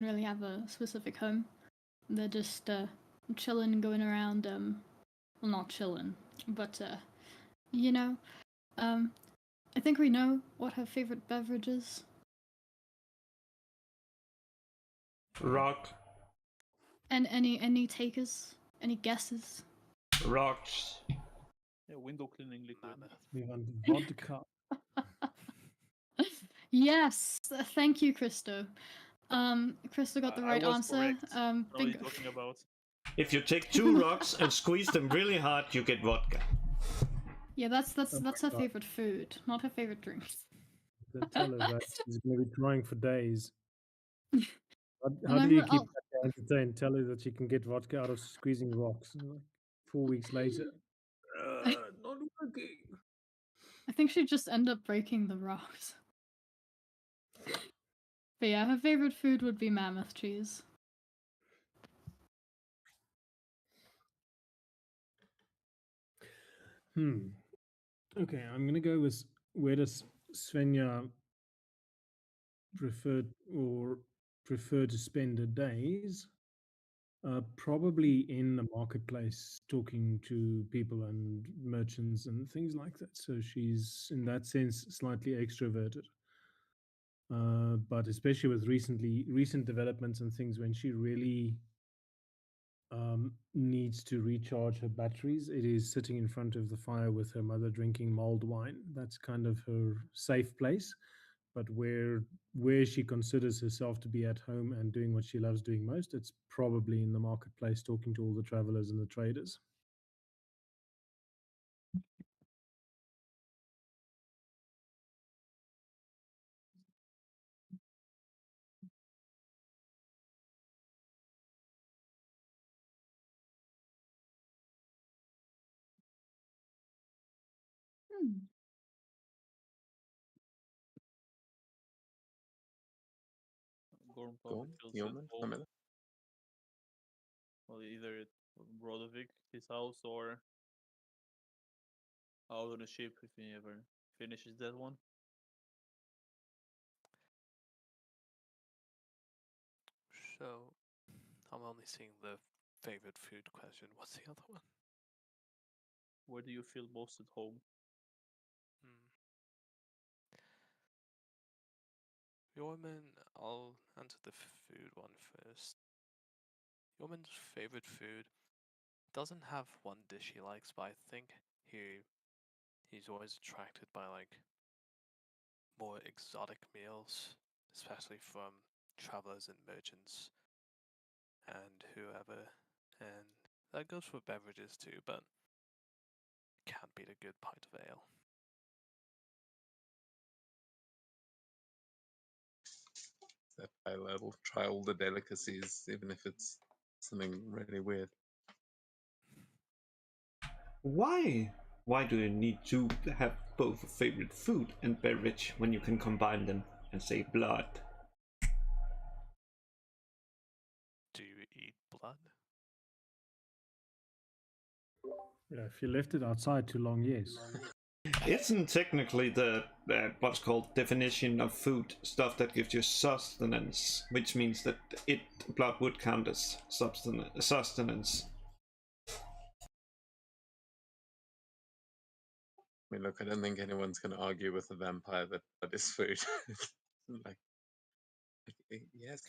really have a specific home. They're just chilling, going around. Well, not chilling, but you know. I think we know what her favorite beverage is. Rock. And any takers? Any guesses? Rocks. Yeah, window cleaning liquid. We want vodka. Yes, thank you, Christo. Christo got the right I was answer. correct. What are you Big... talking about? If you take 2 rocks and squeeze them really hard, you get vodka. Yeah, that's her God. favorite food, not her favorite drink. Tell her that she's going to be crying for days. How And do you I'm- keep I'll- her entertained? Tell her that she can get vodka out of squeezing rocks. And like 4 weeks later, not working. I think she'd just end up breaking the rocks. But yeah, her favorite food would be mammoth cheese. Okay, I'm gonna go with where does Svenja prefer to spend her days? Probably in the marketplace, talking to people and merchants and things like that. So she's in that sense slightly extroverted. But especially with recent developments and things, when she really needs to recharge her batteries, it is sitting in front of the fire with her mother drinking mulled wine. That's kind of her safe place. But where she considers herself to be at home and doing what she loves doing most, it's probably in the marketplace, talking to all the travelers and the traders. Gorm Go probably on, feels you at man, home. Camilla. Well, either at Brodovik, his house, or out on a ship if he ever finishes that one. So, I'm only seeing the favorite food question. What's the other one? Where do you feel most at home? Yorman, I'll answer the food one first. Yorman's favorite food doesn't have one dish he likes, but I think he's always attracted by like more exotic meals, especially from travelers and merchants and whoever. And that goes for beverages too, but can't beat a good pint of ale. That high level, try all the delicacies, even if it's something really weird. Why? Why do you need to have both a favorite food and beverage when you can combine them and say blood? Do you eat blood? Yeah, if you left it outside too long, yes. Isn't technically the what's called definition of food stuff that gives you sustenance, which means that blood would count as sustenance. I mean, look, I don't think anyone's going to argue with a vampire that is food. like, yes,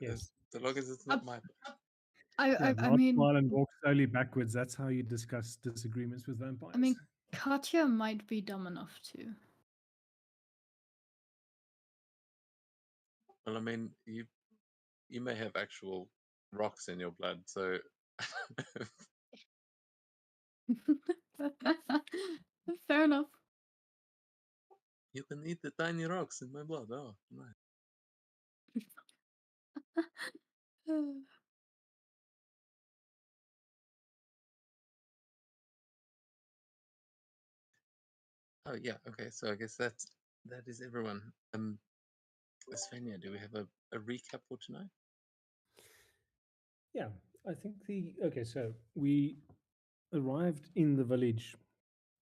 Yes. so long as it's not my. I mean, smile and walk slowly backwards. That's how you discuss disagreements with vampires. I mean, Katya might be dumb enough to. Well, I mean, you may have actual rocks in your blood, so Fair enough. you can eat the tiny rocks in my blood. Oh, nice. Oh yeah, okay. So I guess that is everyone. Svenja, do we have a recap for tonight? Yeah, I think so we arrived in the village.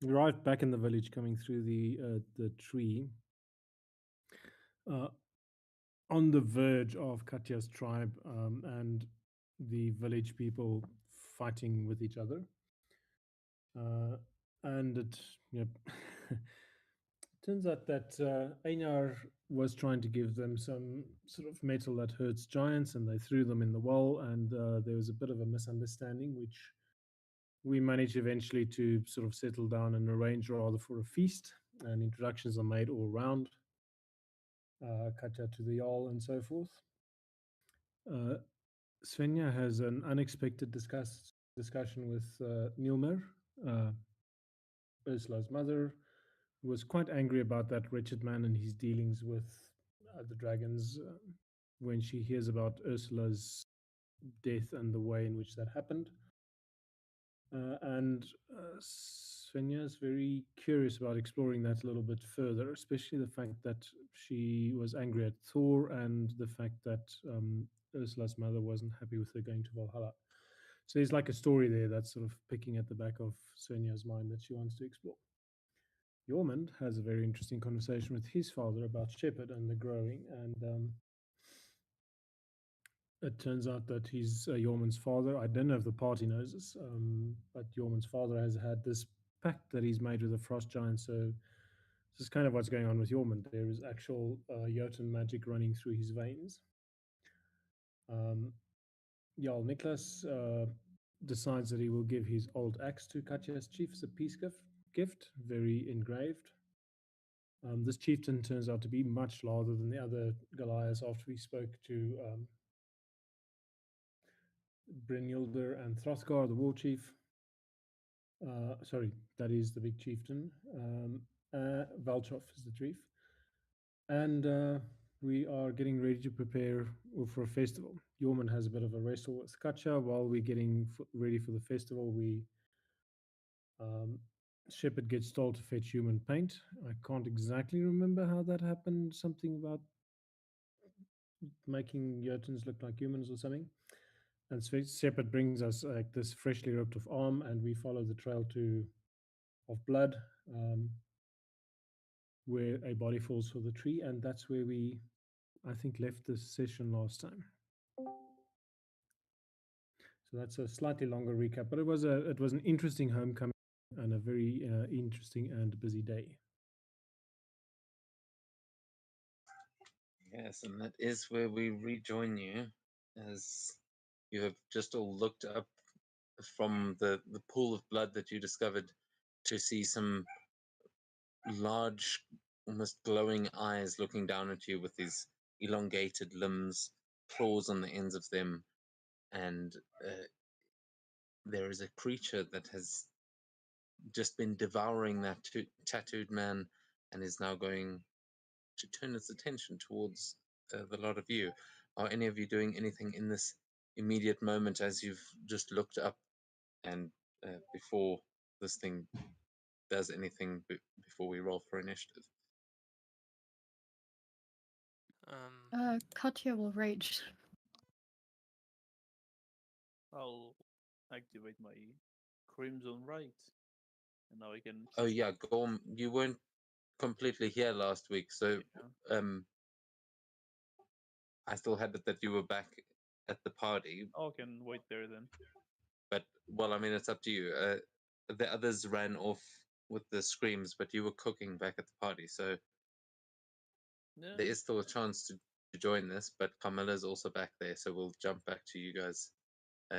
We arrived back in the village, coming through the tree. on the verge of Katya's tribe and the village people fighting with each other. And it, yep. Turns out that Einar was trying to give them some sort of metal that hurts giants, and they threw them in the well, and there was a bit of a misunderstanding, which we managed eventually to sort of settle down and arrange rather for a feast, and introductions are made all round, Katja to the Jarl and so forth. Svenja has an unexpected discussion with Nilmer, Ursula's mother, who was quite angry about that wretched man and his dealings with the dragons when she hears about Ursula's death and the way in which that happened. And Svenja is very curious about exploring that a little bit further, especially the fact that she was angry at Thor and the fact that Ursula's mother wasn't happy with her going to Valhalla. So there's like a story there that's sort of picking at the back of Svenja's mind that she wants to explore. Jormund has a very interesting conversation with his father about Shepherd and the growing, and it turns out that he's Jormund's father. I don't know if the party knows this, but Jormund's father has had this pact that he's made with the frost giant. So this is kind of what's going on with Jormund. There is actual Jotun magic running through his veins. Jarl Niklas decides that he will give his old axe to Katja's chief as a peace gift, very engraved. This chieftain turns out to be much larger than the other Goliaths after we spoke to Brynhildr and Throthgar, the war chief. Sorry, that is the big chieftain. Valchov is the chief. And we are getting ready to prepare for a festival. Jormund has a bit of a wrestle with Katja while we're getting ready for the festival. Shepherd gets told to fetch human paint. I can't exactly remember how that happened. Something about making Jotuns look like humans or something. And Shepherd brings us like this freshly ripped off arm, and we follow the trail of blood, where a body falls for the tree, and that's where we, I think, left this session last time. So that's a slightly longer recap, but it was an interesting homecoming and a very interesting and busy day. Yes, and that is where we rejoin you, as you have just all looked up from the pool of blood that you discovered to see some large, almost glowing eyes looking down at you with these elongated limbs, claws on the ends of them, and there is a creature that has just been devouring that tattooed man and is now going to turn its attention towards the lot of you. Are any of you doing anything in this immediate moment as you've just looked up and before this thing does anything before we roll for initiative? Katya will rage. I'll activate my Crimson Right. And now I can Oh kick. yeah, Gorm, you weren't completely here last week, so Yeah. I still had it that you were back at the party. Oh, I can wait there then. But well, I mean, it's up to you. The others ran off with the screams, but you were cooking back at the party, so Yeah. there is still a chance to join this. But Carmella's also back there, so we'll jump back to you guys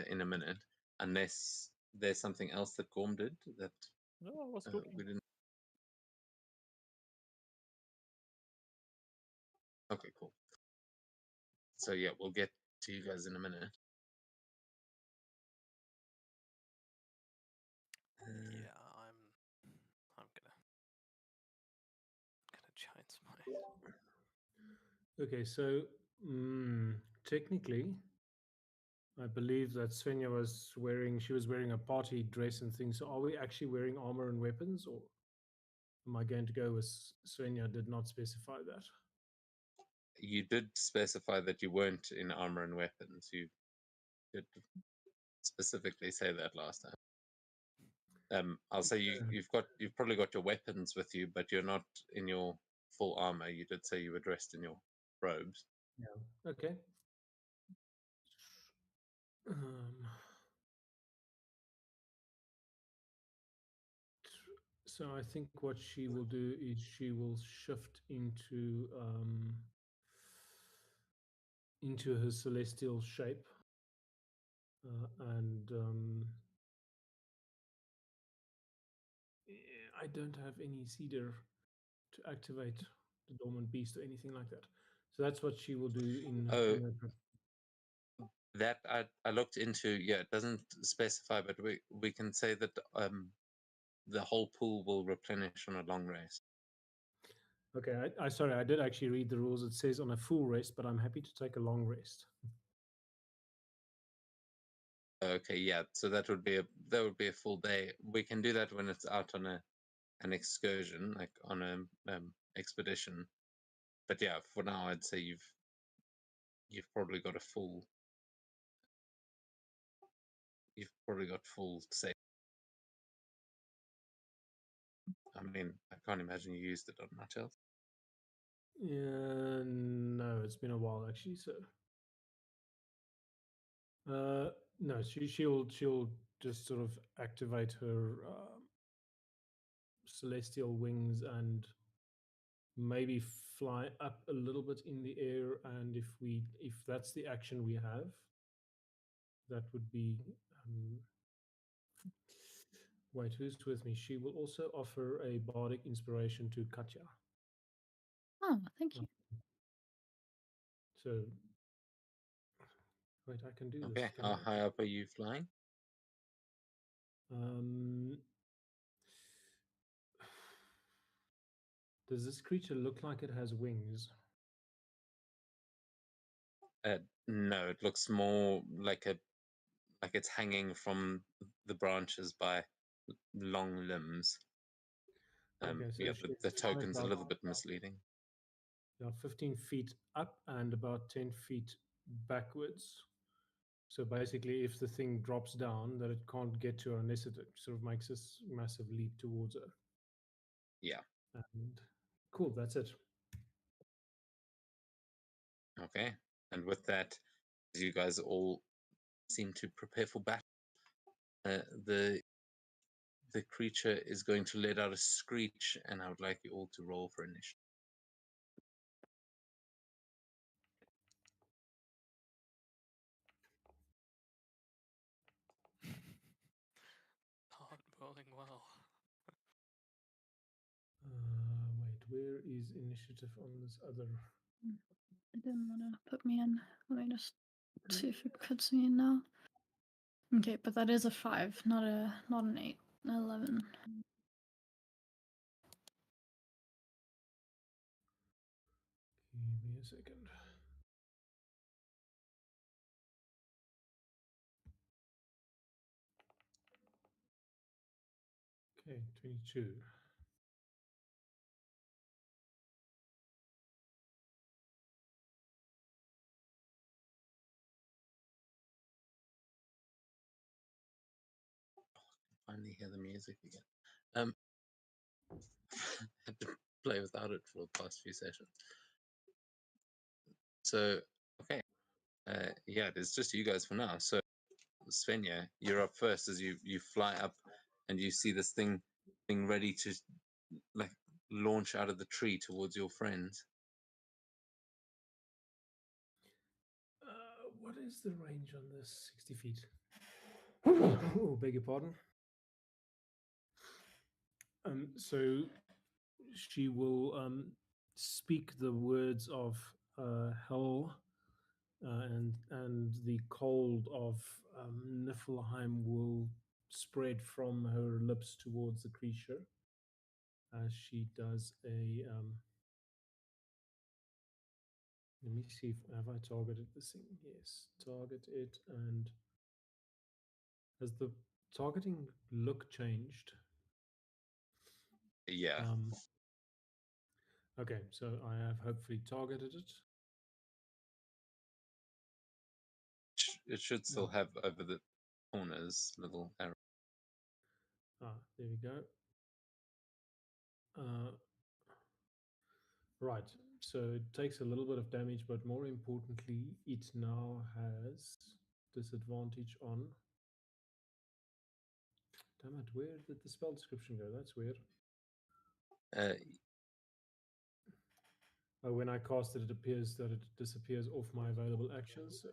in a minute, unless there's something else that Gorm did that No, I was cooking. we didn't. Okay, cool. So yeah, we'll get to you guys in a minute. Yeah, I'm gonna giant smite. Okay, so technically, I believe that Svenja she was wearing a party dress and things. So are we actually wearing armor and weapons, or am I going to go with Svenja did not specify that? You did specify that you weren't in armor and weapons. You did specifically say that last time. I'll say you've probably got your weapons with you, but you're not in your full armor. You did say you were dressed in your robes. Yeah. Okay. Um, so I think what she will do is she will shift into her celestial shape, and I don't have any cedar to activate the dormant beast or anything like that. So that's what she will do Oh, in her. that I looked into. Yeah, it doesn't specify, but we can say that the whole pool will replenish on a long rest. Okay, I sorry, I did actually read the rules. It says on a full rest, but I'm happy to take a long rest. Okay, yeah. So that would be a full day. We can do that when it's out on an excursion, like on a expedition. But yeah, for now, I'd say you've probably got a full. You've probably got full safe. I mean, I can't imagine you used it on much else. Yeah, no, it's been a while actually. So, no, she'll just sort of activate her celestial wings and maybe fly up a little bit in the air. And if that's the action we have, that would be. Um, Wait, who's with me? She will also offer a bardic inspiration to Katya. Oh, thank you. So, wait, I can do this. Okay, Can how I? high up are you flying? Um, does this creature look like it has wings? No, it looks more like it's hanging from the branches by long limbs. Okay, so Yeah, she'll the fly token's a about little bit misleading. 15 feet up and about 10 feet backwards. So basically, if the thing drops down, that it can't get to her unless it sort of makes this massive leap towards her. Yeah. And cool, that's it. Okay. And with that, as you guys all seem to prepare for battle, the creature is going to let out a screech, and I would like you all to roll for initiative. Not rolling well. Wait, where is initiative on this other? It didn't want to put me in. Let me just see if it puts me in now. Okay, but that is a 5, not an 8. 11. Give me a second. Okay, 22. Finally hear the music again. Had to play without it for the past few sessions. So, okay. Yeah, it's just you guys for now. So, Svenja, you're up first as you fly up and you see this thing ready to like launch out of the tree towards your friends. What is the range on this? 60 feet. Oh, beg your pardon. So she will speak the words of hell, and the cold of Niflheim will spread from her lips towards the creature as she does a. Let me see if have I targeted this thing. Yes, target it, and has the targeting look changed? Yeah, Okay, so I have hopefully targeted it. it should still have over the corners little arrow. There we go. Right. So it takes a little bit of damage, but more importantly, it now has disadvantage on. Damn it, where did the spell description go? That's weird. When I cast it, it appears that it disappears off my available actions.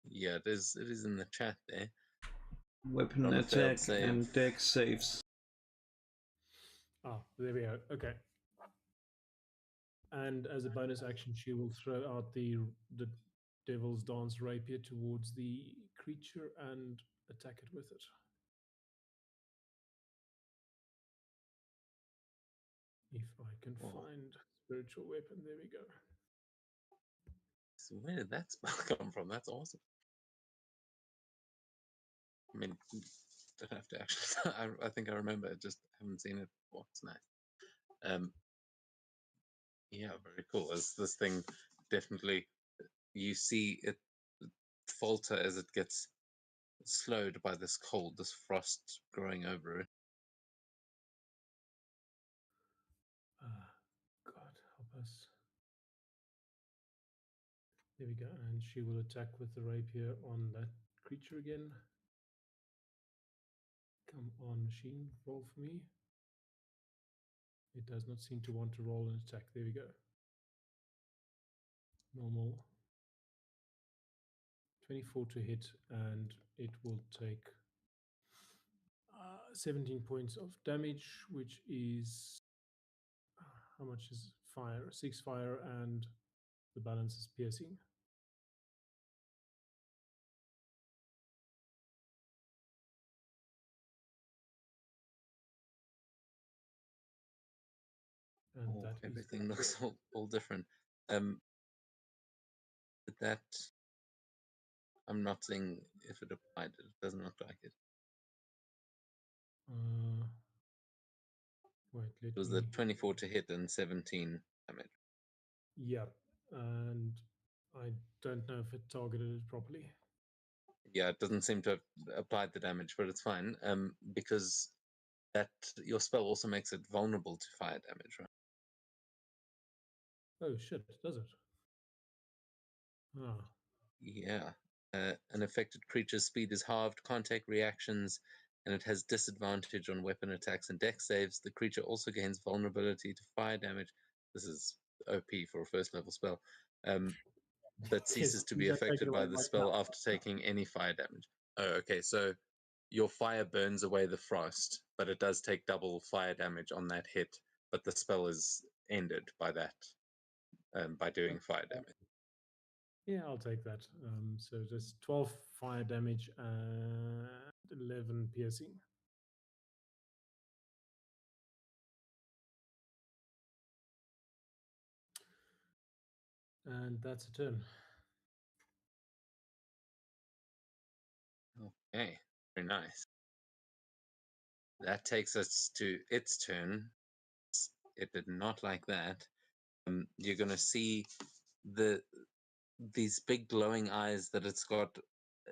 Yeah, it is in the chat there. Weapon On a failed attack save. and dex saves. Ah, there we go. Okay. And as a bonus action, she will throw out the Devil's Dance rapier towards the creature and attack it with it. If I can find spiritual weapon, there we go. So where did that spell come from? That's awesome. I mean, don't have to actually. I think I remember it. Just haven't seen it before. It's nice. Yeah, very cool. This thing definitely, you see it falter as it gets slowed by this cold, this frost growing over it. God help us. There we go. And she will attack with the rapier on that creature again. Come on, machine, roll for me. It does not seem to want to roll an attack. There we go. Normal. 24 to hit, and it will take 17 points of damage, which is how much is fire? 6 fire, and the balance is piercing. And everything looks all different. But that, I'm not seeing if it applied. It doesn't look like it. Wait, let It was me. the 24 to hit and 17 damage. Yeah, and I don't know if it targeted it properly. Yeah, it doesn't seem to have applied the damage, but it's fine. Because that your spell also makes it vulnerable to fire damage, right? Oh shit, does it? Ah. Yeah. An affected creature's speed is halved, can't take reactions, and it has disadvantage on weapon attacks and dex saves. The creature also gains vulnerability to fire damage. This is OP for a first level spell. But ceases to be affected by the spell after taking any fire damage. Oh, okay. So your fire burns away the frost, but it does take double fire damage on that hit. But the spell is ended by that, by doing fire damage. Yeah, I'll take that. So just 12 fire damage and 11 piercing. And that's a turn. Okay, very nice. That takes us to its turn. It did not like that. You're going to see these big glowing eyes that it's got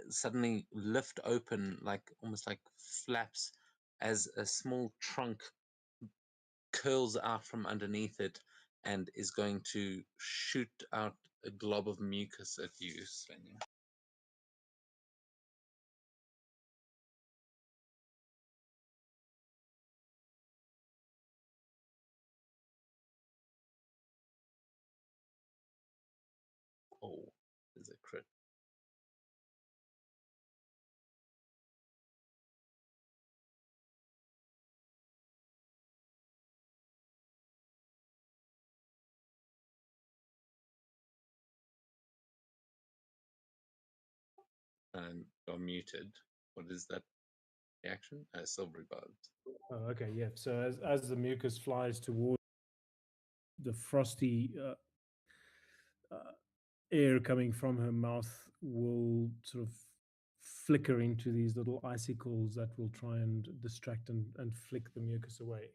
suddenly lift open, like almost like flaps, as a small trunk curls out from underneath it and is going to shoot out a glob of mucus at you, Svenja. Oh, there's a crit. And you're muted. What is that reaction? Silvery buds. Oh, okay, yeah. So as the mucus flies towards the frosty air coming from her mouth will sort of flicker into these little icicles that will try and distract and flick the mucus away.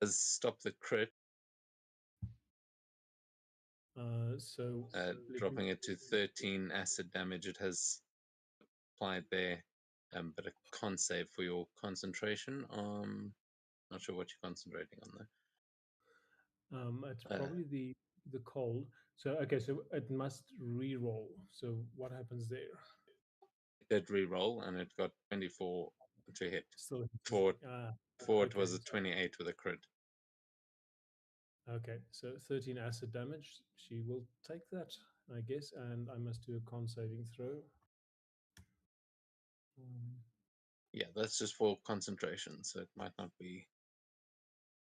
Does stop the crit. So dropping it to 13 acid damage. It has applied there, but a con save for your concentration. Not sure what you're concentrating on It's Uh, probably the cold. So okay, so it must re-roll. So what happens there? it did re-roll and it got 24 to hit. Still hits For me. Ah, Before it okay. was a 28 with a crit. Okay, so 13 acid damage. She will take that, I guess, and I must do a con saving throw. Yeah, that's just for concentration, so it might not be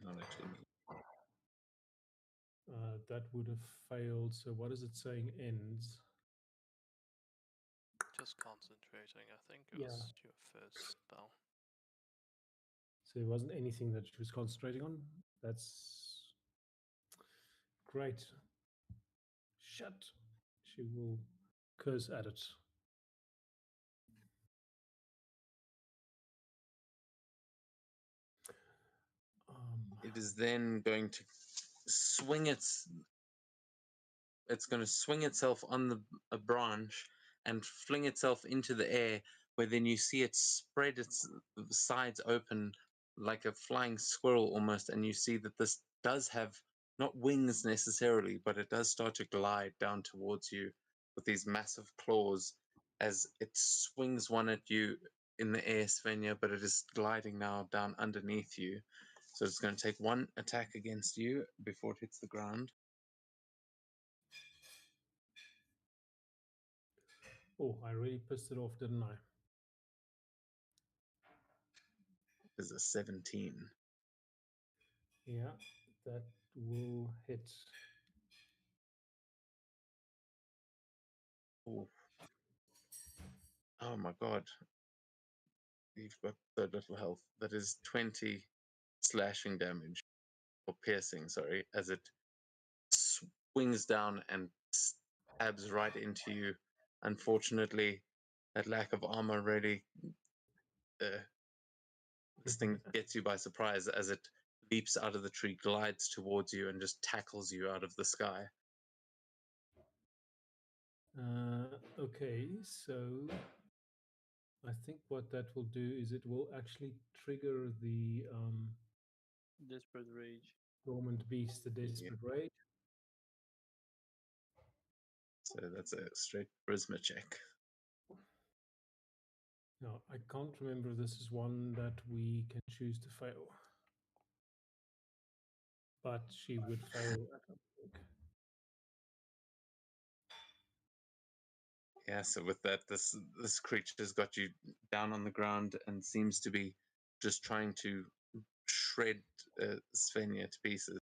not actually me. That would have failed. So what is it saying ends? Just concentrating. I think it Yeah. was your first spell. So there wasn't anything that she was concentrating on. That's great. Shut. She will curse at it. It is then going to swing it's going to swing itself on a branch and fling itself into the air, where then you see it spread its sides open like a flying squirrel almost, and you see that this does have not wings necessarily, but it does start to glide down towards you with these massive claws as it swings one at you in the air, Svenja, but it is gliding now down underneath you. So it's going to take one attack against you before it hits the ground. Oh, I really pissed it off, didn't I? Is a 17. Yeah, that will hit. Ooh. Oh my god. You've got so little health. That is 20 slashing damage, or piercing, sorry, as it swings down and stabs right into you. Unfortunately, that lack of armor really, this thing gets you by surprise as it leaps out of the tree, glides towards you, and just tackles you out of the sky. Okay, so I think what that will do is it will actually trigger the Desperate rage. dormant beast, the Yeah. desperate rage. So that's a straight charisma check. Now, I can't remember if this is one that we can choose to fail. But she would fail at a think. Yeah, so with that, this creature's got you down on the ground and seems to be just trying to shred Svenja to pieces.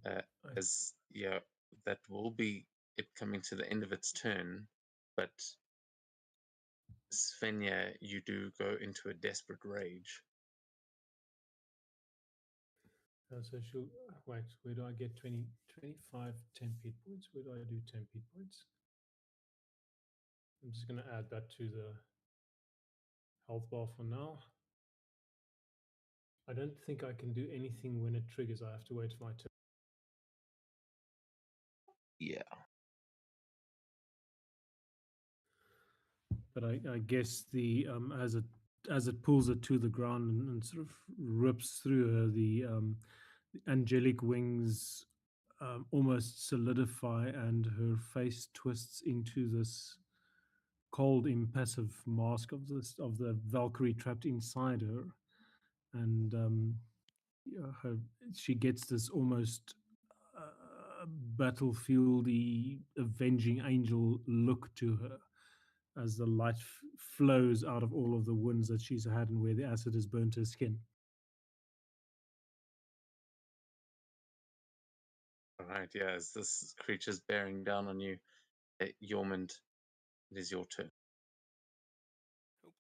I As yeah, that will be it coming to the end of its turn, but Svenja, you do go into a desperate rage. So she'll wait. Where do I get 20, 25 temp hit points? Where do I do temp hit points? I'm just going to add that to the health bar for now. I don't think I can do anything when it triggers. I have to wait for my turn. Yeah. But I guess the as it pulls it to the ground and sort of rips through her, the angelic wings almost solidify, and her face twists into this cold, impassive mask of the Valkyrie trapped inside her, and she gets this almost battlefieldy, avenging angel look to her as the light flows out of all of the wounds that she's had and where the acid has burnt her skin. All right. Yeah. As this creature's bearing down on you, Yormund, it is your turn. Okay.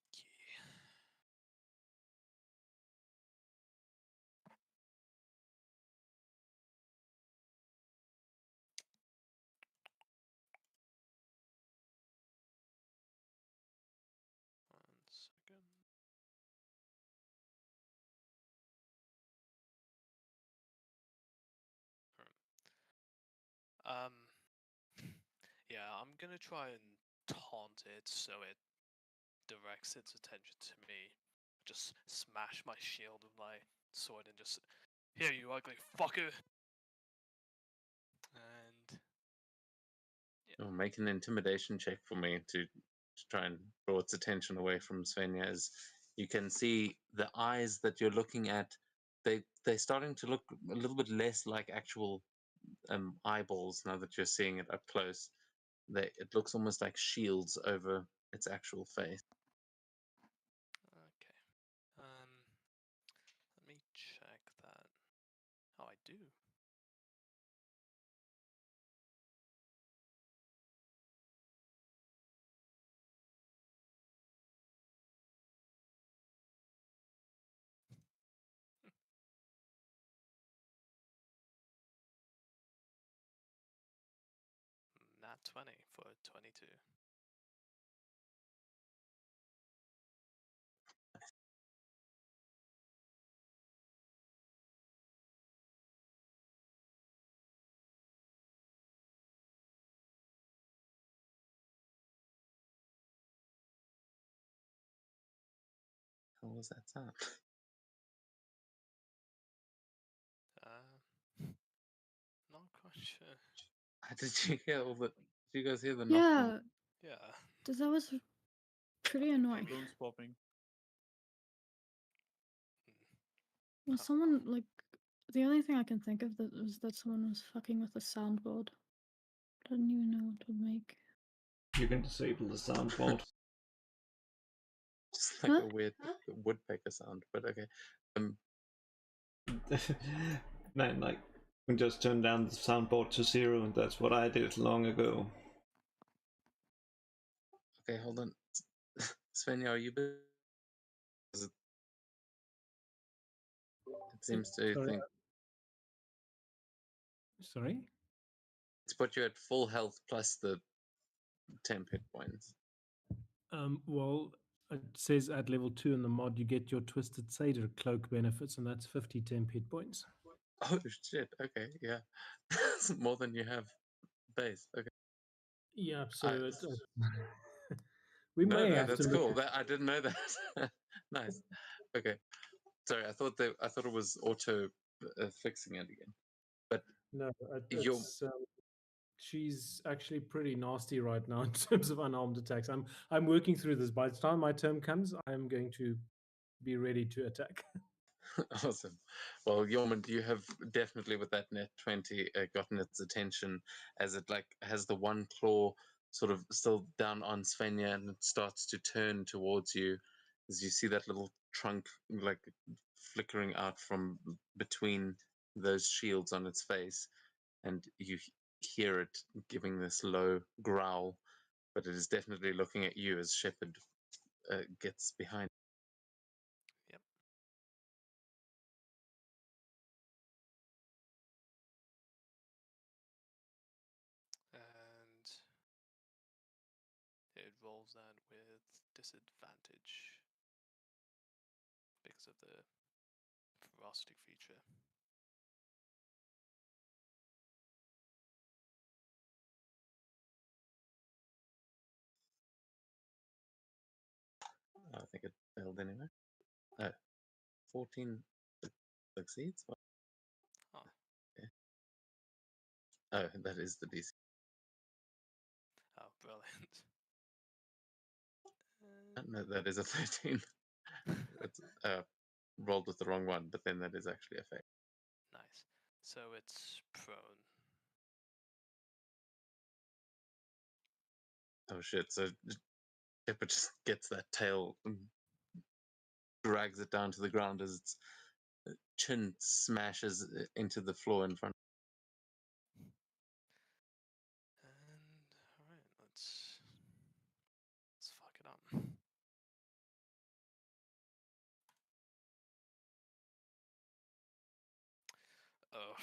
One second. Um, yeah, I'm gonna try and taunt it so it directs its attention to me, just smash my shield with my sword and just, here you ugly fucker. And Oh, make an intimidation check for me to try and draw its attention away from Svenja. As you can see, the eyes that you're looking at, they're starting to look a little bit less like actual eyeballs now that you're seeing it up close. It looks almost like shields over its actual face. okay. Let me check that. Oh, I do. Nat 20 for 22. How was that sound? Not quite sure. Did you hear all the? Did you guys hear the knock? Yeah, Yeah. that was pretty annoying. Balloons popping. Well, someone like the only thing I can think of that was that someone was fucking with the soundboard. I didn't even know what to make. You can disable the soundboard. Just like Huh? a weird woodpecker sound, but okay. Man, like, you can just turn down the soundboard to 0, and that's what I did long ago. Okay, hold on. Svenja, are you busy? It seems to Sorry. think Sorry? it's put you at full health plus the 10 hit points. Well, it says at level 2 in the mod you get your Twisted Satyr cloak benefits, and that's 50 temp hit points. Oh shit! Okay, yeah, it's more than you have base. Okay, Yeah, so I- we no, may no, have that's to look cool. at- That I didn't know that. Nice. Okay, sorry. I thought it was auto fixing it again. But No, you're it's she's actually pretty nasty right now in terms of unarmed attacks. I'm working through this. By the time my turn comes, I'm going to be ready to attack. awesome. Well, Yeoman, you have definitely with that net 20 gotten its attention as it like has the one claw sort of still down on Svenja and it starts to turn towards you as you see that little trunk like flickering out from between those shields on its face and you hear it giving this low growl, but it is definitely looking at you as Shepard gets behind. Yep. And it rolls that with disadvantage because of the ferocity feature. I think it failed anyway. 14 succeeds. Oh. Okay. Oh, that is the DC. Oh, brilliant. No, that is a 13. It's rolled with the wrong one, but then that is actually a fail. Nice. So it's prone. Oh shit! So Shepard just gets that tail and drags it down to the ground as its chin smashes into the floor in front. And alright, let's fuck it up. Oh.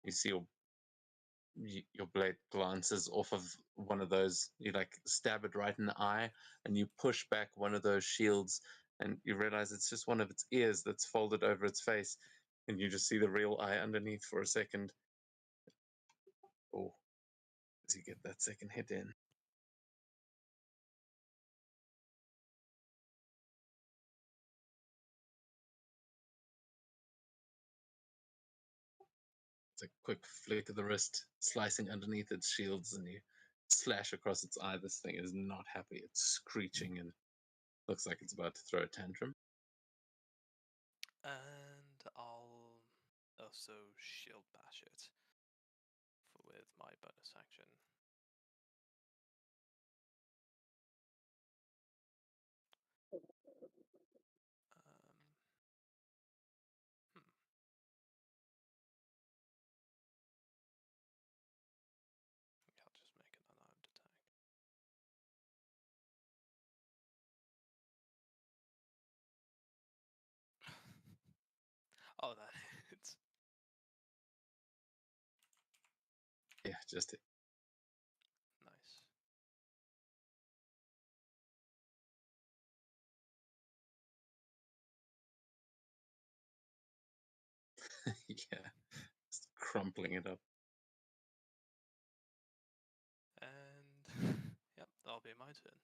You see your blade glances off of one of those. You like stab it right in the eye, and you push back one of those shields, and you realize it's just one of its ears that's folded over its face, and you just see the real eye underneath for a second. Oh, as you get that second hit in. It's a quick flick of the wrist, slicing underneath its shields, and you slash across its eye. This thing is not happy. It's screeching and looks like it's about to throw a tantrum. And I'll also shield bash it with my bonus action. I'll just make an unarmed attack. Oh, that hits. Yeah, just hit. Nice. Yeah, just crumpling it up. And yep, that'll be my turn.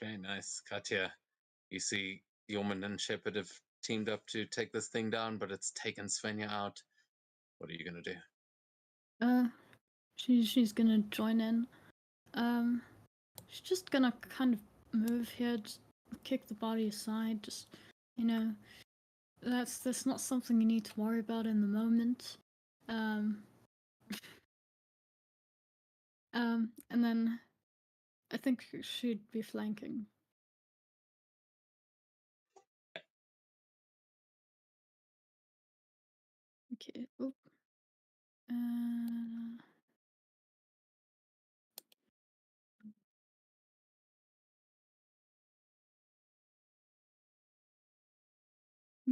Okay, nice. Katya, you see Yeoman and Shepard have teamed up to take this thing down, but it's taken Svenja out. What are you going to do? She's gonna join in. She's just gonna kind of move here, just kick the body aside. Just, you know, that's not something you need to worry about in the moment. And then I think she'd be flanking. Okay. Oop.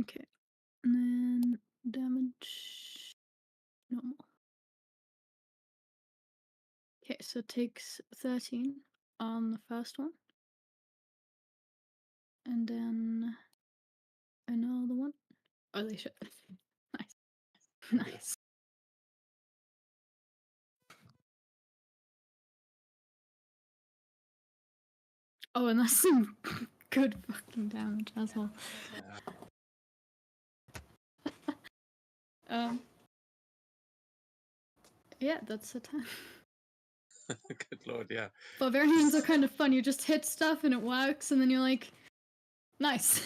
Okay. And then damage normal. Okay, so it takes 13 on the first one. And then another one. Holy shit. Nice. Nice. Oh, and that's some good fucking damage as well. Yeah, that's a 10. Good lord, yeah. Barbarians are kind of fun. You just hit stuff and it works, and then you're like, nice.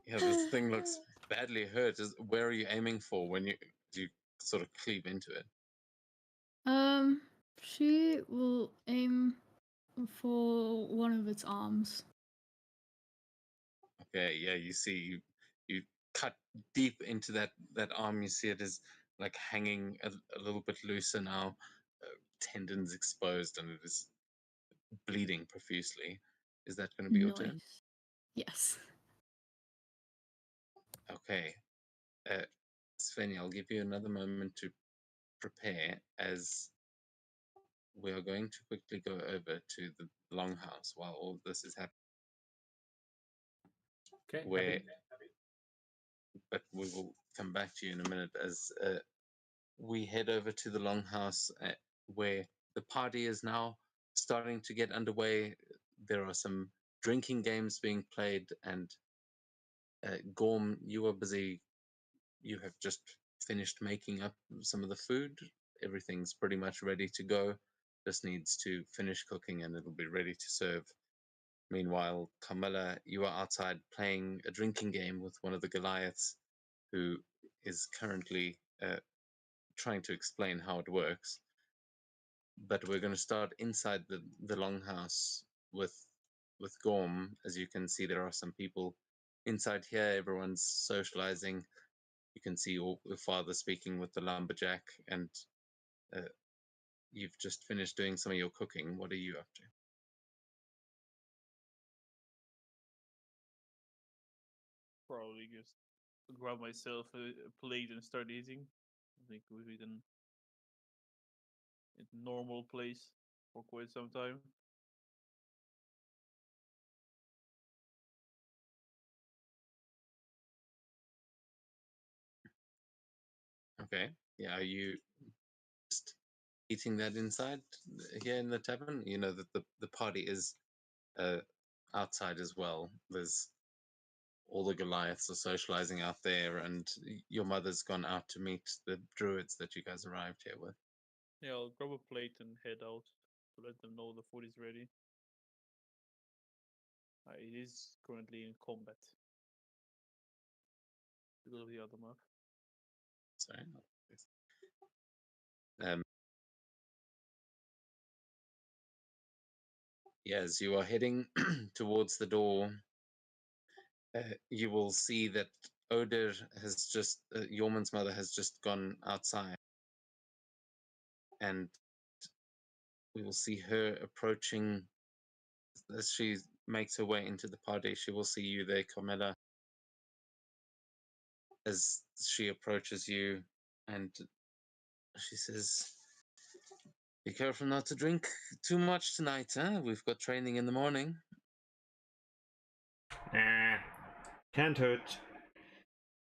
Yeah, this thing looks badly hurt. Where are you aiming for when you sort of cleave into it? She will aim for one of its arms. Okay, yeah, you see you cut deep into that arm. You see it is like hanging a little bit looser now, tendons exposed, and it is bleeding profusely. Is that going to be your turn? Yes. Okay. Svenja, I'll give you another moment to prepare, as we are going to quickly go over to the longhouse while all this is happening. Okay. But we will come back to you in a minute as we head over to the longhouse where the party is now starting to get underway. There are some drinking games being played, and Gorm, you are busy. You have just finished making up some of the food. Everything's pretty much ready to go. Just needs to finish cooking and it'll be ready to serve. Meanwhile, Carmilla, you are outside playing a drinking game with one of the Goliaths, who is currently trying to explain how it works. But we're going to start inside the longhouse with Gorm. As you can see, there are some people inside here. Everyone's socializing. You can see your father speaking with the lumberjack, and you've just finished doing some of your cooking. What are you up to? Probably just grab myself a plate and start eating. I think we've eaten in a normal place for quite some time. Okay. Yeah. Are you just eating that inside here in the tavern? You know that the party is outside as well. There's all the Goliaths are socializing out there, and your mother's gone out to meet the druids that you guys arrived here with. Yeah, I'll grab a plate and head out to let them know the food is ready. It is currently in combat because of the other map. Sorry. Um, yeah, as you are heading towards the door, you will see that Oder has just, Yorman's mother has just gone outside, and we will see her approaching as she makes her way into the party. She will see you there, Carmilla, as she approaches you, and she says, "Be careful not to drink too much tonight, huh? We've got training in the morning." Nah, can't hurt.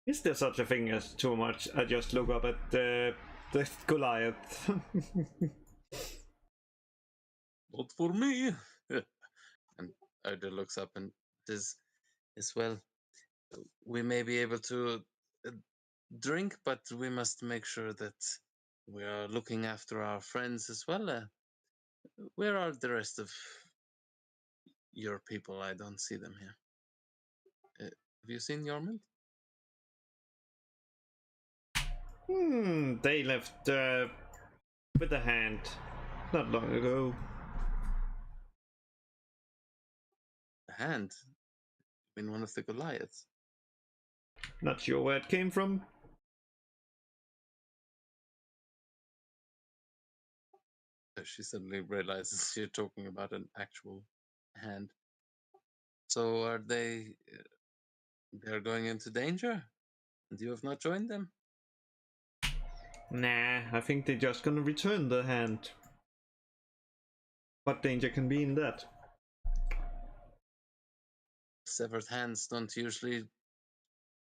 Is there such a thing as too much? I just look up at the Goliath. Not for me. And Oda looks up and says, "As well, we may be able to drink, but we must make sure that we are looking after our friends as well. Where are the rest of your people? I don't see them here. Have you seen Yormund?" They left with a hand not long ago. A hand in one of the Goliaths. Not sure where it came from. So she suddenly realizes you're talking about an actual hand. So are they? They're going into danger, and you have not joined them. Nah, I think they're just gonna return the hand. What danger can be in that? Severed hands don't usually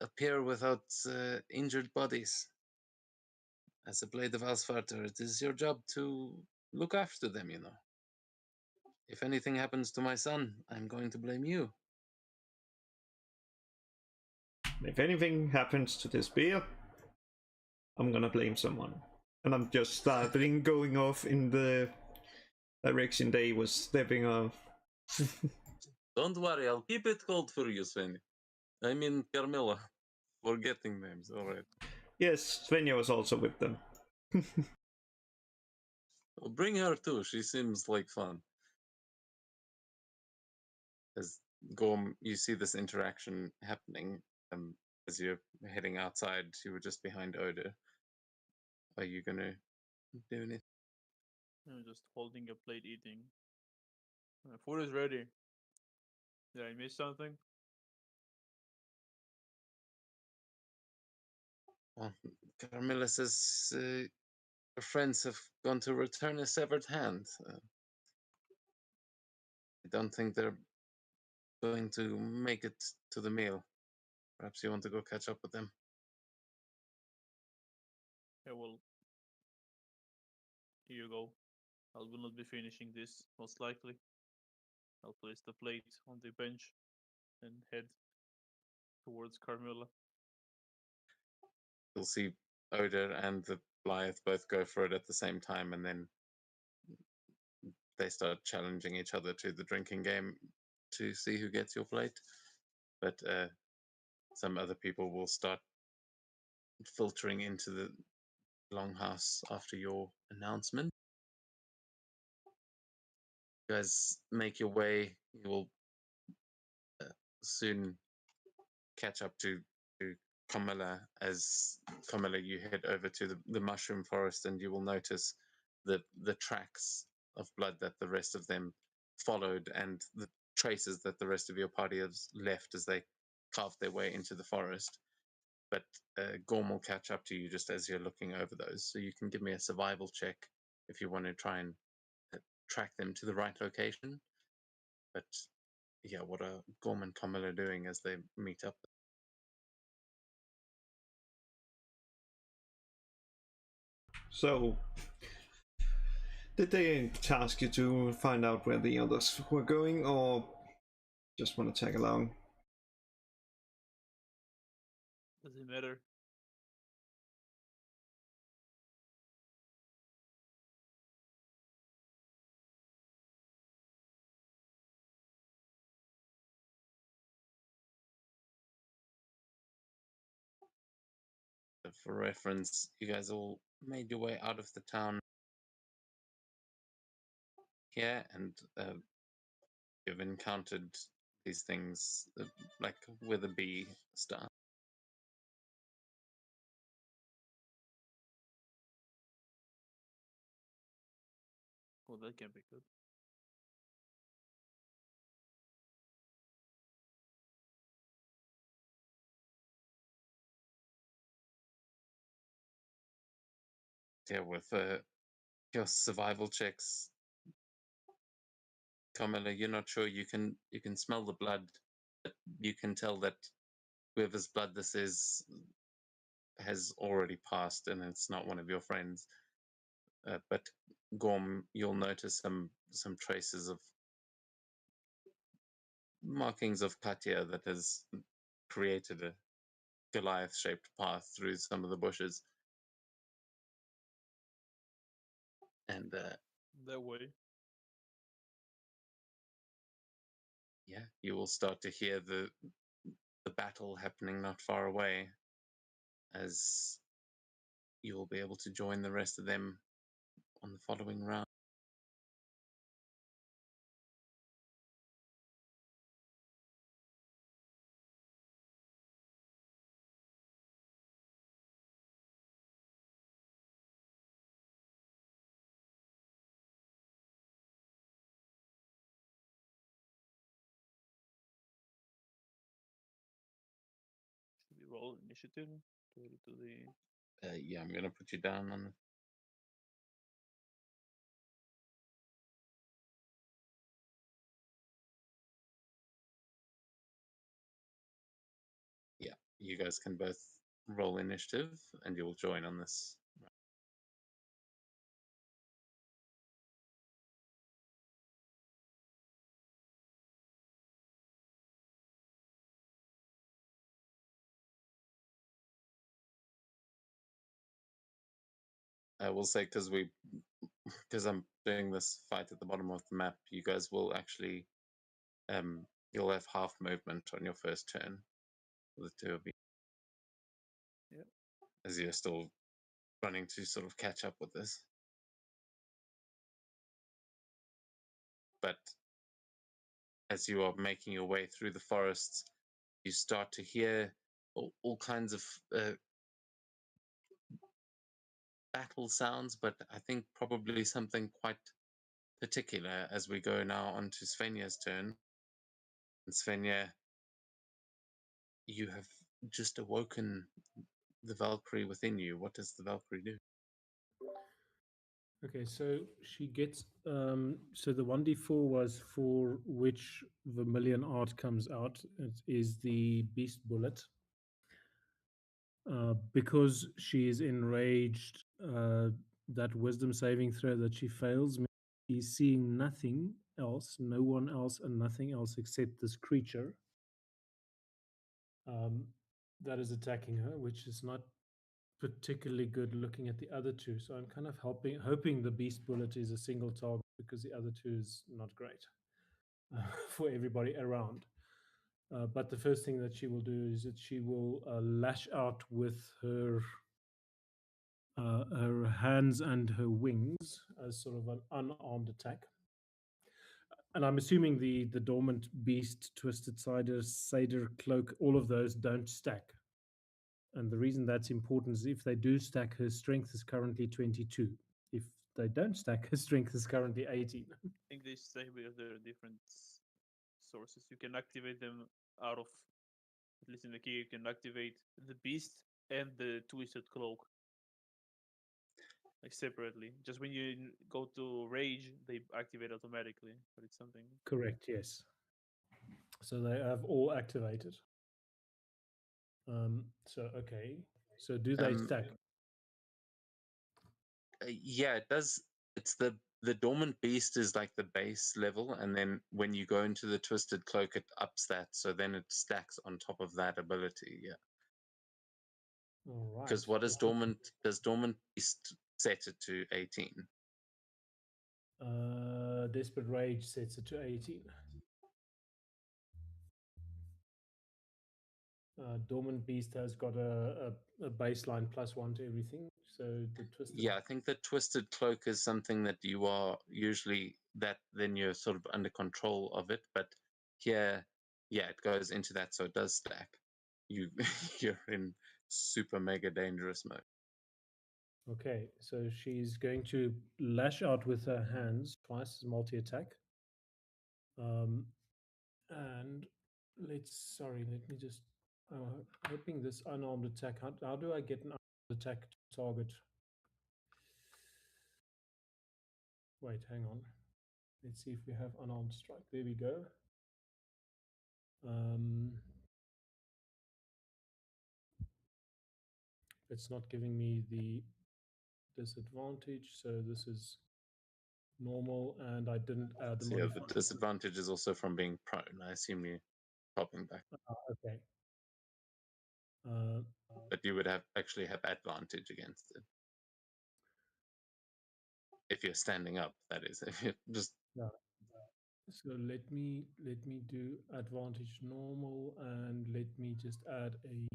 appear without injured bodies. As a blade of Alsvarter, it is your job to look after them, you know. If anything happens to my son, I'm going to blame you. If anything happens to this beer, I'm gonna blame someone. And I'm just starting going off in the direction they was stepping off. Don't worry, I'll keep it cold for you, Svenny. I mean, Carmilla. Forgetting names, alright. Yes, Svenja was also with them. Well, bring her too, she seems like fun. As Gorm, you see this interaction happening as you're heading outside. You were just behind Oda. Are you gonna do anything? I'm just holding a plate eating. Food is ready. Did I miss something? Well, Carmilla says your friends have gone to return a severed hand. I don't think they're going to make it to the meal. Perhaps you want to go catch up with them. Yeah, well, here you go. I will not be finishing this, most likely. I'll place the plate on the bench and head towards Carmilla. You'll see Oda and the Blythe both go for it at the same time, and then they start challenging each other to the drinking game to see who gets your plate. But some other people will start filtering into the longhouse after your announcement. You guys make your way. You will soon catch up to Camilla. As Camilla, you head over to the mushroom forest, and you will notice the tracks of blood that the rest of them followed, and the traces that the rest of your party has left as they carved their way into the forest. But Gorm will catch up to you just as you're looking over those. So you can give me a survival check if you want to try and track them to the right location. But yeah, what are Gorm and Camilla doing as they meet up? So, did they task you to find out where the others were going, or just want to tag along? Does it matter? For reference, you guys all made your way out of the town here, and you've encountered these things like with a bee star. Well, that can be good. Yeah, with your survival checks, Carmela, you're not sure. You can smell the blood, but you can tell that whoever's blood this is has already passed, and it's not one of your friends. But Gorm, you'll notice some traces of markings of Katya that has created a Goliath-shaped path through some of the bushes, and That way. yeah, you will start to hear the battle happening not far away, as you will be able to join the rest of them on the following round. Should we roll initiative to the? Yeah, I'm gonna put you down on. Yeah, you guys can both roll initiative, and you'll join on this. I will say because I'm doing this fight at the bottom of the map, you guys will actually you'll have half movement on your first turn, the two of you. Yeah. As you're still running to sort of catch up with this. But as you are making your way through the forests, you start to hear all kinds of battle sounds, but I think probably something quite particular as we go now on to Svenja's turn. And Svenja, you have just awoken the Valkyrie within you. What does the Valkyrie do? Okay, so she gets so the 1d4 was for which vermilion art comes out. It is the beast bullet. Because she is enraged, that wisdom saving throw that she fails, she's seeing nothing else, no one else, and nothing else except this creature that is attacking her, which is not particularly good looking at the other two. So I'm kind of hoping the beast bullet is a single target because the other two is not great for everybody around. But the first thing that she will do is that she will lash out with her hands and her wings as sort of an unarmed attack. And I'm assuming the dormant beast, twisted cider cloak, all of those don't stack. And the reason that's important is if they do stack, her strength is currently 22. If they don't stack, her strength is currently 18. I think they stay because there are different sources. You can activate them out of, at least in the key, you can activate the beast and the twisted cloak, like separately. Just when you go to rage, they activate automatically. But it's something. Correct, yes. So they have all activated. So okay. So do they stack? Yeah, it does. It's the dormant beast is like the base level, and then when you go into the twisted cloak, it ups that. So then it stacks on top of that ability. Yeah. All right. Because what is dormant? Does dormant beast set it to 18? Desperate Rage sets it to 18. Dormant Beast has got a baseline +1 to everything. So the twisted. Yeah, I think the twisted cloak is something that you are usually that then you're sort of under control of it. But here, yeah, it goes into that, so it does stack. You you're in super mega dangerous mode. Okay, so she's going to lash out with her hands twice as multi attack. And let me just. Hoping this unarmed attack. How do I get an unarmed attack to target? Wait, hang on. Let's see if we have unarmed strike. There we go. It's not giving me the disadvantage, so this is normal, and I didn't add the So yeah, modifier. the disadvantage is also from being prone. I assume you're popping back, Okay. but you would have actually have advantage against it if you're standing up. That is, if you're just Yeah. So let me do advantage normal, and let me just add a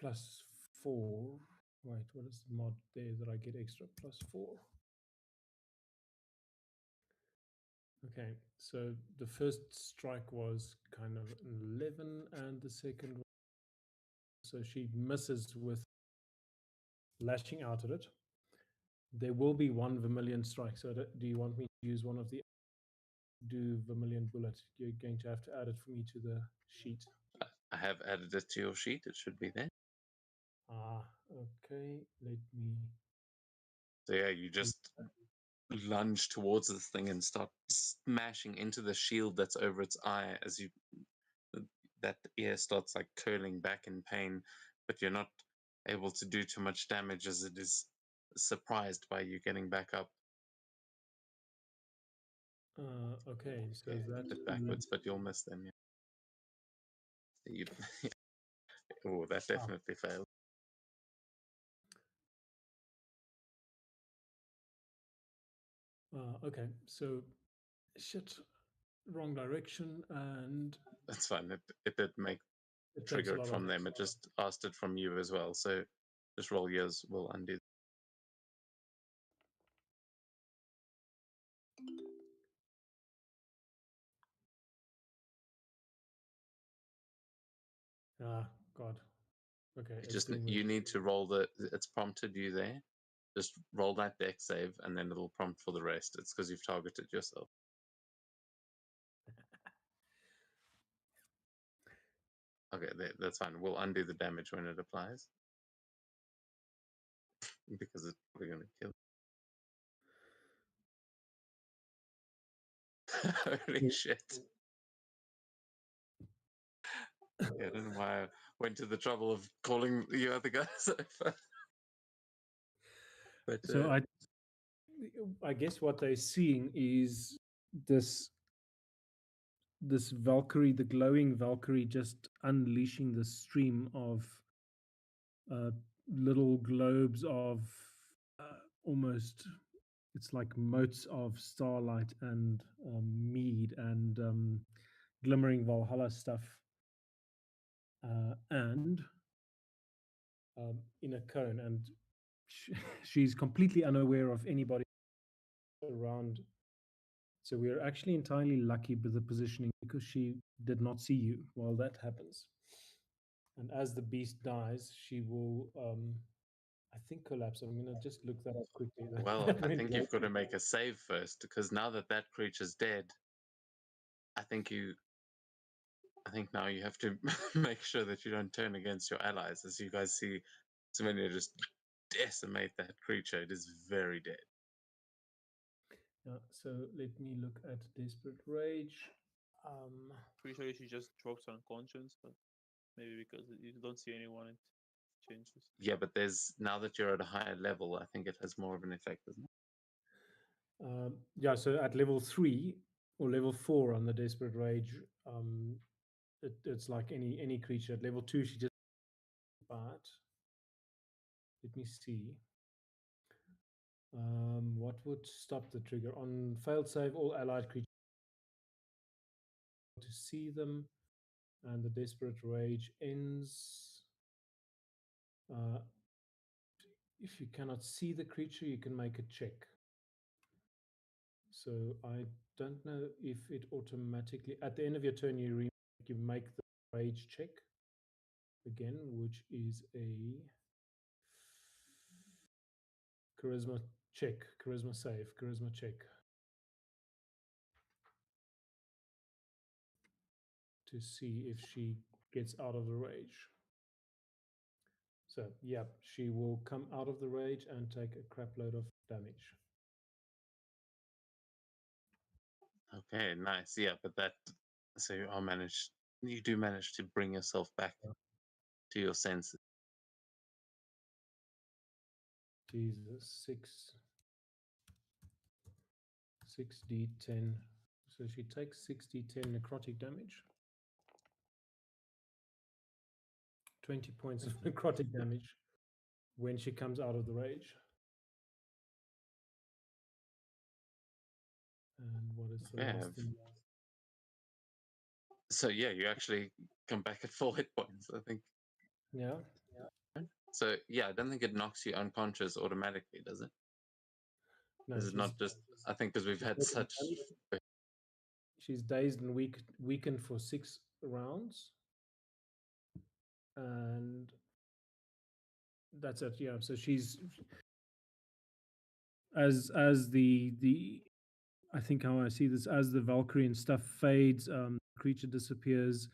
+4. Wait, what is the mod there that I get extra +4? Okay, so the first strike was kind of an 11, and the second one, so she misses with lashing out at it. There will be one vermilion strike. So do you want me to use one of the do vermilion bullet? You're going to have to add it for me to the sheet. I have added it to your sheet. It should be there. Okay. Let me. So yeah, you just lunge towards this thing and start smashing into the shield that's over its eye as you that ear starts like curling back in pain, but you're not able to do too much damage as it is surprised by you getting back up. Okay, so Yeah, that a bit backwards, but you'll miss them. Yeah. You, oh, that definitely failed. Okay, so shit, wrong direction, and That's fine. It did make it takes trigger a it lot from of. them. It just asked it from you as well. So just roll yours. We'll undo. God. Okay, You it's just doing you it. need to roll the. It's prompted you there. Just roll that deck save, and then it'll prompt for the rest. It's because you've targeted yourself. Okay, that's fine. We'll undo the damage when it applies because it's probably going to kill. Holy shit! Yeah, I don't know why I went to the trouble of calling you other guys over. But So I guess what they're seeing is this Valkyrie, the glowing Valkyrie, just unleashing the stream of uh, little globes of almost, it's like motes of starlight and mead and glimmering Valhalla stuff, and in a cone, and she's completely unaware of anybody around. So we're actually entirely lucky with the positioning because she did not see you while that happens. And as the beast dies, she will, I think, collapse. I'm going to just look that up quickly. well, That I went think well. you've got to make a save first because now that creature's dead, I think now you have to make sure that you don't turn against your allies. As you guys see, Sylvania just decimate that creature. It is very dead. Yeah, so let me look at Desperate Rage. Pretty sure she just drops unconscious, but Maybe because you don't see anyone, it changes. Yeah, but there's now that you're at a higher level, I think it has more of an effect, doesn't it? Yeah, so at level 3 or level 4 on the Desperate Rage, it's like any creature. At level 2, she just. But let me see. What would stop the trigger? On failed save, all allied creatures to see them, and the Desperate Rage ends. If you cannot see the creature, you can make a check. So I don't know if it automatically at the end of your turn you make the rage check again, which is a charisma check, charisma save, charisma check to see if she gets out of the rage. So yeah, she will come out of the rage and take a crap load of damage. Okay, nice. Yeah, but that so you do manage to bring yourself back to your senses. Jesus, 6d10. So she takes 6d10 necrotic damage. 20 points of necrotic damage when she comes out of the rage. And what is the Yeah. last thing? So yeah, you actually come back at 4 hit points, I think. Yeah. So yeah, I don't think it knocks you unconscious automatically, does it? No, Is it not just? I think because we've had such. she's dazed and weakened for 6 rounds, and that's it. Yeah, so she's as the I think how I see this, as the Valkyrie and stuff fades, creature disappears.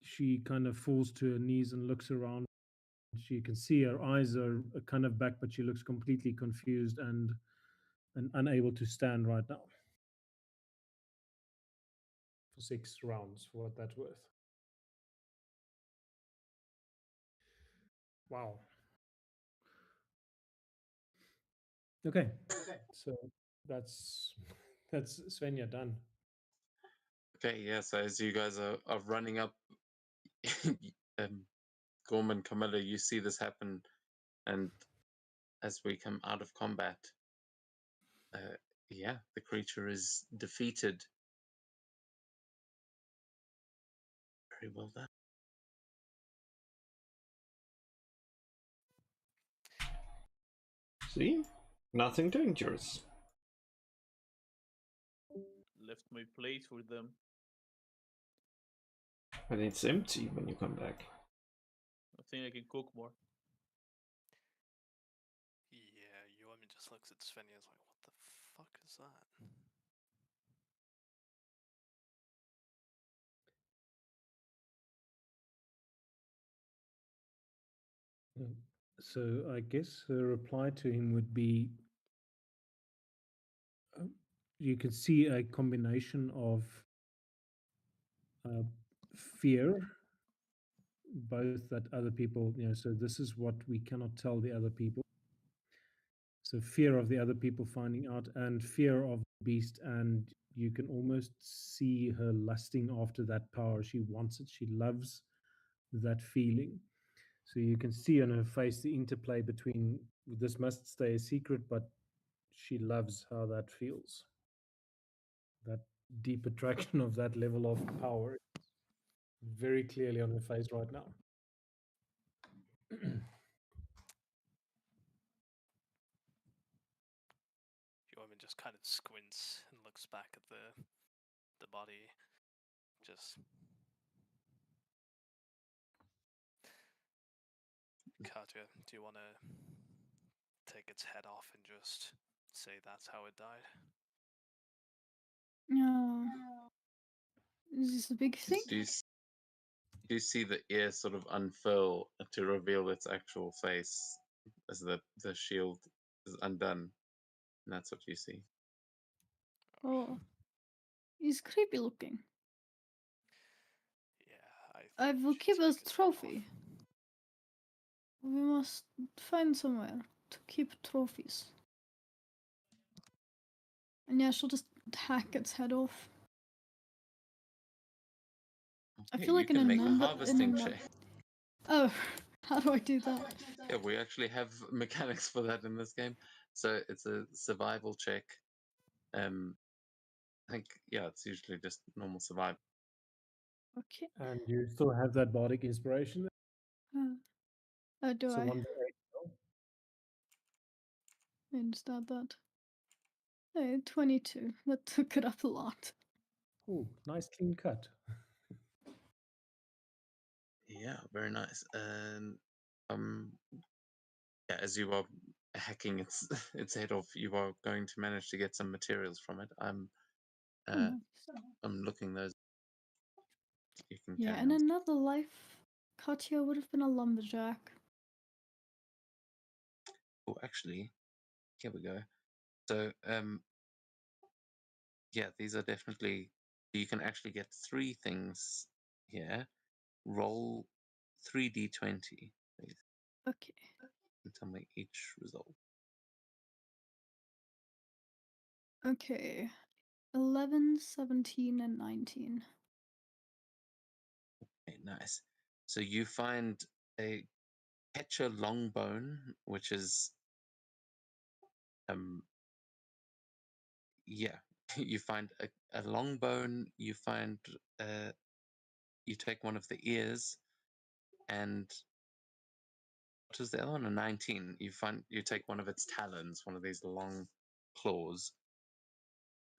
She kind of falls to her knees and looks around. She can see her eyes are kind of back, but she looks completely confused and unable to stand right now for 6 rounds, for what that's worth. Wow. Okay. So that's Svenja done. Okay, yeah. So as you guys are running up, Gorman, Camilla, you see this happen, and as we come out of combat, yeah, the creature is defeated. Very well done. See? Nothing dangerous. Left my plate for them. And it's empty when you come back. I think I can cook more. Yeah, Yoami just looks at Svenja and is like, what the fuck is that? So I guess her reply to him would be, you can see a combination of fear, both that other people, so this is what we cannot tell the other people. So fear of the other people finding out, and fear of the beast, and you can almost see her lusting after that power. She wants it. She loves that feeling. So you can see on her face the interplay between this must stay a secret, but she loves how that feels. That deep attraction of that level of power very clearly on her face right now. Yoami just kind of squints and looks back at the body. Just Katya, do you want to take its head off and just say that's how it died? No. Is this a big thing? Do you see the ear sort of unfurl to reveal its actual face as the shield is undone? And that's what you see. Oh. He's creepy looking. Yeah, I will keep as a trophy. We must find somewhere to keep trophies. And yeah, she'll just hack its head off. I Okay, feel like you can make a in harvesting a check. Oh, how do I do that? Yeah, we actually have mechanics for that in this game. So it's a survival check. I think, yeah, it's usually just normal survival. Okay. And you still have that bardic inspiration. Do So I? 1 to 8. I understand that. Hey, 22. That took it up a lot. Oh, nice clean cut. Yeah, very nice. And yeah, as you are hacking its its head off, you are going to manage to get some materials from it. I'm Nice. looking those. You can Yeah, carry in on. another life, Katya would have been a lumberjack. Oh, actually, here we go. So yeah, these are definitely. You can actually get 3 things here. Roll 3d20, please, Okay. and tell me each result. Okay. 11, 17, and 19. Okay, nice. So you find a Ketcher longbone, which is yeah, you find a long bone. You find you take one of the ears, and what is the other one? A 19. You take one of its talons, one of these long claws.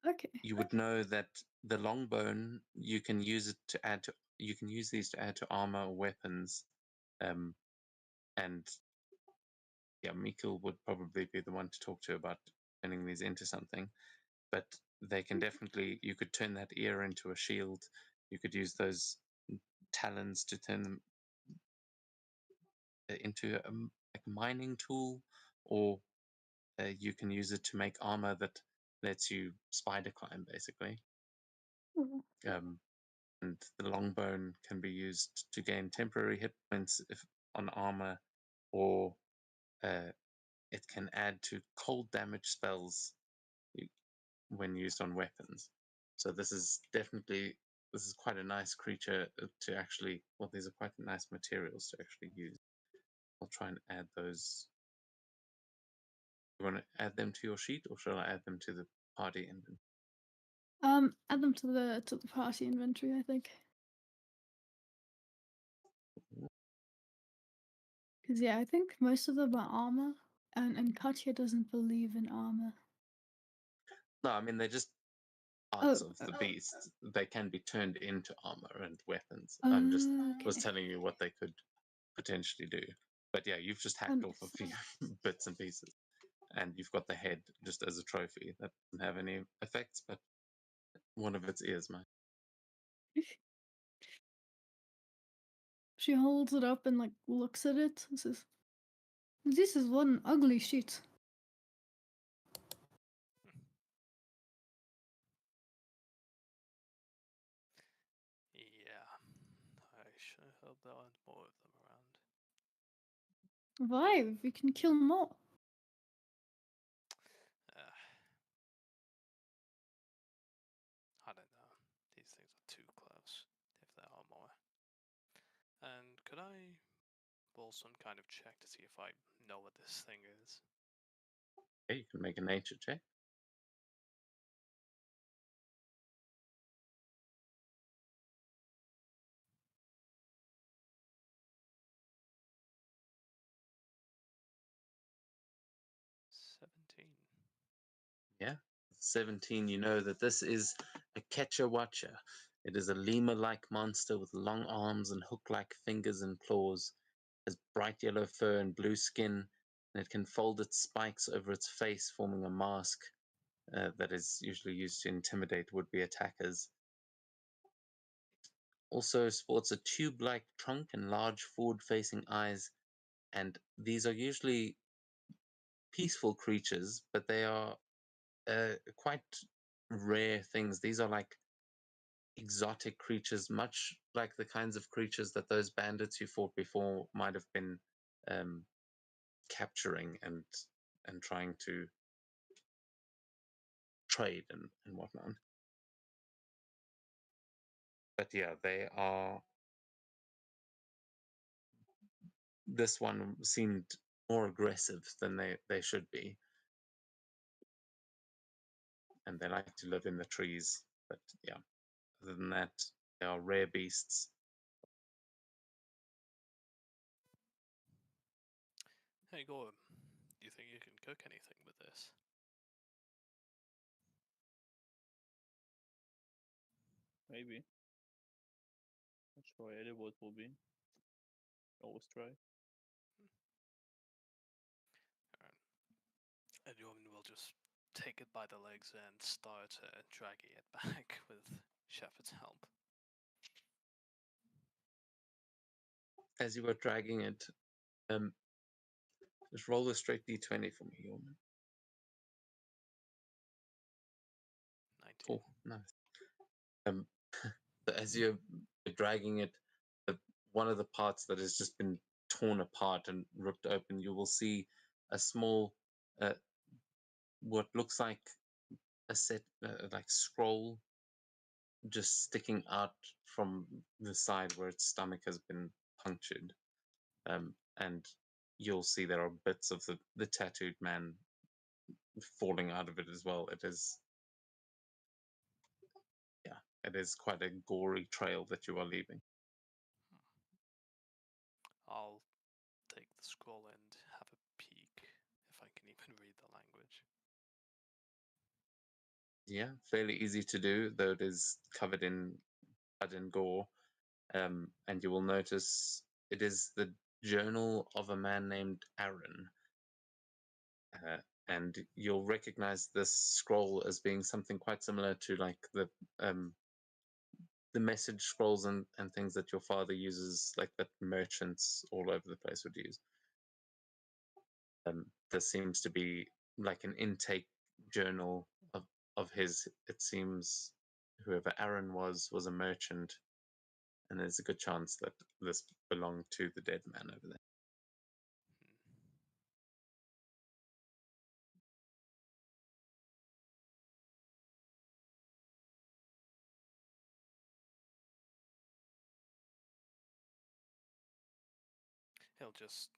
Okay. You would know that the long bone, you can use it to add to. You can use these to add to armor or weapons, and yeah, Mikkel would probably be the one to talk to about turning these into something. But they can definitely. You could turn that ear into a shield. You could use those talons to turn them into like a mining tool, or you can use it to make armor that lets you spider climb, basically. Um, and the longbone can be used to gain temporary hit points on armor, or it can add to cold damage spells when used on weapons. So this is quite a nice creature to actually. Well, these are quite nice materials to actually use. I'll try and add those. You want to add them to your sheet, or shall I add them to the party inventory? Add them to the party inventory, I think. Because yeah, I think most of them are armor, and Katya doesn't believe in armor. No, I mean they're just parts Oh, of the beast. They can be turned into armor and weapons. I'm just was okay. telling you what they could potentially do. But yeah, you've just Oh, hacked off a nice. few bits and pieces, and you've got the head just as a trophy. That doesn't have any effects, but one of its ears might. She holds it up and like looks at it and says, "This is one ugly shit." Yeah, I sure hope there aren't more of them around. Why? We can kill more. I don't know. These things are too close, if there are more. And could I roll some kind of check to see if I know what this thing is? Okay, you can make a nature check. Yeah. 17, you know that this is a catcher watcher. It is a lemur like monster with long arms and hook like fingers and claws, has bright yellow fur and blue skin, and it can fold its spikes over its face, forming a mask that is usually used to intimidate would be attackers. Also sports a tube like trunk and large forward facing eyes, and these are usually peaceful creatures, but they are quite rare things. These are like exotic creatures, much like the kinds of creatures that those bandits you fought before might have been capturing and trying to trade and whatnot. But yeah, they are. This one seemed more aggressive than they should be, and they like to live in the trees. But yeah, other than that, they are rare beasts. Hey, Gorm, do you think you can cook anything with this? Maybe. Not sure really what will be. Always try. Alright. And Yorman will just take it by the legs and start dragging it back with Shepherd's help. As you were dragging it, just roll a straight d20 for me, Yeoman. 19. Oh, nice. But as you're dragging it, one of the parts that has just been torn apart and ripped open, you will see a small, what looks like a set, like scroll, just sticking out from the side where its stomach has been punctured. And you'll see there are bits of the tattooed man falling out of it as well. It is, yeah, it is quite a gory trail that you are leaving. I'll take the scroll and have a peek, if I can even read the language. Yeah, fairly easy to do, though it is covered in blood and gore. And you will notice it is the journal of a man named Aaron. And you'll recognize this scroll as being something quite similar to like the message scrolls and things that your father uses, like that merchants all over the place would use. This seems to be like an intake journal of his. It seems whoever Aaron was a merchant, and there's a good chance that this belonged to the dead man over there. He'll just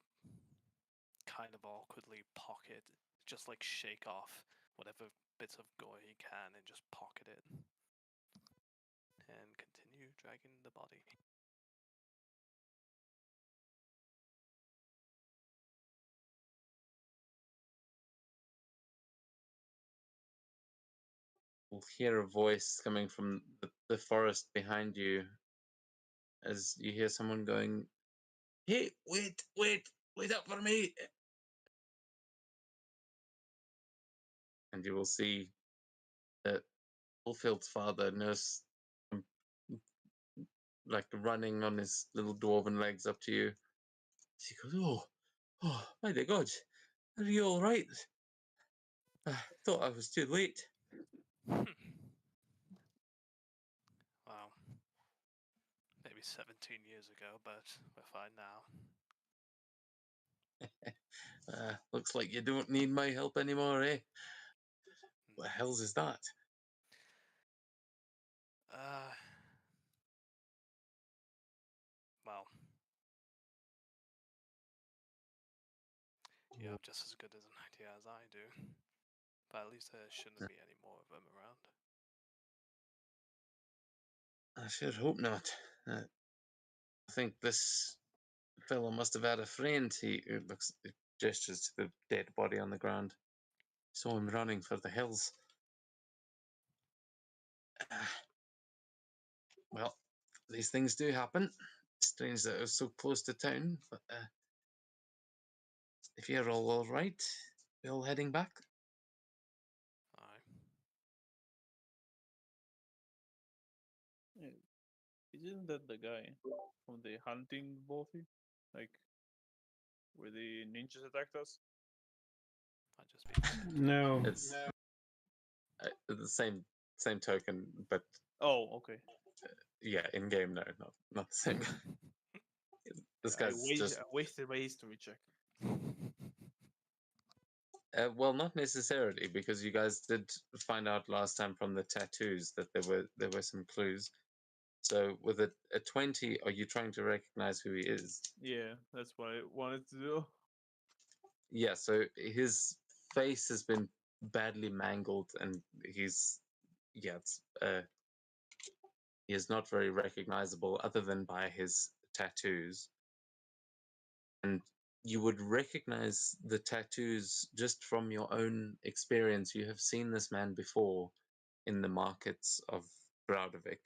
kind of awkwardly pocket, just like shake off whatever bits of gore he can and just pocket it. And continue dragging the body. You'll hear a voice coming from the forest behind you as you hear someone going, "Hey, wait up for me!" And you will see that Ulfild's father, Nurse, like running on his little dwarven legs up to you. She goes, oh, my dear God, are you all right? I thought I was too late. Wow. Maybe 17 years ago, but we're fine now. Looks like you don't need my help anymore, eh? What the hell's is that? Well, you have just as good as an idea as I do. But at least there shouldn't be any more of them around. I sure hope not. I think this fellow must have had a friend. He gestures to the dead body on the ground. Saw him running for the hills. Well, these things do happen. Strange that it was so close to town, but if you're all right, we're all heading back. Aye. Yeah. Isn't that the guy from the hunting movie? Like, where the ninjas attacked us? Might just be mistaken. No. It's the same token, but Oh, okay. Yeah, in game, no, not the same guy. This guy's just I wasted my history check. well, not necessarily, because you guys did find out last time from the tattoos that there were some clues. So with a 20, are you trying to recognize who he is? Yeah, that's what I wanted to do. Yeah, so his face has been badly mangled, and he's yeah, he is not very recognizable other than by his tattoos. And you would recognize the tattoos just from your own experience. You have seen this man before in the markets of Braudevik.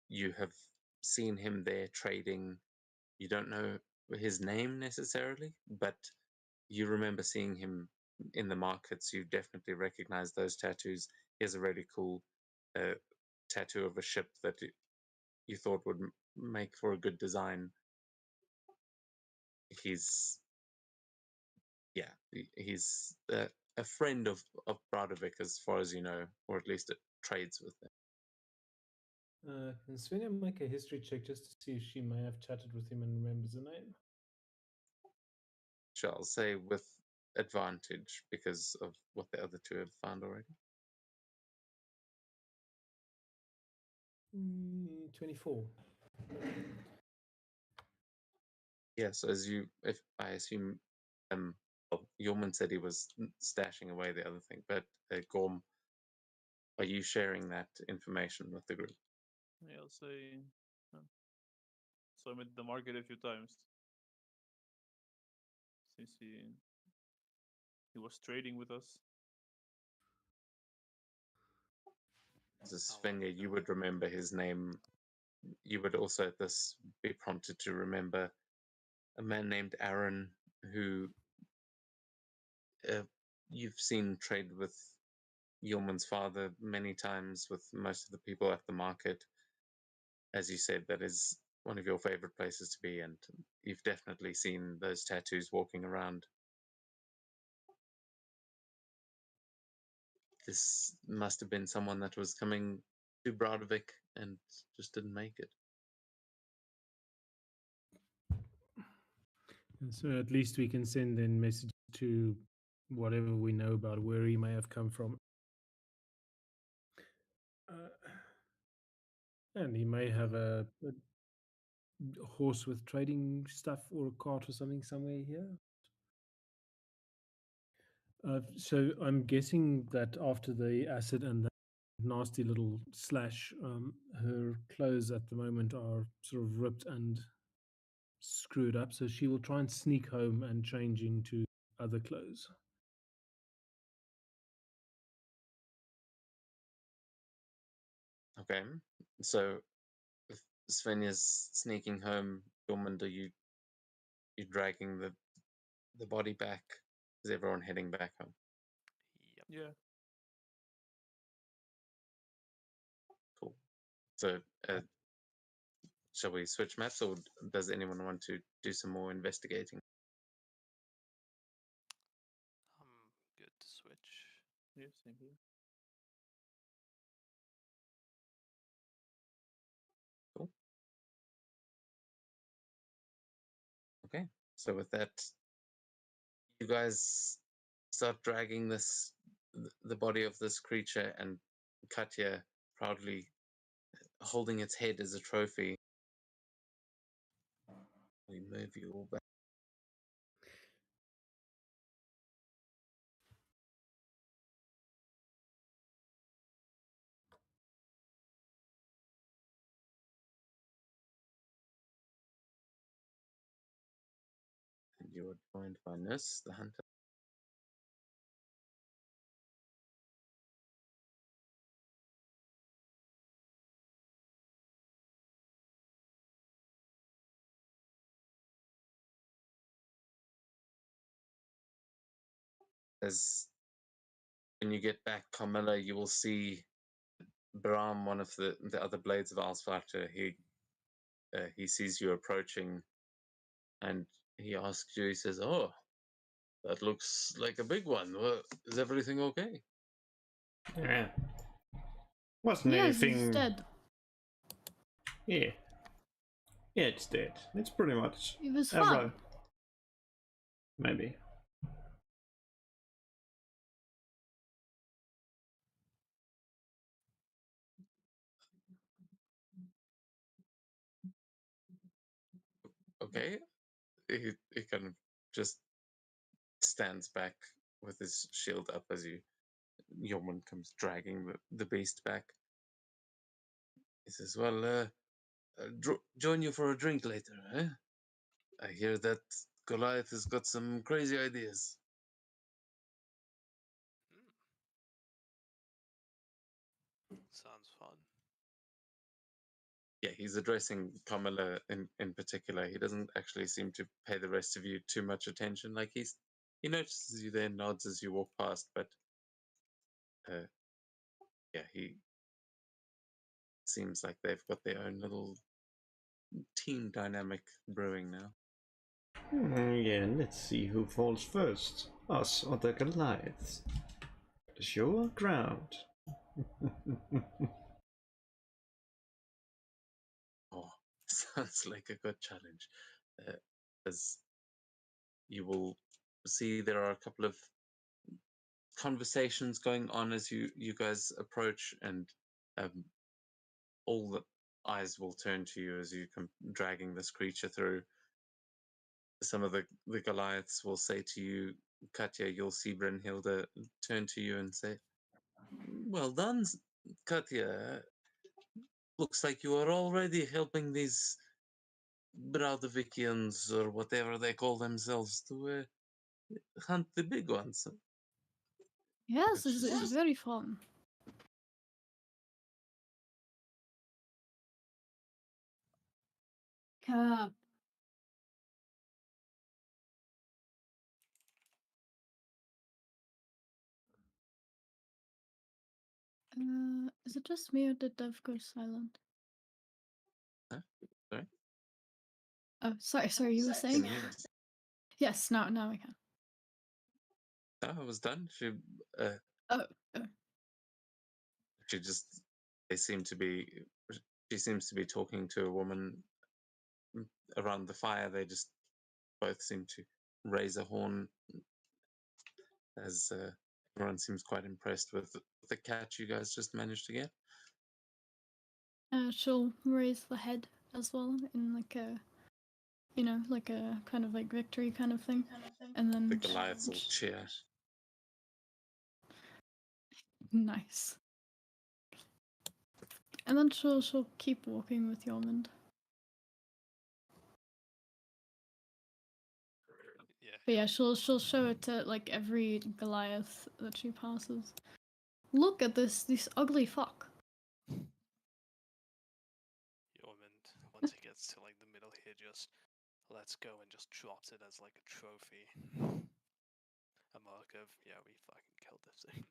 You have seen him there trading. You don't know his name necessarily, but you remember seeing him in the markets. You definitely recognize those tattoos. He has a really cool tattoo of a ship that you thought would make for a good design. He's he's a friend of Bradovic, as far as you know, or at least it trades with him. Can Svenja make a history check just to see if she may have chatted with him and remembers the name? Sure, I'll say with advantage because of what the other two have found already. 24. Yeah, so if I assume, well, Yorman said he was stashing away the other thing, but Gorm, are you sharing that information with the group? Yeah, I'll say. So I'm at the market a few times since he was trading with us. So Svenja, you would remember his name. You would also at this be prompted to remember a man named Aaron who you've seen trade with Yeoman's father many times, with most of the people at the market. As you said, that is one of your favorite places to be, and you've definitely seen those tattoos walking around. This must have been someone that was coming to Bradovic and just didn't make it. And so at least we can send then messages to whatever we know about where he may have come from. And he may have a horse with trading stuff or a cart or something somewhere here. So I'm guessing that after the acid and the nasty little slash, her clothes at the moment are sort of ripped and screwed up. So she will try and sneak home and change into other clothes. Okay, so if Sven is sneaking home, Dormund, are you dragging the body back? Is everyone heading back home? Yep. Yeah. Cool. So, shall we switch maps, or does anyone want to do some more investigating? I'm good to switch. Yeah, same here. Cool. Okay. So with that, you guys start dragging the body of this creature, and Katya proudly holding its head as a trophy. We move you all back. And you are joined by Nurse, the hunter. As when you get back, Carmilla, you will see Bram, one of the other blades of Alsfactor. He sees you approaching, and he asks you. He says, "Oh, that looks like a big one. Well, is everything okay?" Yeah. Wasn't Yes, he's anything dead. Yeah. Yeah, it's dead. It's pretty much. It was right. fun. Maybe. Okay. He kind of just stands back with his shield up as Yeoman comes dragging the beast back. He says, "Well, join you for a drink later, eh? I hear that Goliath has got some crazy ideas." Sounds fun. Yeah, he's addressing Kamala in particular. He doesn't actually seem to pay the rest of you too much attention. Like he notices you there, nods as you walk past, but yeah, he seems like they've got their own little team dynamic brewing now. Yeah, let's see who falls first. Us or the Goliaths. It's your ground. Oh, sounds like a good challenge. As you will see, there are a couple of conversations going on as you guys approach, and all the eyes will turn to you as you come dragging this creature through. Some of the Goliaths will say to you, Katya, you'll see Brynhilde turn to you and say, "Well done, Katya. Looks like you are already helping these Braudovikians, or whatever they call themselves, to hunt the big ones." Yes, Which is it's just very fun. Cap. Is it just me or did Dev go silent? sorry. Oh, sorry, you were Can saying? you hear us? Yes, now I can. No, I was done. Oh, oh. She just they seem to be she seems to be talking to a woman around the fire. They just both seem to raise a horn as everyone seems quite impressed with the catch you guys just managed to get. She'll raise the head as well in like a, like a kind of like victory kind of thing, and then The Goliaths will cheer. Nice. And then she'll keep walking with Yormund. Yeah. But yeah, she'll show it to like every Goliath that she passes. Look at this ugly fuck. Yormund, once he gets to like the middle here, just lets go and just drops it as like a trophy. A mark of, yeah, we fucking killed this thing.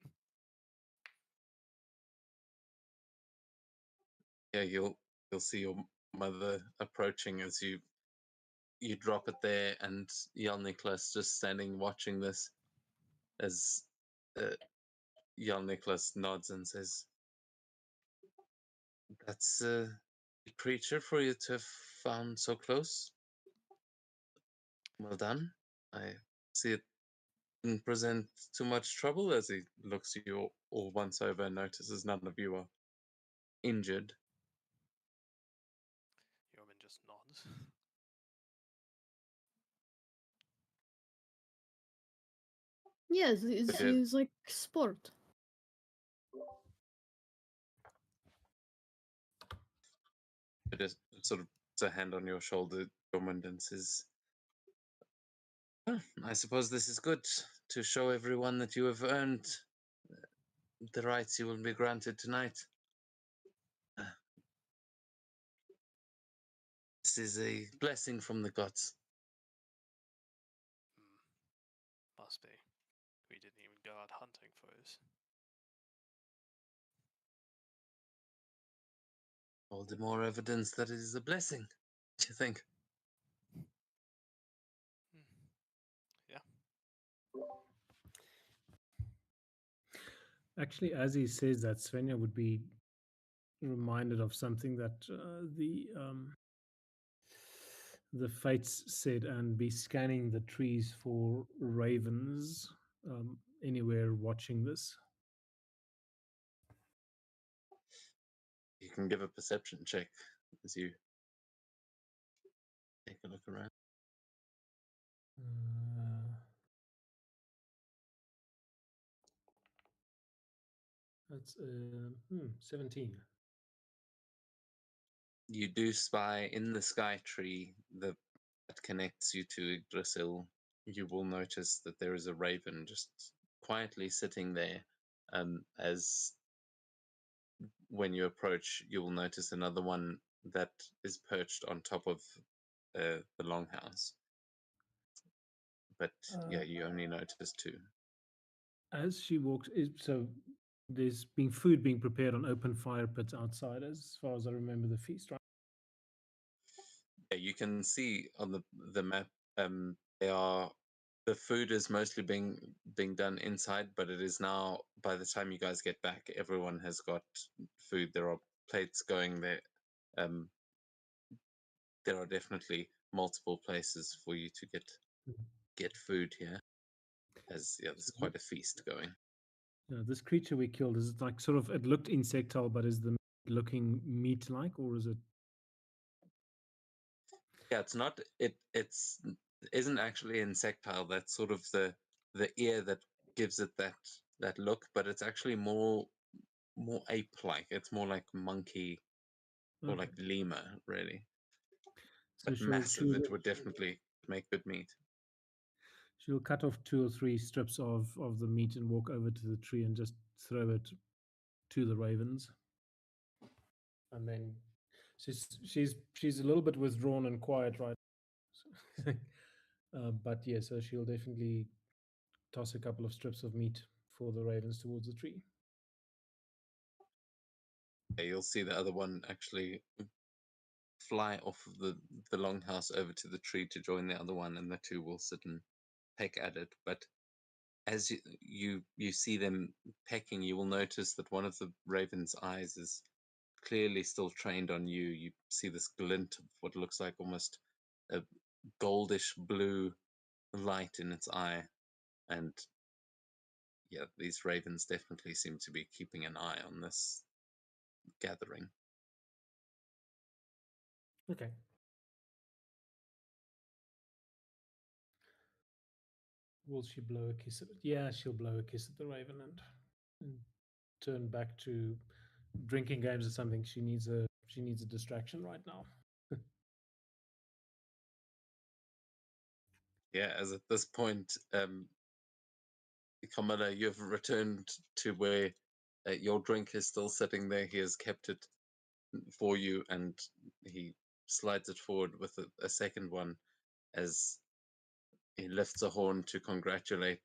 Yeah, you'll see your mother approaching as you drop it there, and Jan Nicholas just standing watching this as Jan Nicholas nods and says, "That's a creature for you to have found so close. Well done. I see it didn't present too much trouble." As he looks you all once over and notices none of you are injured. Yormund just nods. Yes, But it's like sport. it is sort of puts a hand on your shoulder, Dormund, and says, "Well, I suppose this is good to show everyone that you have earned the rights you will be granted tonight. This is a blessing from the gods." Must be. We didn't even go out hunting for this. All the more evidence that it is a blessing, do you think? Yeah. Actually, as he says that, Svenja would be reminded of something that the fates said, and be scanning the trees for ravens anywhere watching this. You can give a perception check as you take a look around. That's 17. You do spy in the sky tree that connects you to Yggdrasil. You will notice that there is a raven just quietly sitting there. As when you approach, you will notice another one that is perched on top of the longhouse. But yeah, you only notice two. As she walks, so there's been food being prepared on open fire pits outside, as far as I remember the feast, right? Yeah, you can see on the map. The food is mostly being done inside, but it is now, by the time you guys get back, everyone has got food. There are plates going there. There are definitely multiple places for you to get food here, as yeah, there's quite a feast going. This creature we killed, is it like sort of, it looked insectile, but is the looking meat-like, or is it? Yeah, it's not. It's isn't actually insectile. That's sort of the ear that gives it that look, but it's actually more ape-like. It's more like monkey or like lemur, really. So But massive. It would definitely make good meat. She'll cut off 2 or 3 strips of the meat and walk over to the tree and just throw it to the ravens. And then she's a little bit withdrawn and quiet, right? But yeah, so she'll definitely toss a couple of strips of meat for the ravens towards the tree. Yeah, you'll see the other one actually fly off of the longhouse over to the tree to join the other one, and the two will sit and peck at it. But as you see them pecking, you will notice that one of the raven's eyes is clearly still trained on you. You see this glint of what looks like almost a goldish blue light in its eye, and yeah, these ravens definitely seem to be keeping an eye on this gathering. Okay. Will she blow a kiss at it? Yeah, she'll blow a kiss at the raven and turn back to drinking games or something. She needs a distraction right now. Yeah, as at this point, Kamala, you've returned to where your drink is still sitting there. He has kept it for you, and he slides it forward with a second one as he lifts a horn to congratulate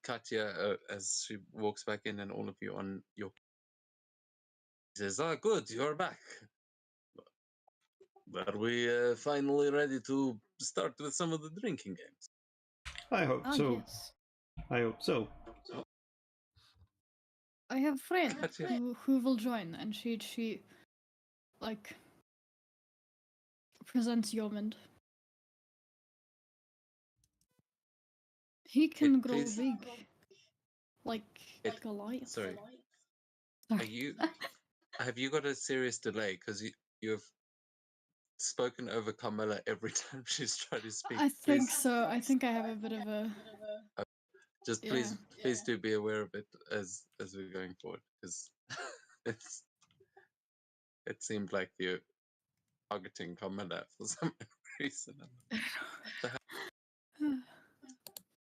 Katya as she walks back in, and all of you on your. He says, "Ah, good, you're back. Are we finally ready to start with some of the drinking games?" I hope Ah, so. yes. I hope so. I have a friend Gotcha. who will join, and she like presents Yomond. He can grow please- big, like Goliath. Sorry, Sorry. are you? Have you got a serious delay? Because you've spoken over Carmela every time she's tried to speak. I think so. I think I have a bit of a. Just Yeah. please do be aware of it as we're going forward, because it seemed like you're targeting Carmela for some reason.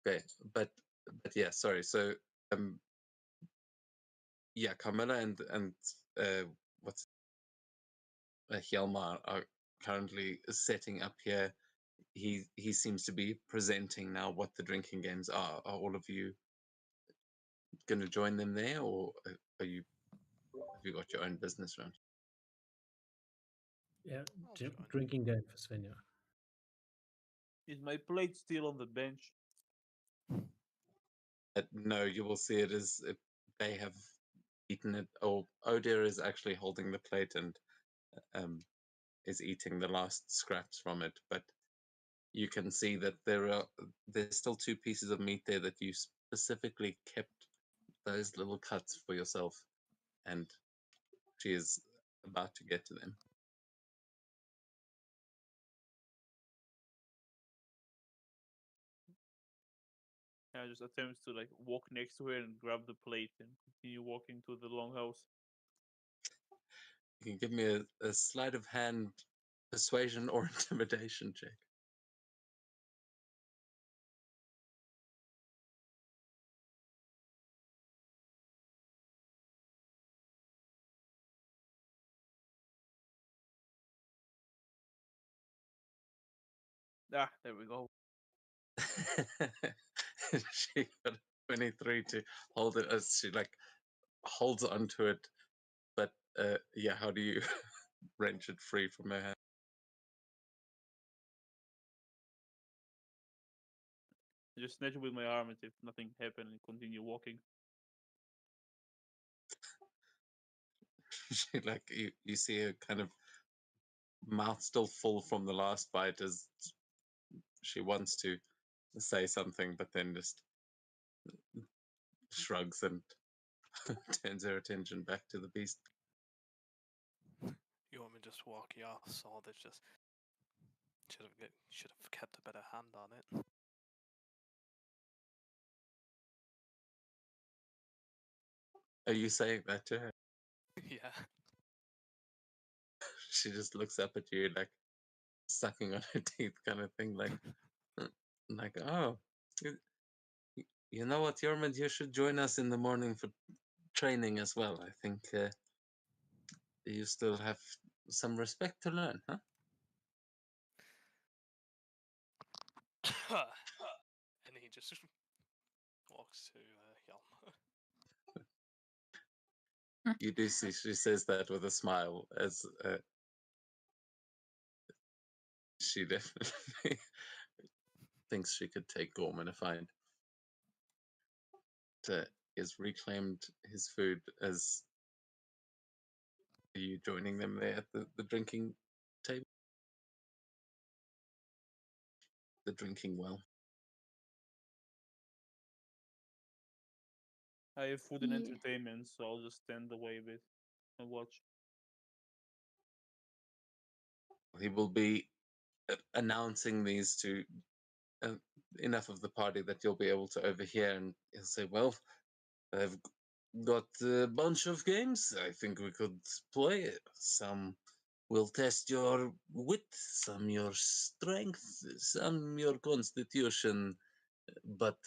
Okay, but yeah, sorry. So yeah, Carmela and what's Hjalmar are currently setting up here. He seems to be presenting now what the drinking games are. Are all of you going to join them there, or have you got your own business around? Yeah, I'll join. drinking game for Svenja. Is my plate still on the bench? No, you will see it as they have eaten it. Oh, Odir is actually holding the plate and is eating the last scraps from it. But you can see that there's still 2 pieces of meat there that you specifically kept those little cuts for yourself, and she is about to get to them. I just attempts to like walk next to her and grab the plate and continue walking to the longhouse. You can give me a sleight of hand persuasion or intimidation check. Ah, there we go. She got 23 to hold it as she like holds onto it, but yeah, how do you wrench it free from her hand? I just snatch it with my arm as if nothing happened and continue walking. She like you see her kind of mouth still full from the last bite as she wants to say something, but then just shrugs and turns her attention back to the beast. You want me to just walk your sword? It's just should have kept a better hand on it. Are you saying that to her? Yeah. She just looks up at you like sucking on her teeth, kind of thing, like oh, you, you know what, Yormid, you should join us in the morning for training as well. I think you still have some respect to learn, huh? And he just walks to Yelm. You do see she says that with a smile as she definitely thinks she could take Gorman a find. He has reclaimed his food. As are you joining them there at the drinking table? The drinking well. I have food and Yeah. entertainment, so I'll just stand away a bit and watch. He will be announcing these to enough of the party that you'll be able to overhear, and he'll say, well, I've got a bunch of games I think we could play. Some will test your wit, some your strength, some your constitution, but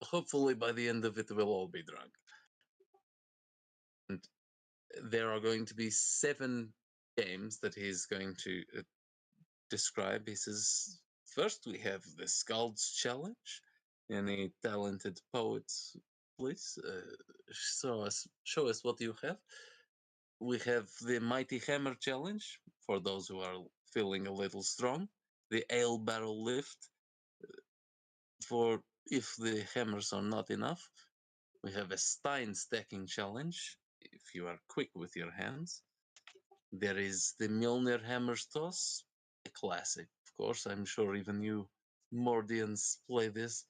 hopefully by the end of it we'll all be drunk. And there are going to be 7 games that he's going to describe. He says, first we have the Scald's Challenge. Any talented poets, please show us what you have. We have the Mighty Hammer Challenge for those who are feeling a little strong. The Ale Barrel Lift for if the hammers are not enough. We have a Stein Stacking Challenge if you are quick with your hands. There is the Mjolnir Hammer's Toss, a classic, of course. I'm sure even you Mordians play this.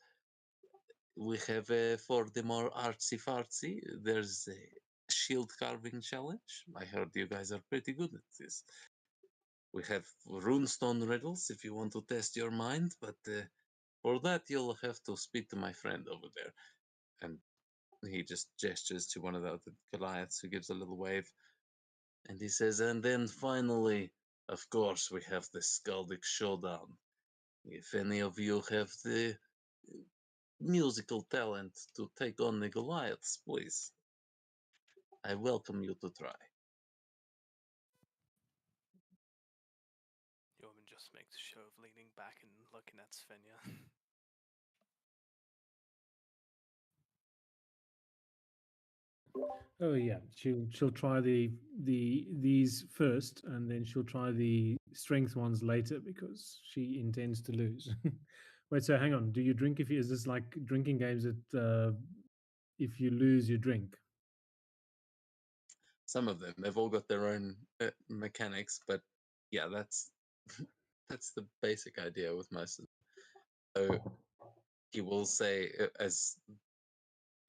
We have for the more artsy fartsy, there's a shield carving challenge. I heard you guys are pretty good at this. We have runestone riddles if you want to test your mind, but for that you'll have to speak to my friend over there. And he just gestures to one of the other Goliaths who gives a little wave. And he says, and then finally, of course, we have the Skaldic Showdown. If any of you have the musical talent to take on the Goliaths, please, I welcome you to try. Yeoman just makes a show of leaning back and looking at Svenja. Oh yeah, she'll try these first, and then she'll try the strength ones later because she intends to lose. Wait, so hang on. Do you drink if you? Is this like drinking games that if you lose you drink? some of them. They've all got their own mechanics, but yeah, that's that's the basic idea with most of them. So he will say, as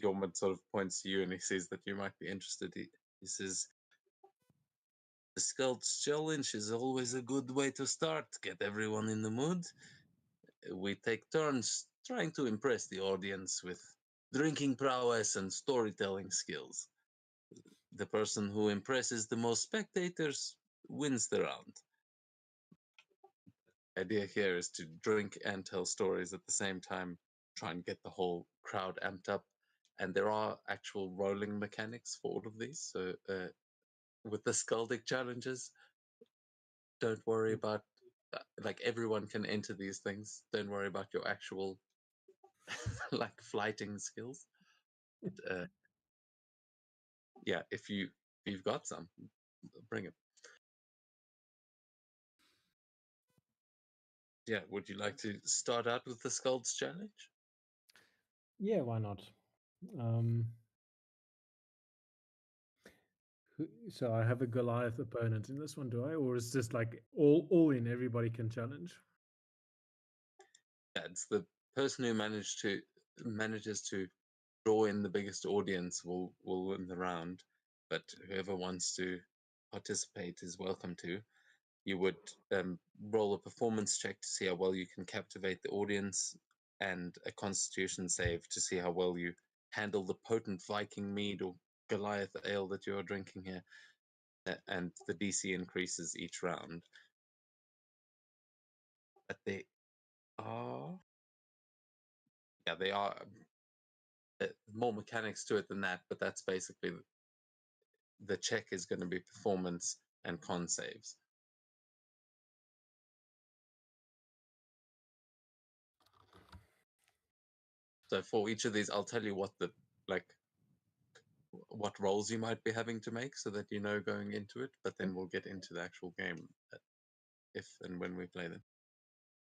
Yorman sort of points to you and he sees that you might be interested, he says, the Scouts Challenge is always a good way to start, get everyone in the mood. We take turns trying to impress the audience with drinking prowess and storytelling skills. The person who impresses the most spectators wins the round. The idea here is to drink and tell stories at the same time, try and get the whole crowd amped up. And there are actual rolling mechanics for all of these. So with the Skaldic challenges, don't worry about like everyone can enter these things. Don't worry about your actual like flighting skills. But, yeah, if you've got some, bring it. Yeah, would you like to start out with the Skulls challenge? Yeah, why not? So I have a Goliath opponent in this one, do I? Or is this like all in, everybody can challenge? Yeah, it's the person who manages to draw in the biggest audience will win the round, but whoever wants to participate is welcome to. You would roll a performance check to see how well you can captivate the audience, and a Constitution save to see how well you handle the potent Viking mead or Goliath ale that you are drinking here. And the DC increases each round. But they are, yeah, they are more mechanics to it than that. But that's basically the check is going to be performance and con saves. So for each of these, I'll tell you what what rolls you might be having to make so that you know going into it, but then we'll get into the actual game if and when we play them.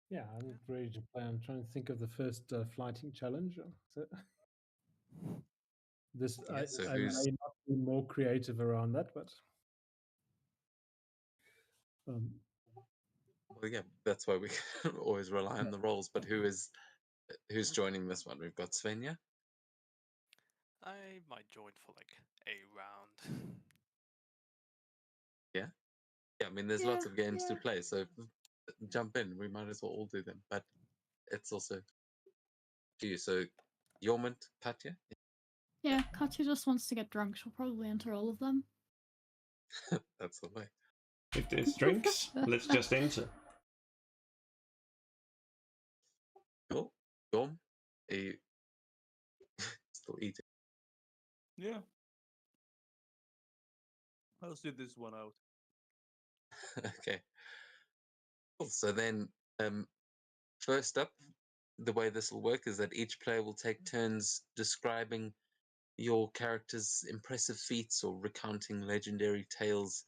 Yeah, I'm ready to play. I'm trying to think of the first flighting challenge. So this Yeah, so I who's may not be more creative around that, but well, yeah, that's why we always rely on the rolls. But who's joining this one? We've got Svenja. I might join for like a round. Yeah, I mean, there's lots of games to play, so jump in. We might as well all do them, but it's also to you. So, Yormont, Katya. Yeah, Katya just wants to get drunk. She'll probably enter all of them. That's the way. If there's drinks, let's just enter. Cool. Yorm, are you still eating? Yeah. I'll sit this one out. Okay. Cool. So then, first up, the way this will work is that each player will take turns describing your character's impressive feats or recounting legendary tales,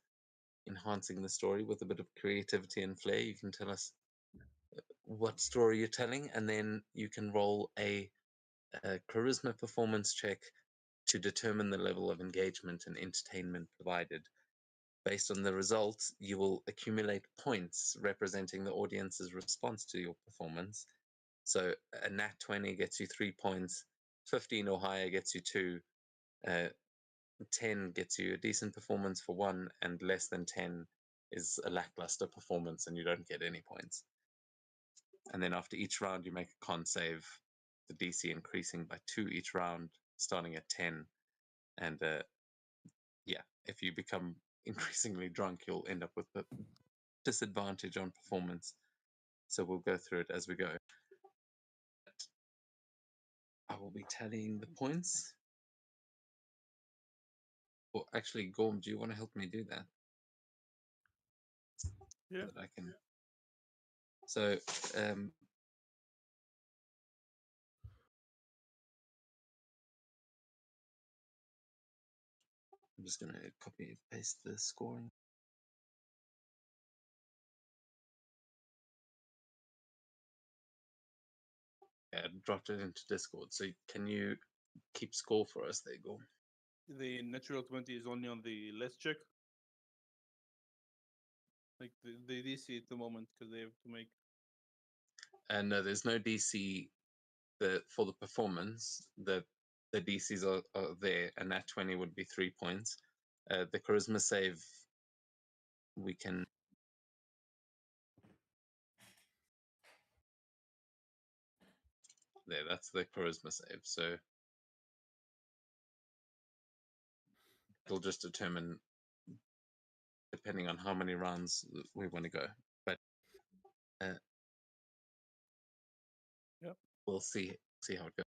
enhancing the story with a bit of creativity and flair. You can tell us what story you're telling, and then you can roll a charisma performance check to determine the level of engagement and entertainment provided. Based on the results, you will accumulate points representing the audience's response to your performance. So a nat 20 gets you 3 points, 15 or higher gets you 2, 10 gets you a decent performance for 1, and less than 10 is a lackluster performance and you don't get any points. And then after each round, you make a con save, the DC increasing by 2 each round, starting at 10. And yeah, if you become increasingly drunk, you'll end up with a disadvantage on performance. So we'll go through it as we go. I will be tallying the points. Well, actually, Gorm, do you want to help me do that? Yeah. So that I can. So, I'm just going to copy and paste the scoring. Yeah, I dropped it into Discord. So can you keep score for us there, Gorm? The natural 20 is only on the less check. Like the DC at the moment, because they have to make. And no, there's no DC for the performance. The DCs are there, and that 20 would be 3 points. The charisma save, we can. There, that's the charisma save. So it'll just determine, depending on how many rounds we want to go. But Yep. We'll see how it goes.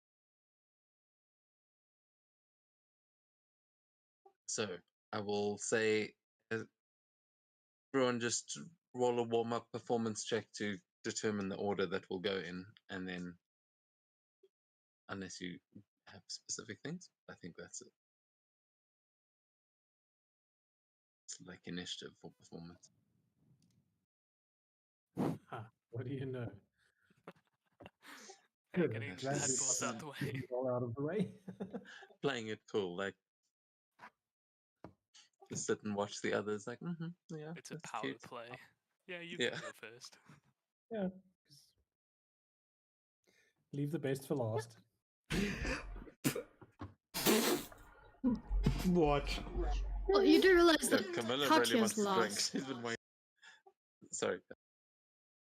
So I will say, everyone just roll a warm-up performance check to determine the order that we'll go in, and then, unless you have specific things, I think that's it. It's like initiative for performance. What do you know? Hey, Good. getting I'm the glad you tadpoles out the way. didn't roll out of the way. Playing it cool, like just sit and watch the others, like, yeah, It's a that's power cute. play. Yeah, you Yeah. can go first. Yeah. Leave the best for last. What? Well, you do realize Yeah, that Camilla really Katya's wants to drink. last. She's been waiting. Sorry.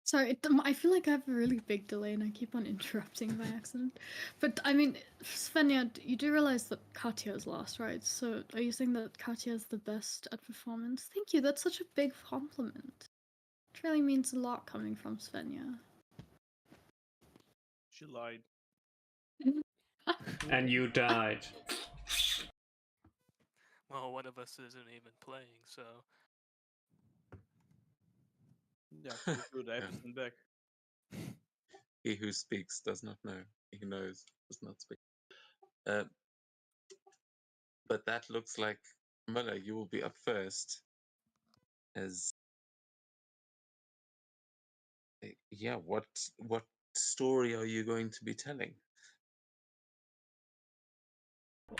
Sorry, I feel like I have a really big delay and I keep on interrupting by accident. But I mean, Svenja, you do realize that Katya is last, right? So are you saying that Katya is the best at performance? Thank you, that's such a big compliment. It really means a lot coming from Svenja. She lied. And you died. Well, one of us isn't even playing, so Yeah, so good. I have to stand back. He who speaks does not know. He who knows does not speak. But that looks like, Camilla, you will be up first. As yeah, what story are you going to be telling?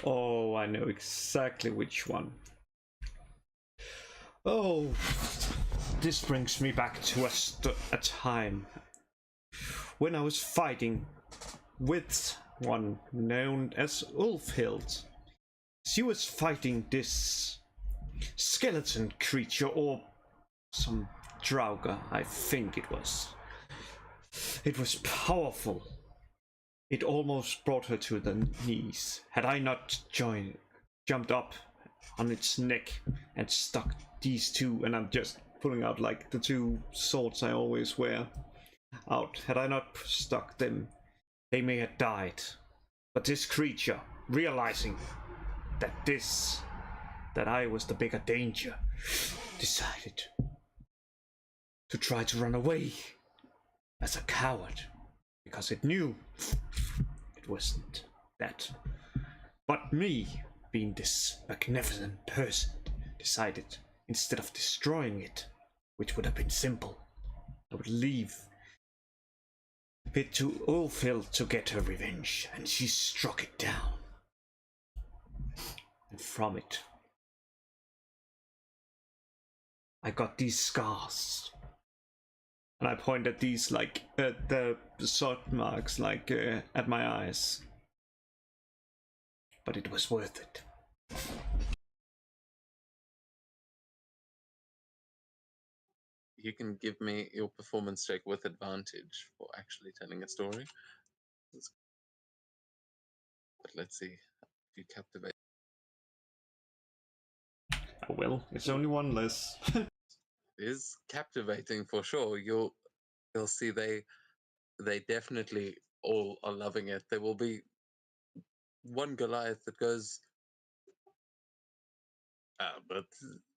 Oh, I know exactly which one. Oh, this brings me back to a time when I was fighting with one known as Ulfhild. She was fighting this skeleton creature, or some Draugr, I think it was. It was powerful. It almost brought her to the knees. Had I not jumped up on its neck and stuck these two, and I'm just pulling out like the two swords I always wear out. Had I not stuck them, they may have died. But this creature, realizing that I was the bigger danger, decided to try to run away as a coward, because it knew it wasn't that. But me, being this magnificent person, decided, instead of destroying it, which would have been simple, I would leave it to Ulfhild to get her revenge, and she struck it down. And from it, I got these scars. And I point at these, like, the sword marks, like, at my eyes. But it was worth it. You can give me your performance check with advantage for actually telling a story. But let's see if you captivate. Oh well, it's only one less. It is captivating for sure. You'll see they definitely all are loving it. There will be one Goliath that goes, but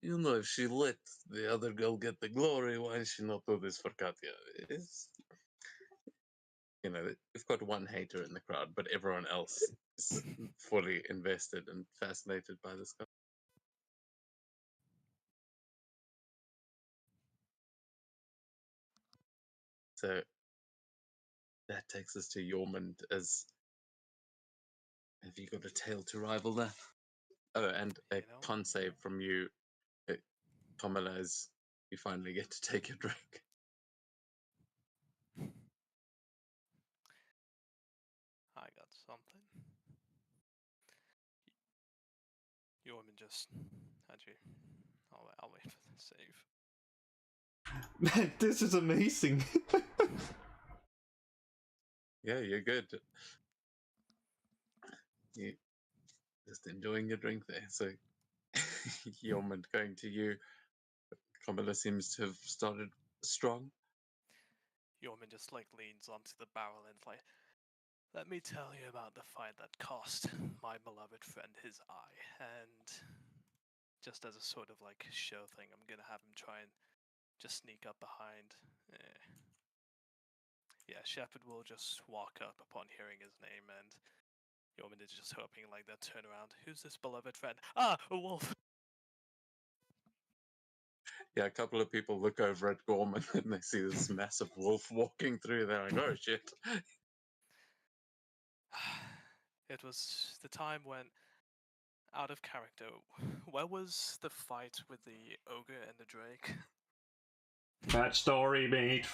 if she let the other girl get the glory, why is she not do this for Katya? It's, we've got one hater in the crowd, but everyone else is fully invested and fascinated by this guy. So that takes us to Yormund. Have you got a tale to rival that? Oh, and a You know? con save from you, Kamala, as you finally get to take a drink. I got something. You woman just had you. I'll wait for the save. Man, this is amazing. Yeah, you're good. You just enjoying your drink there. So, Yeoman going to you. Kamala seems to have started strong. Your woman just like leans onto the barrel and is like, let me tell you about the fight that cost my beloved friend his eye. And just as a sort of like show thing, I'm gonna have him try and just sneak up behind. Yeah, Shepard will just walk up upon hearing his name, and Yeoman is just hoping like they'll turn around. Who's this beloved friend? Ah, a wolf! Yeah, a couple of people look over at Gorman and they see this massive wolf walking through. They're like, oh shit. It was the time when, out of character, where was the fight with the ogre and the drake? That story, mate.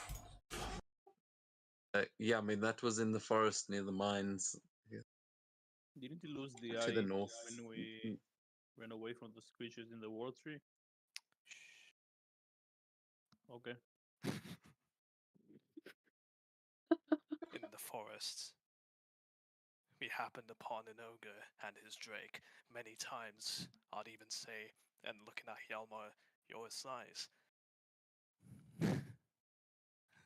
Yeah, I mean, that was in the forest near the mines. Didn't he lose the To eye the north. when we ran away from the creatures in the World Tree? Okay. In the forest, we happened upon an ogre and his drake many times, I'd even say, and looking at Hjalmar, your size.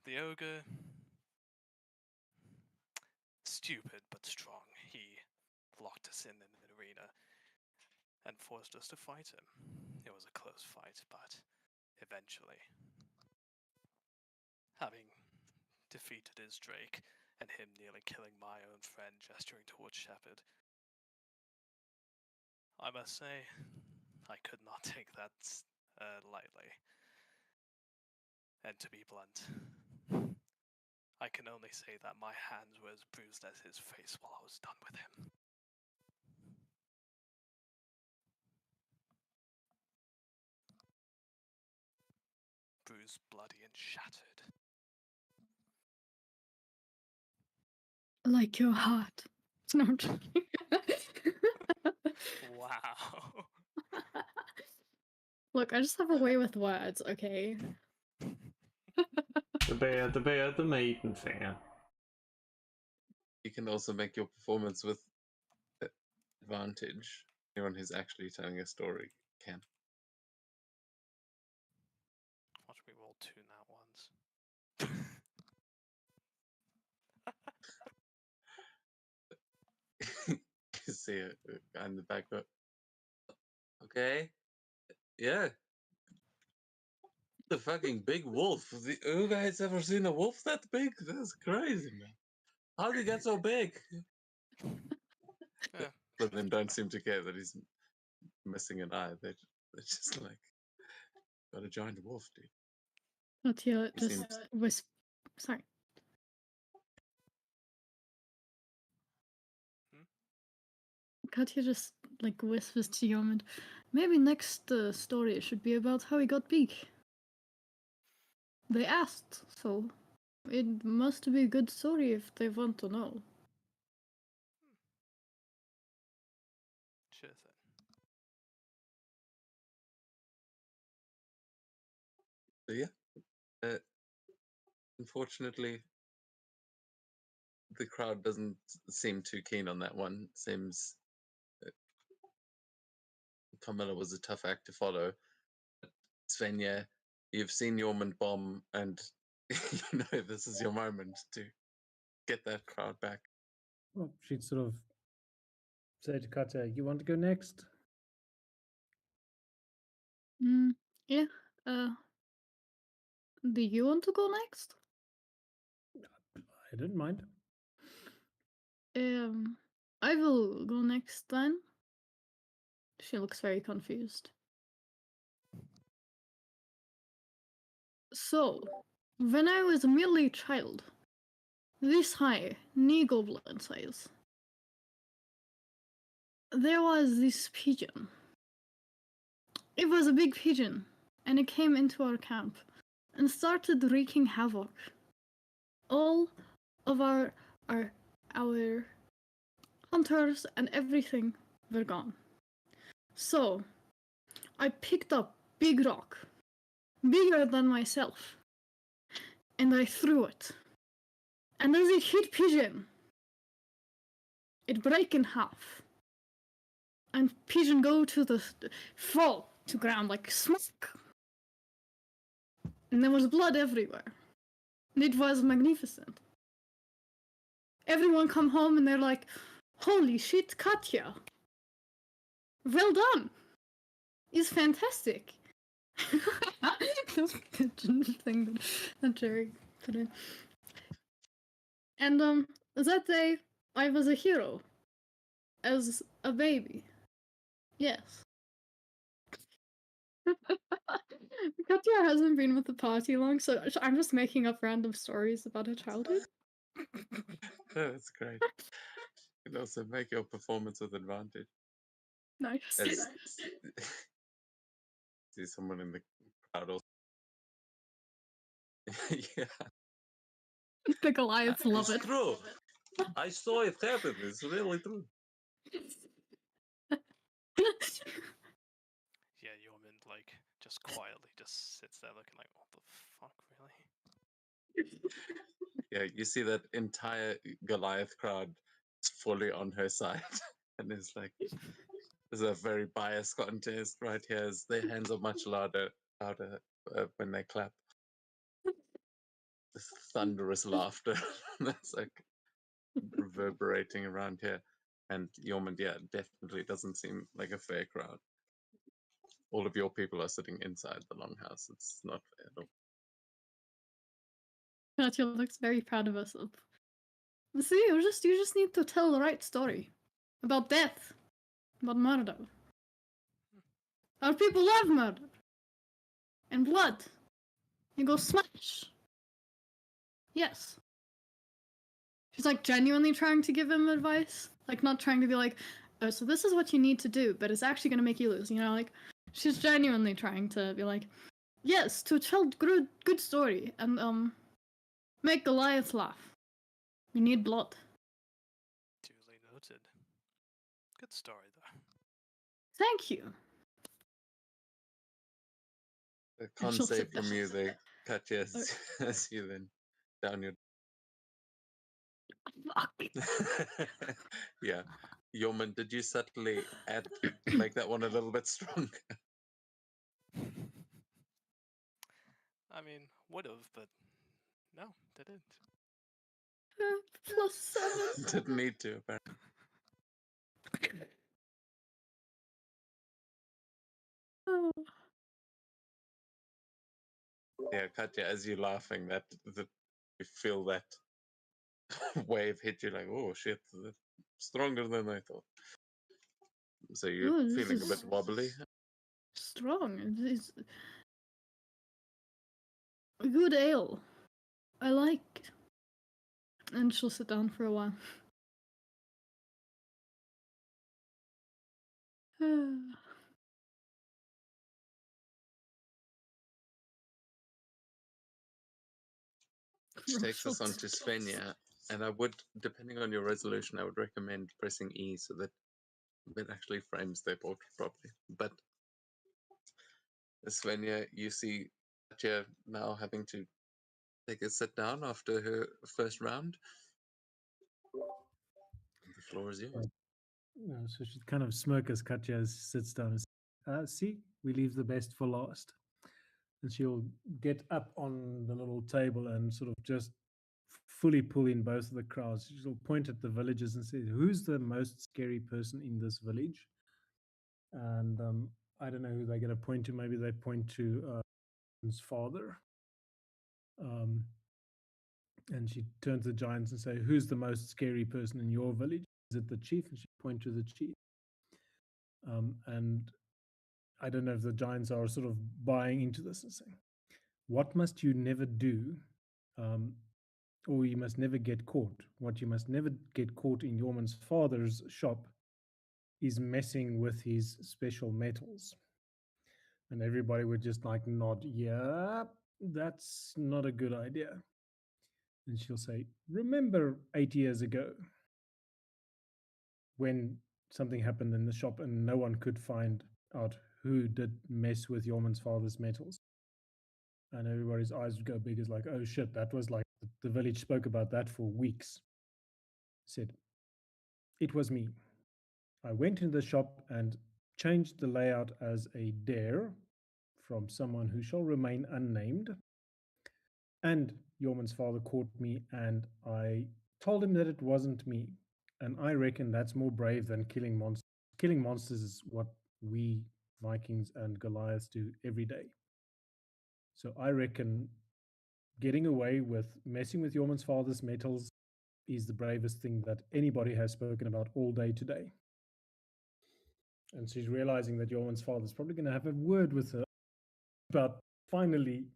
The ogre, stupid but strong, he locked us in an arena and forced us to fight him. It was a close fight, but eventually, having defeated his drake and him nearly killing my own friend gesturing towards Shepard, I must say, I could not take that lightly. And to be blunt, I can only say that my hands were as bruised as his face while I was done with him. Bruised, bloody, and shattered. Like your heart. No, I'm joking. Wow. Look, I just have a way with words, okay? The bear, the maiden thing. You can also make your performance with advantage. Anyone who's actually telling a story can. Watch me roll 2 nat ones. You see a guy in the back, but okay, yeah. The fucking big wolf. Who guys ever seen a wolf that big? That's crazy, man. How did he get so big? Yeah, But then don't seem to care that he's missing an eye. They're just like, got a giant wolf, dude. Katya He just seems- sorry. Katya just like whispers to Yomund, maybe next story should be about how he got big. They asked, so it must be a good story if they want to know. sure thing. So yeah, unfortunately, the crowd doesn't seem too keen on that one. Seems Camilla was a tough act to follow. Svenja, you've seen Yormund bomb, and you know this is your moment to get that crowd back. Well, she'd sort of say to Katya, you want to go next? Yeah. Do you want to go next? I don't mind. I will go next then. She looks very confused. So, when I was merely a child, this high, knee goblin size, there was this pigeon. It was a big pigeon, and it came into our camp and started wreaking havoc. All of our hunters and everything were gone. So I picked up big rock, bigger than myself, and I threw it. And as it hit pigeon, it break in half. And pigeon go to the fall to ground like smoke. And there was blood everywhere. And it was magnificent. Everyone come home and they're like, holy shit, Katya. Well done. It's fantastic. The thing that Jerry put in. And that day I was a hero. As a baby. Yes. Katya hasn't been with the party long, so I'm just making up random stories about her childhood. That's great. You can also make your performance with advantage. Nice. See someone in the crowd also. Yeah. The Goliaths love It's it. true. I saw it happen. It's really true. Yeah, Yeoman like just quietly just sits there looking like, what the fuck, really? Yeah, you see that entire Goliath crowd is fully on her side. And it's like, there's a very biased contest right here. As their hands are much louder when they clap. This thunderous laughter that's like reverberating around here. And Yormund, yeah, definitely doesn't seem like a fair crowd. All of your people are sitting inside the longhouse. It's not fair at all. Katya looks very proud of herself. See, you just need to tell the right story. About death. About murder. Our people love murder. And blood. You go smash. Yes. She's like genuinely trying to give him advice. Like not trying to be like, oh, so this is what you need to do, but it's actually gonna make you lose, you know, like she's genuinely trying to be like, yes, to tell good story and make Goliath laugh. You need blood. Duly noted. Good story, though. Thank you. I can't She'll say sit from down. you, they cut you as you then down your. Fuck. Yeah. Yeoman, did you subtly make that one a little bit stronger? I mean, would have, but no, didn't. +7. Didn't need to, apparently. Oh. Yeah, Katya, as you're laughing, that you feel that wave hit you like, oh shit, stronger than I thought. So you're Oh, this feeling a is bit wobbly. strong. It's a good ale. I like it. And she'll sit down for a while. Which takes us on to Svenja. And I would, depending on your resolution, I would recommend pressing E so that it actually frames their portrait properly. But Svenja, you see Katya now having to take a sit down after her first round. The floor is yours. So she'd kind of smirk as Katya sits down and says, see, we leave the best for last. And she'll get up on the little table and sort of just fully pull in both of the crowds. She'll point at the villagers and say, who's the most scary person in this village? And I don't know who they're going to point to. Maybe they point to his father. And she turns to the giants and say, who's the most scary person in your village? Is it the chief? And she point to the chief. And I don't know if the giants are sort of buying into this and saying, what must you never do, or you must never get caught? What you must never get caught in Yorman's father's shop is messing with his special metals. And everybody would just like nod, yeah, that's not a good idea. And she'll say, remember 8 years ago when something happened in the shop and no one could find out who did mess with Yorman's father's metals? And everybody's eyes would go big as like, oh shit, that was like the village spoke about that for weeks. Said, it was me. I went into the shop and changed the layout as a dare from someone who shall remain unnamed. And Yorman's father caught me, and I told him that it wasn't me. And I reckon that's more brave than killing monsters. Killing monsters is what we Vikings and Goliaths do every day. So I reckon getting away with messing with Yorman's father's metals is the bravest thing that anybody has spoken about all day today. And she's realizing that Yorman's father is probably going to have a word with her about finally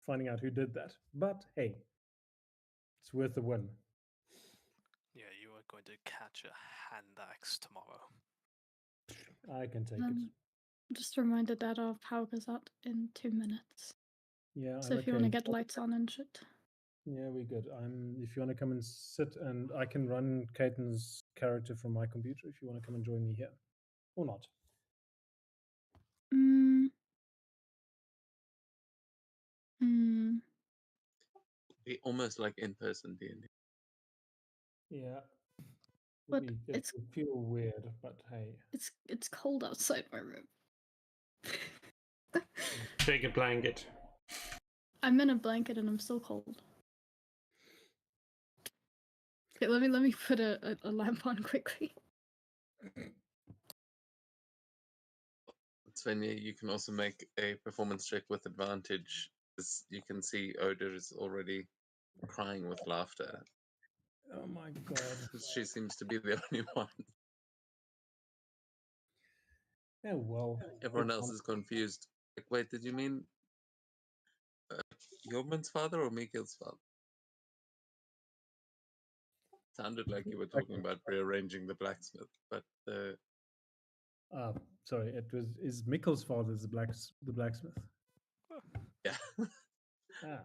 finding out who did that. But hey, it's worth a win. Yeah, you are going to catch a hand axe tomorrow. I can take it. Just reminded that our power goes out in 2 minutes. Yeah, So I'm if you want to okay. get lights on and shit. Yeah, we're good. If you want to come and sit, and I can run Caitlin's character from my computer if you want to come and join me here. Or not. Mm. Hmm. Be almost like in-person D&D. Yeah. But It it's would feel weird, but hey. it's cold outside my room. Take a blanket. I'm in a blanket and I'm still cold. Okay, let me put a lamp on quickly. Svenja, you can also make a performance check with advantage. As you can see, Oder is already crying with laughter. Oh my god. She seems to be the only one. Oh well. Everyone else is confused. Like, wait, did you mean Jormund's father or Mikhail's father? Sounded like you were talking about rearranging the blacksmith, but Sorry, is Mikkel's father the blacksmith? yeah.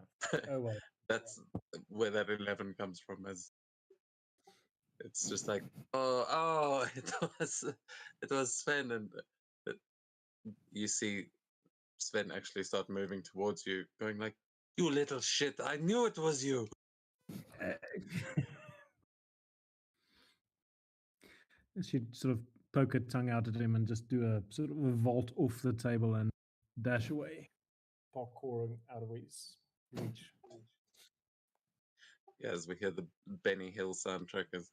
Oh well. That's where that 11 comes from. As it's just like, oh, it was Sven, and you see Sven actually start moving towards you, going like, "You little shit! I knew it was you." She'd sort of poke her tongue out at him and just do a sort of a vault off the table and dash away, parkouring out of his reach. Yeah, as we hear the Benny Hill soundtrack as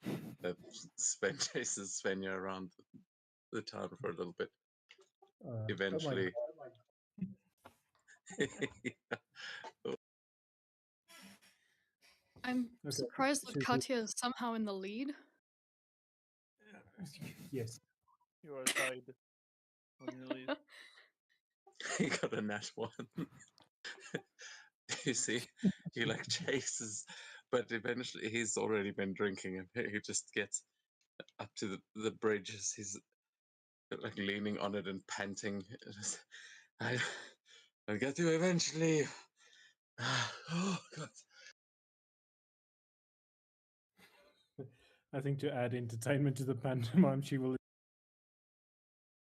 Sven chases Svenja around the town for a little bit. Eventually. I'm surprised that Katya is somehow in the lead. Yes. You are tied on your lead. He got a nat 1. You see, he like chases, but eventually he's already been drinking and he just gets up to the bridge as he's like leaning on it and panting. I'll get you eventually. Oh god. I think to add entertainment to the pantomime, she will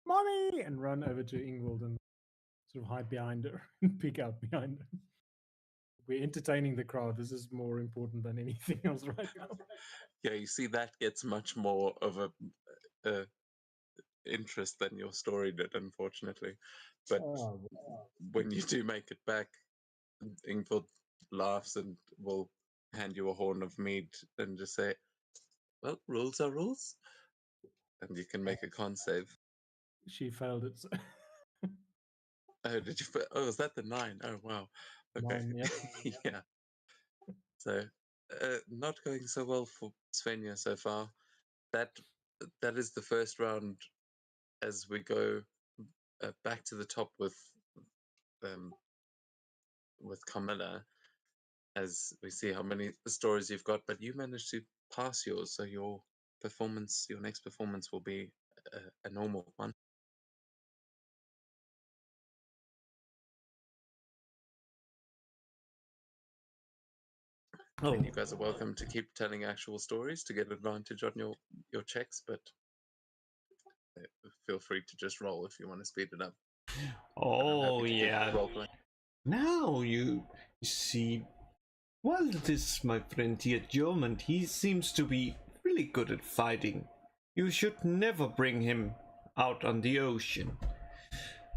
mommy and run over to Ingvild and sort of hide behind her and peek out behind her. We're entertaining the crowd. This is more important than anything else right now. Yeah, you see, that gets much more of a interest than your story did, unfortunately. But when you do make it back, Ingvild laughs and will hand you a horn of mead and just say, "Well, rules are rules," and you can make a con save. She failed it. Oh, did you? Oh, is that the 9? Oh, wow. Okay. 9, yeah. Yeah. So, not going so well for Svenja so far. That is the first round. As we go back to the top with Carmilla, as we see how many stories you've got, but you managed to pass yours, so your next performance will be a normal one. I mean, you guys are welcome to keep telling actual stories to get advantage on your checks, but feel free to just roll if you want to speed it up. Oh, keep yeah. role-playing. Now you see, well, this, my friend here, German, he seems to be really good at fighting. You should never bring him out on the ocean.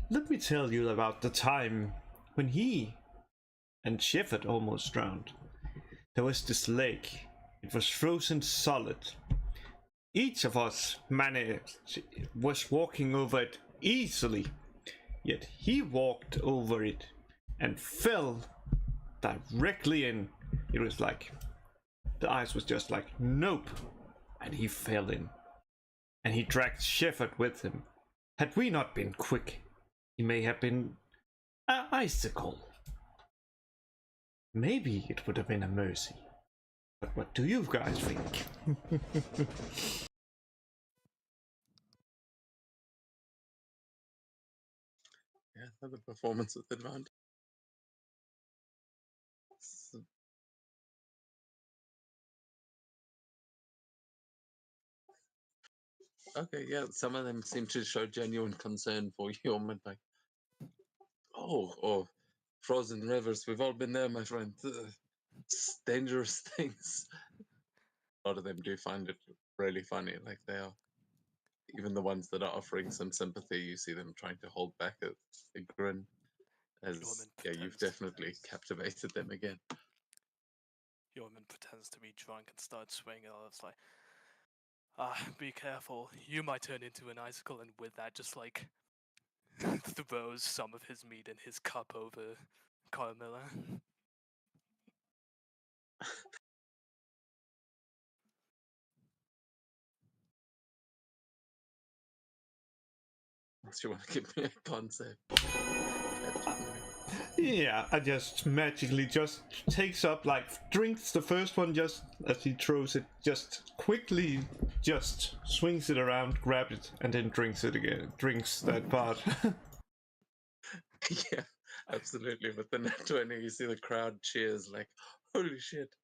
Let me tell you about the time when he and Shepard almost drowned. There was this lake. It was frozen solid. Each of us was walking over it easily, yet he walked over it and fell directly in. It was like the ice was just like, nope, and he fell in. And he dragged Shepard with him. Had we not been quick, he may have been an icicle. Maybe it would have been a mercy. But what do you guys think? Yeah, another performance with advantage. So, okay, yeah, some of them seem to show genuine concern for you, like, oh, frozen rivers, we've all been there, my friend. It's dangerous things. A lot of them do find it really funny, like they are. Even the ones that are offering some sympathy, you see them trying to hold back a grin. As yeah, you've definitely captivated them again. Yeoman pretends to be drunk and starts swinging. I was like, be careful. You might turn into an icicle, and with that, just like throws some of his meat in his cup over Carmilla. Do you want to give me a concept? Yeah, I just magically just takes up, like, drinks the first one just as he throws it, just quickly just swings it around, grabs it, and then drinks it again. Drinks that part. Yeah, absolutely. But the net 20, you see the crowd cheers like, holy shit,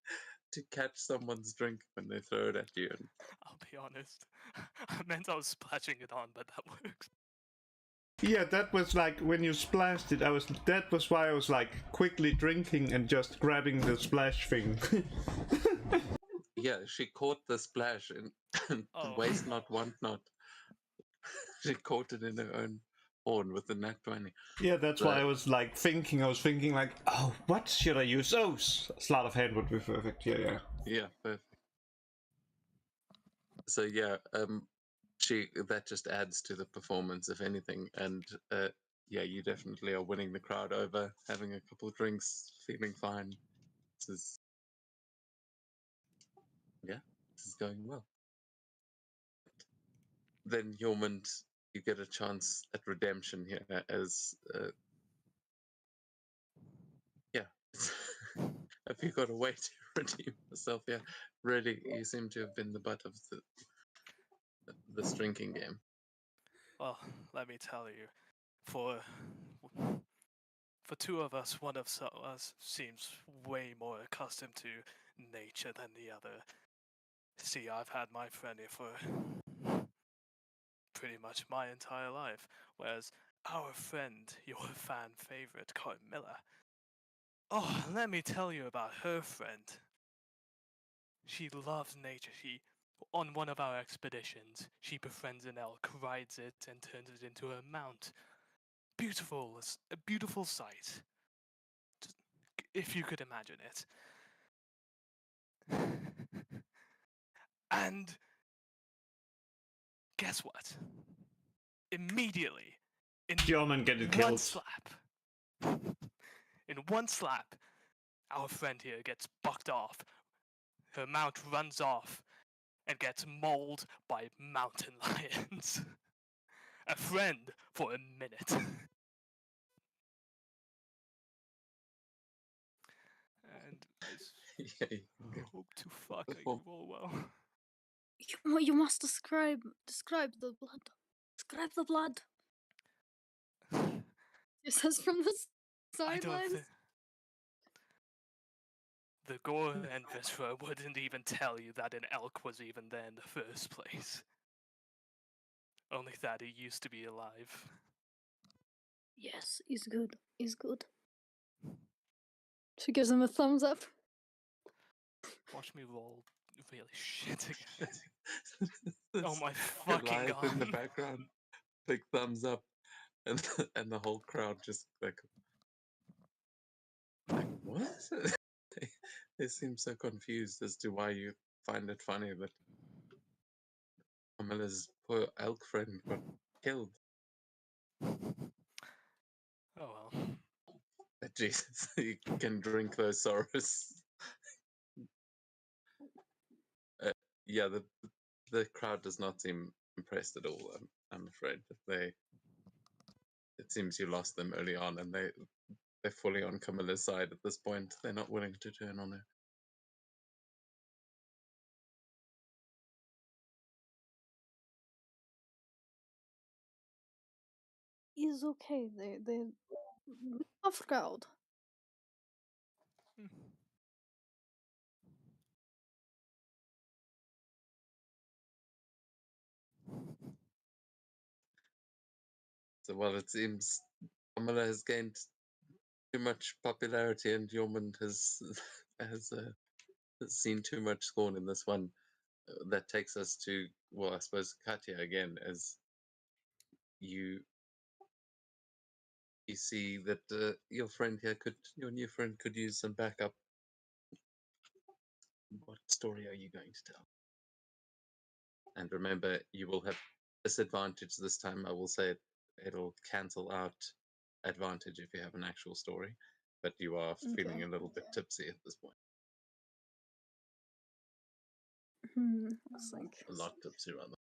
to catch someone's drink when they throw it at you. And I'll be honest. I meant I was splashing it on, but that works. Yeah, that was like when you splashed it. That was why I was like quickly drinking and just grabbing the splash thing. yeah, she caught the splash and waste not, want not. She caught it in her own horn with the nat 20. Yeah, that's why I was like thinking. I was thinking like, oh, what should I use? Oh, sleight of hand would be perfect. Yeah. Yeah, perfect. So yeah, that just adds to the performance, if anything, and yeah, you definitely are winning the crowd over, having a couple of drinks, feeling fine. This is going well. Then Yormund, you get a chance at redemption here, as yeah. Have you got a way to redeem yourself? Yeah, really, you seem to have been the butt of this drinking game. Well, let me tell you, for two of us, one of us seems way more accustomed to nature than the other. See, I've had my friend here for pretty much my entire life, whereas our friend, your fan favorite, Carmilla, oh, let me tell you about her friend. She loves nature. On one of our expeditions, she befriends an elk, rides it, and turns it into a mount. Beautiful, a beautiful sight. Just, if you could imagine it. And guess what? Immediately, in German getting one killed. slap, in one slap, our friend here gets bucked off. Her mount runs off and gets mauled by mountain lions. A friend for a minute. And I Yeah, hope to fuck I Perform- roll well. You must describe the blood. Describe the blood. It says from the I don't sidelines. think the gore and Visra wouldn't even tell you that an elk was even there in the first place. Only that it used to be alive. Yes, he's good. He's good. She gives him a thumbs up. Watch me roll really shit again. Oh my fucking Goliath god. in the background, big thumbs up, and the whole crowd just like what? They seem so confused as to why you find it funny that Camilla's poor elk friend got killed. Oh well. Jesus, you can drink those sorrows. Yeah, the crowd does not seem impressed at all. I'm afraid that it seems you lost them early on, and they're fully on Camilla's side at this point. They're not willing to turn on her. He's okay. They tough crowd. So while it seems Camilla has gained too much popularity and Yeoman has seen too much scorn in this one, that takes us to, well, I suppose Katya again, as you see that your new friend could use some backup. What story are you going to tell? And remember, you will have disadvantage this time. I will say it'll cancel out advantage if you have an actual story, but you are feeling a little bit tipsy at this point. It's like A lot tipsy, rather.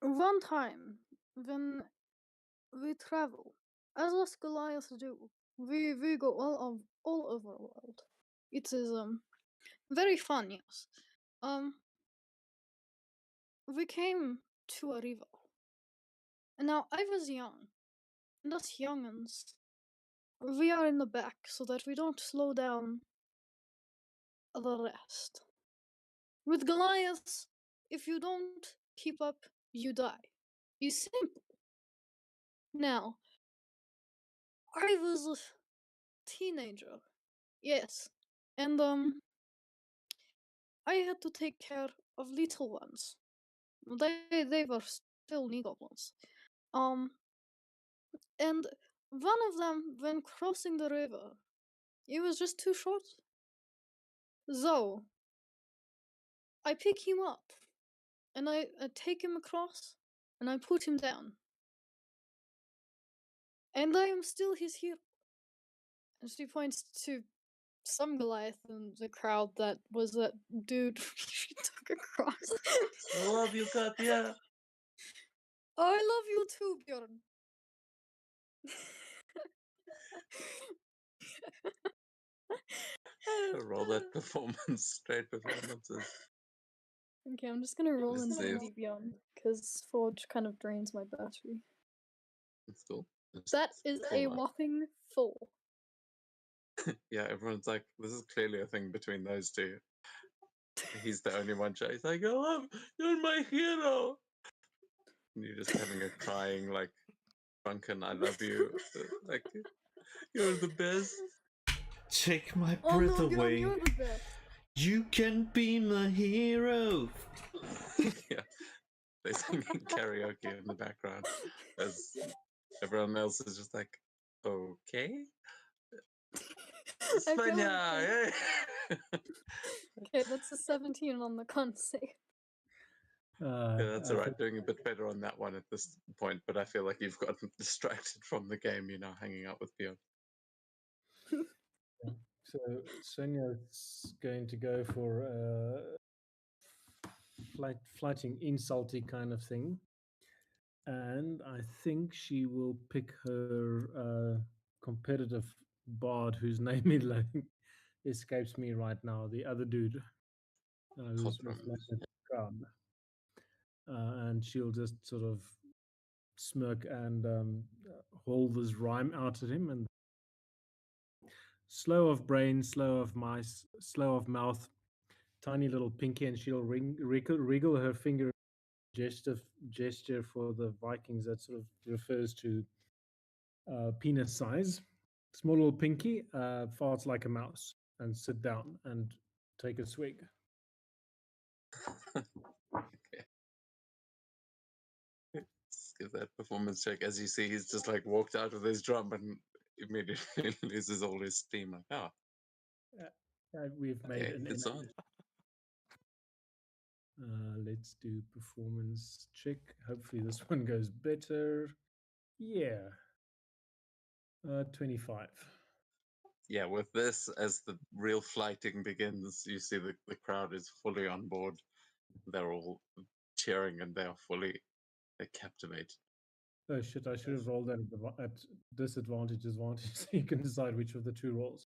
one time when we travel, as us Goliaths do, we go all over the world. It is very fun, yes. We came to a river, and now I was young, and us young'uns, we are in the back so that we don't slow down the rest. With Goliaths, if you don't keep up, you die. It's simple. Now, I was a teenager, yes, and I had to take care of little ones. They were still knee goblins. And one of them, when crossing the river, it was just too short. So I pick him up, and I take him across, and I put him down, and I am still his hero. And she points to some Goliath in the crowd that was that dude she took across. I love you, Katya. I love you too, Bjorn. Roll that performance, straight performances. Okay, I'm just gonna roll Let's in see. D&D Beyond because Forge kind of drains my battery. That's cool. That is a whopping 4. Yeah, everyone's like, this is clearly a thing between those two. He's the only one. He's like, oh, you're my hero. And you're just having a crying, like, drunken, I love you. Like, you're the best. Take my Oh breath no, Bjorn, away. you're the best. You can be my hero. Yeah, they're singing karaoke in the background as everyone else is just like, okay. Svenja, hey! Okay, that's a 17 on the con save. Yeah, that's I all right. think- Doing a bit better on that one at this point, but I feel like you've gotten distracted from the game. You're now hanging out with Bjorn. So Sonia's going to go for a flighting, insulty kind of thing, and I think she will pick her competitive bard whose name is like escapes me right now. The other dude who's Cobram. reflecting the crowd. And she'll just sort of smirk and haul this rhyme out at him. And slow of brain, slow of mice, slow of mouth, tiny little pinky, and she'll wriggle her finger gesture for the Vikings that sort of refers to penis size. Small little pinky farts like a mouse and sit down and take a swig. Okay. Let's give that performance check. As you see, he's just like walked out with his drum and immediately loses all his steam. Like, oh, We've made okay, an it's on. let's do performance check. Hopefully this one goes better. Yeah. 25. Yeah, with this, as the real fighting begins, you see the crowd is fully on board. They're all cheering and they are fully captivated. Oh shit, I should have rolled that at disadvantage, advantage, so you can decide which of the two rolls.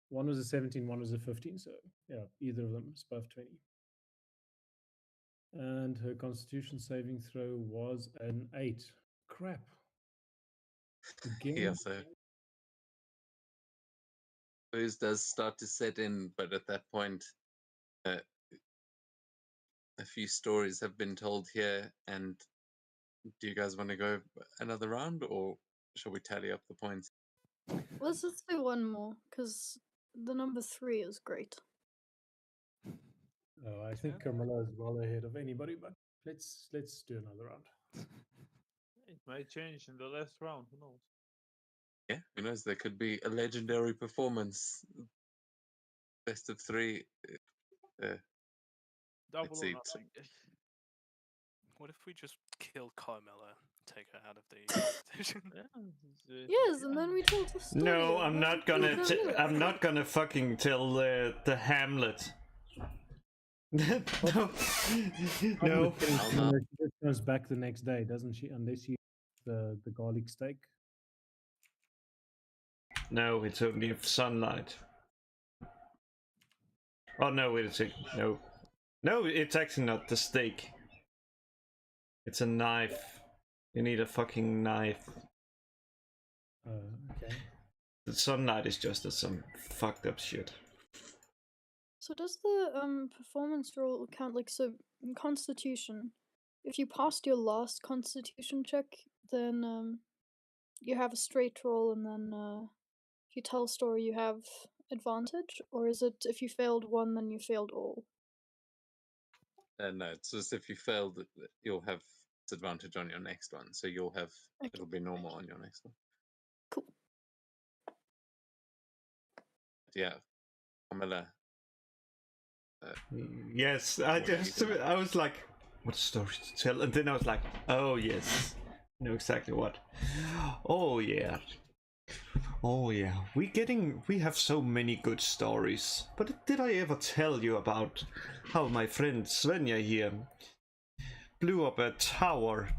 One was a 17, one was a 15, so yeah, either of them is above 20. And her constitution saving throw was an 8. Crap. Again? Yeah, so booze does start to set in, but at that point, a few stories have been told here. And do you guys want to go another round, or shall we tally up the points? Let's just do one more, because the number 3 is great. Oh, I think Carmilla is well ahead of anybody, but let's do another round. It might change in the last round. Who knows? Yeah, who knows? There could be a legendary performance. Best of 3. Double see, or nothing. What if we just kill Carmilla, take her out of the competition? Yes, and then we tell the story. No, of I'm how not we gonna. killed her. I'm not gonna fucking tell the Hamlet. No, no. She just comes back the next day, doesn't she? Unless you the garlic steak. No, it's only sunlight. Oh no, wait a sec. No, no, it's actually not the steak. It's a knife. You need a fucking knife. Okay. The sunlight is just some fucked up shit. So does the performance roll count, like, so in Constitution, if you passed your last Constitution check, then you have a straight roll, and then if you tell a story you have advantage, or is it if you failed one then you failed all? No, it's just if you fail, you'll have disadvantage on your next one. So you'll have, Okay. it'll be normal on your next one. Cool. Yeah, Camilla. Yes, I was like, what story to tell? And then I was like, oh yes, I know exactly what. Oh yeah. Oh yeah, we have so many good stories. But did I ever tell you about how my friend Svenja here blew up a tower?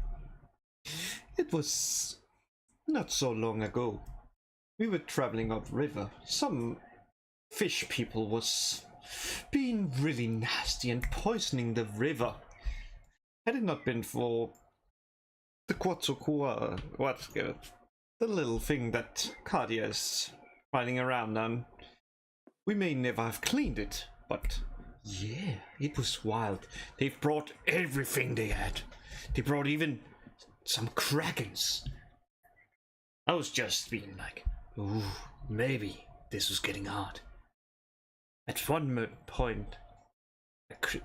It was not so long ago. We were traveling upriver. Some fish people was being really nasty and poisoning the river. Had it not been for the Quetzalcoatl, the little thing that Cardia is riding around on, we may never have cleaned it, but yeah, it was wild. They've brought everything they had. They brought even some krakens. I was just being like, ooh, maybe this was getting hard. At one point,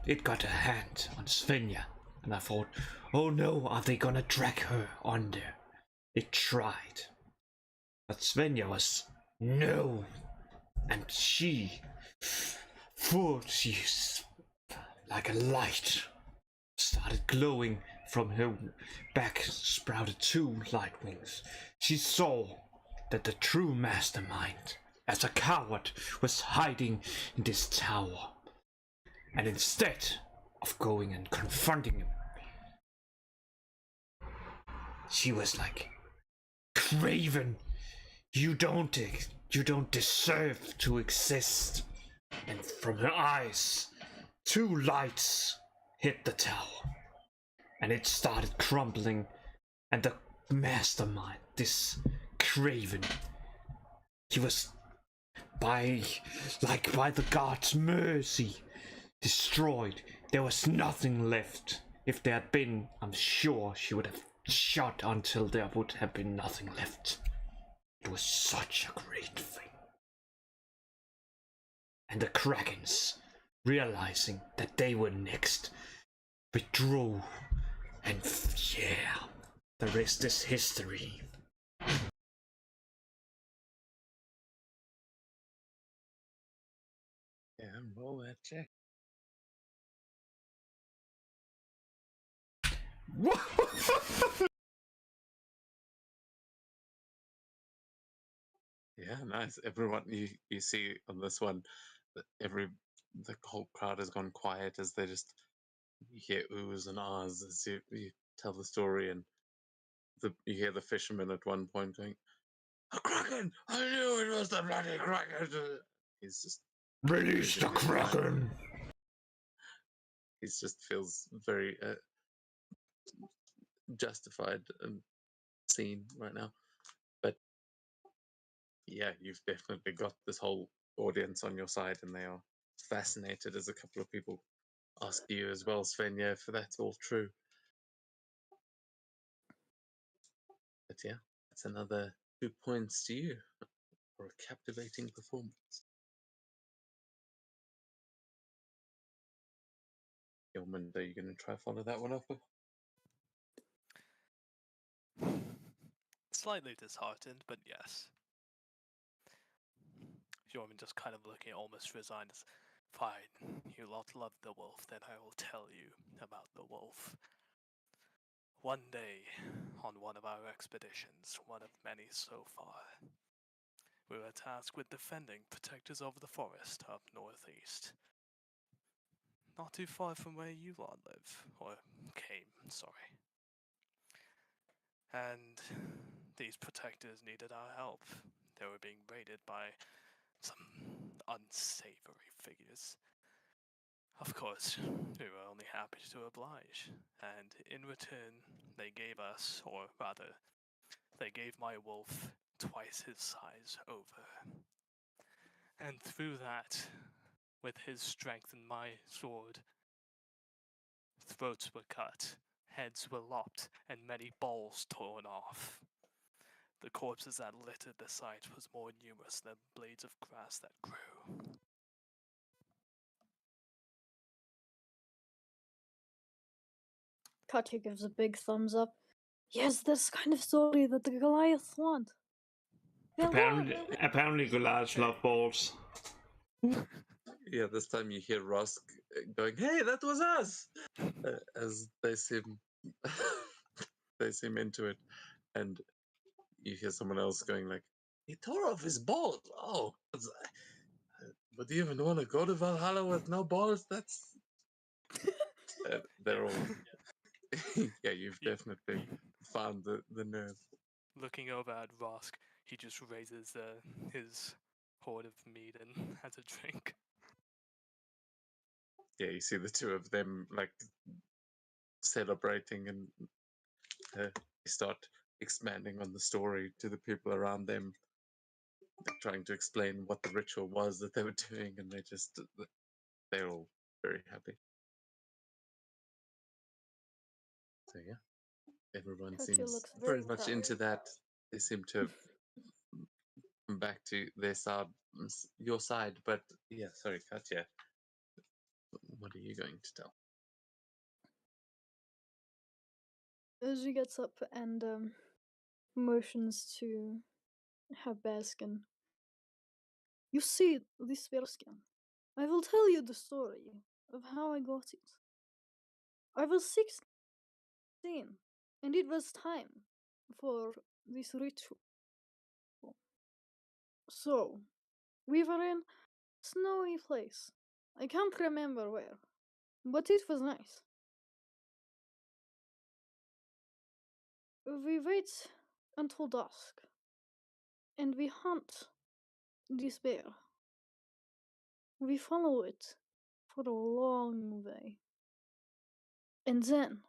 it got a hand on Svenja, and I thought, oh no, are they gonna drag her under? They tried. But Svenja was, no. And she's like a light, started glowing from her back, sprouted 2 light wings. She saw that the true mastermind, as a coward, was hiding in this tower. And instead of going and confronting him, she was like, Craven, you don't You don't deserve to exist. And from her eyes, 2 lights hit the tower. And it started crumbling. And the mastermind, this Craven, he was by the god's mercy destroyed. There was nothing left. If there had been, I'm sure she would have shot until there would have been nothing left. It was such a great thing. And the Krakens, realizing that they were next, withdrew. And yeah, the rest is history. Yeah, roll that check. Yeah, nice. Everyone, you see on this one that the whole crowd has gone quiet as they just you hear oohs and ahs as you tell the story, and you hear the fisherman at one point going, "A kraken! I knew it was the bloody kraken!" He's just Release the Kraken! he just feels very justified and seen right now. But yeah, you've definitely got this whole audience on your side, and they are fascinated as a couple of people ask you as well, Svenja, if that's all true. But yeah, that's another 2 points to you for a captivating performance. Yeoman, are you going to try follow that one up? Slightly disheartened, but yes. Jorman just kind of looking almost resigned. Fine, you lot love the wolf, then I will tell you about the wolf. One day, on one of our expeditions, one of many so far, we were tasked with defending protectors of the forest up northeast. Not too far from where you lot live, or came, sorry. And these protectors needed our help. They were being raided by some unsavory figures. Of course, we were only happy to oblige, and in return, they gave us, or rather, they gave my wolf twice his size over. And through that, with his strength and my sword, throats were cut, heads were lopped, and many balls torn off. The corpses that littered the site was more numerous than blades of grass that grew. Katya gives a big thumbs up. Yes, this kind of story that the Goliaths want. Apparently Goliaths love balls. Yeah, this time you hear Rosk going, "Hey, that was us!" As they seem they seem into it, and you hear someone else going like, "He tore off his balls." Oh, would you even want to go to Valhalla with no balls? That's they're all. Yeah, you've definitely found the nerve. Looking over at Rosk, he just raises his hoard of mead and has a drink. Yeah, you see the two of them like celebrating, and they start expanding on the story to the people around them, like, trying to explain what the ritual was that they were doing, and they're all very happy. So yeah, everyone Katya seems looks very very much proud. into that. They seem to have come back to their side, your side. But yeah, sorry, Katya. What are you going to tell? She gets up and motions to have bearskin. You see this bearskin. I will tell you the story of how I got it. I was 16, and it was time for this ritual. So, we were in a snowy place. I can't remember where, but it was nice. We wait until dusk, and we hunt this bear. We follow it for a long way. And then,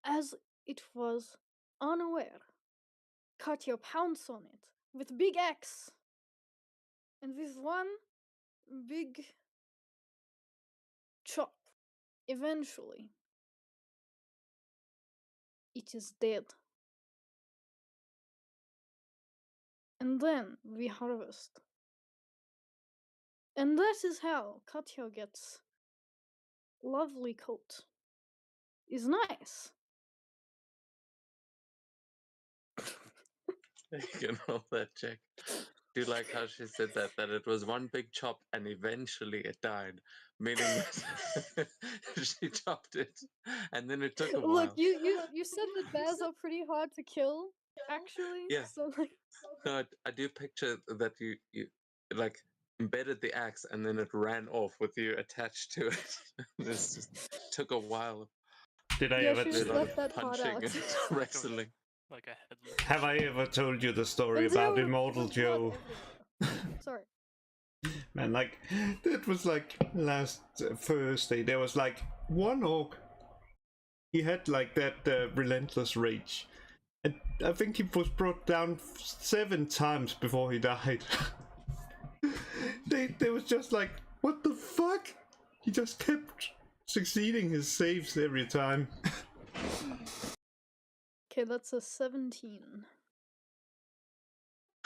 as it was unaware, Katya pounced on it with big axe. And with one big chop, eventually, it is dead. And then we harvest. And that is how Katya gets lovely coat. Is nice. You can roll that check. Do you like how she said that it was one big chop and eventually it died, meaning that she chopped it and then it took a while. Look, you said that bears are pretty hard to kill, actually. Yeah. So like, No, I do picture that you like embedded the axe and then it ran off with you attached to it. This just took a while. Did I yeah, ever she A just lot left of that part punching out. and wrestling. Like a headless. have I ever told you the story And there about Immortal was blood Joe? everywhere. Sorry. Man, like that was like last Thursday. There was like one orc. He had like that relentless rage, and I think he was brought down 7 times before he died. They was just like, what the fuck? He just kept succeeding his saves every time. Okay, that's a 17.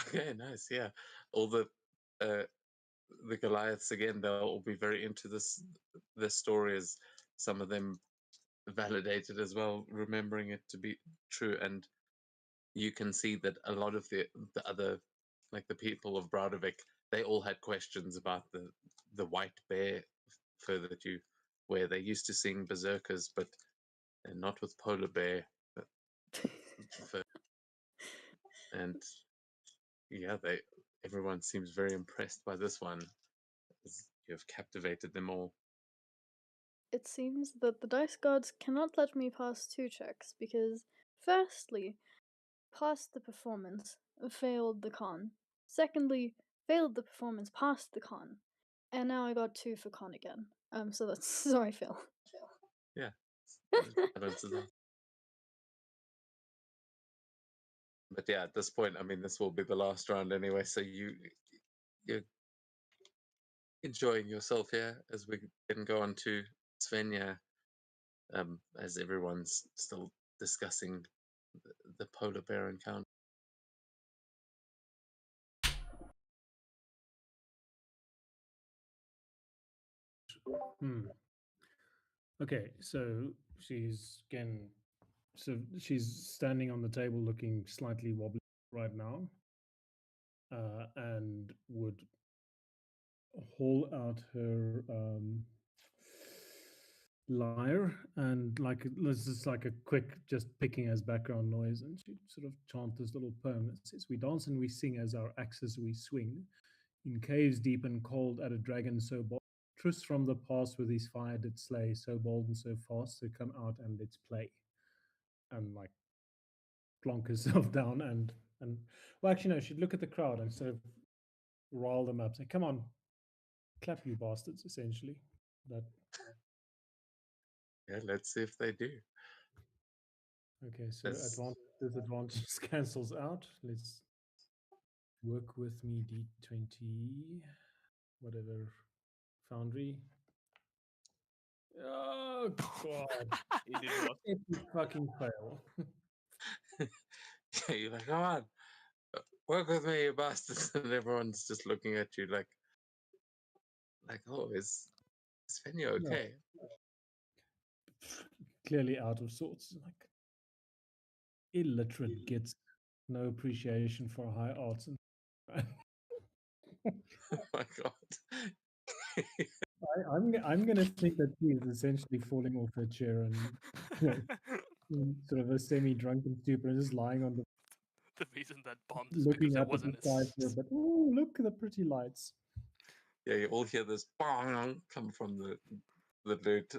Okay, nice. Yeah, all the Goliaths again. They'll all be very into this story, as some of them validated as well, remembering it to be true. And you can see that a lot of the other, like the people of Brodovik, they all had questions about the white bear fur that you wear. They're used to seeing berserkers, but not with polar bear fur. And yeah, everyone seems very impressed by this one, as you have captivated them all. It seems that the dice gods cannot let me pass 2 checks because, firstly, passed the performance, failed the con. Secondly, failed the performance, passed the con. And now I got 2 for con again. So that's sorry, Phil. Yeah, balances out. But yeah, at this point, I mean, this will be the last round anyway. So you're enjoying yourself here as we can go on to Svenja, as everyone's still discussing the polar bear encounter. Okay, so she's again. So she's standing on the table, looking slightly wobbly right now, and would haul out her lyre and like this is like a quick just picking as background noise, and she sort of chant this little poem that says, "We dance and we sing as our axes we swing, in caves deep and cold at a dragon so bold. Truce from the past with his fire did slay, so bold and so fast to come out and let's play." And like plonk herself down and well, actually no, she'd look at the crowd and sort of rile them up, say, "Come on, clap you bastards," essentially. That Yeah, let's see if they do. okay, so As advantage disadvantage cancels out. Let's work with me D20 whatever foundry. Oh god. He did what? Epic fucking fail. yeah, you're like, come on, work with me, you bastards, and everyone's just looking at you like, oh, is Svenja No, okay? clearly out of sorts. Like illiterate gets no appreciation for high arts and Oh my god. I'm gonna think that she is essentially falling off her chair and you know, in sort of a semi-drunken stupor, and just lying on the The reason that bombed is because looking there up at the wasn't sky here, but oh, look at the pretty lights. Yeah, you all hear this bang come from the loot.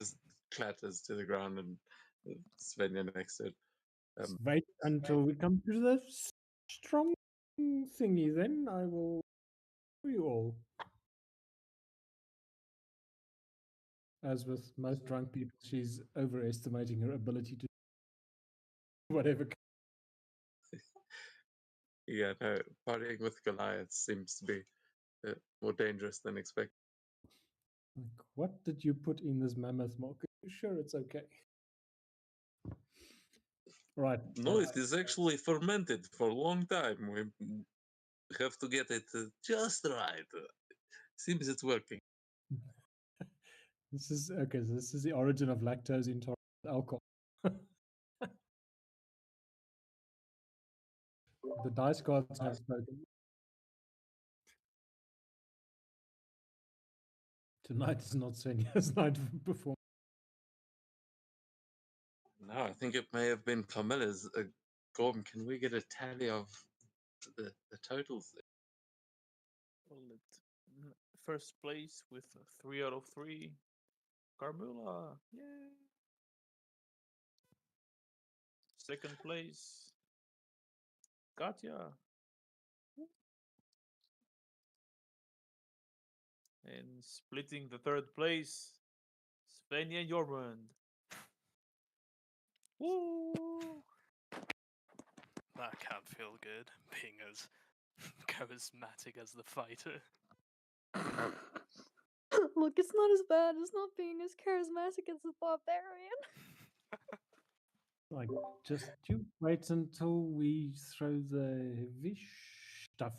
Just clatters to the ground, and Svenja next to it. Wait until we come to the strong thingy then. I will show you all. As with most drunk people, she's overestimating her ability to whatever. Yeah, no, partying with Goliath seems to be more dangerous than expected. Like, what did you put in this mammoth milk? Are you sure it's okay? Right. No, it is actually fermented for a long time. We have to get it just right. Seems it's working. This is okay. So this is the origin of lactose intolerant alcohol. The dice gods have spoken. Tonight is not Svenja's night for performance. No, I think it may have been Carmella's. Gordon, can we get a tally of the totals? Well, first place with 3 out of 3. Carmilla, yay! Second place, Katya. And splitting the third place, Svenja and Jormund. Woo! That can't feel good, being as charismatic as the fighter. Look, it's not as bad as not being as charismatic as the barbarian. Like, just you wait until we throw the heavy stuff.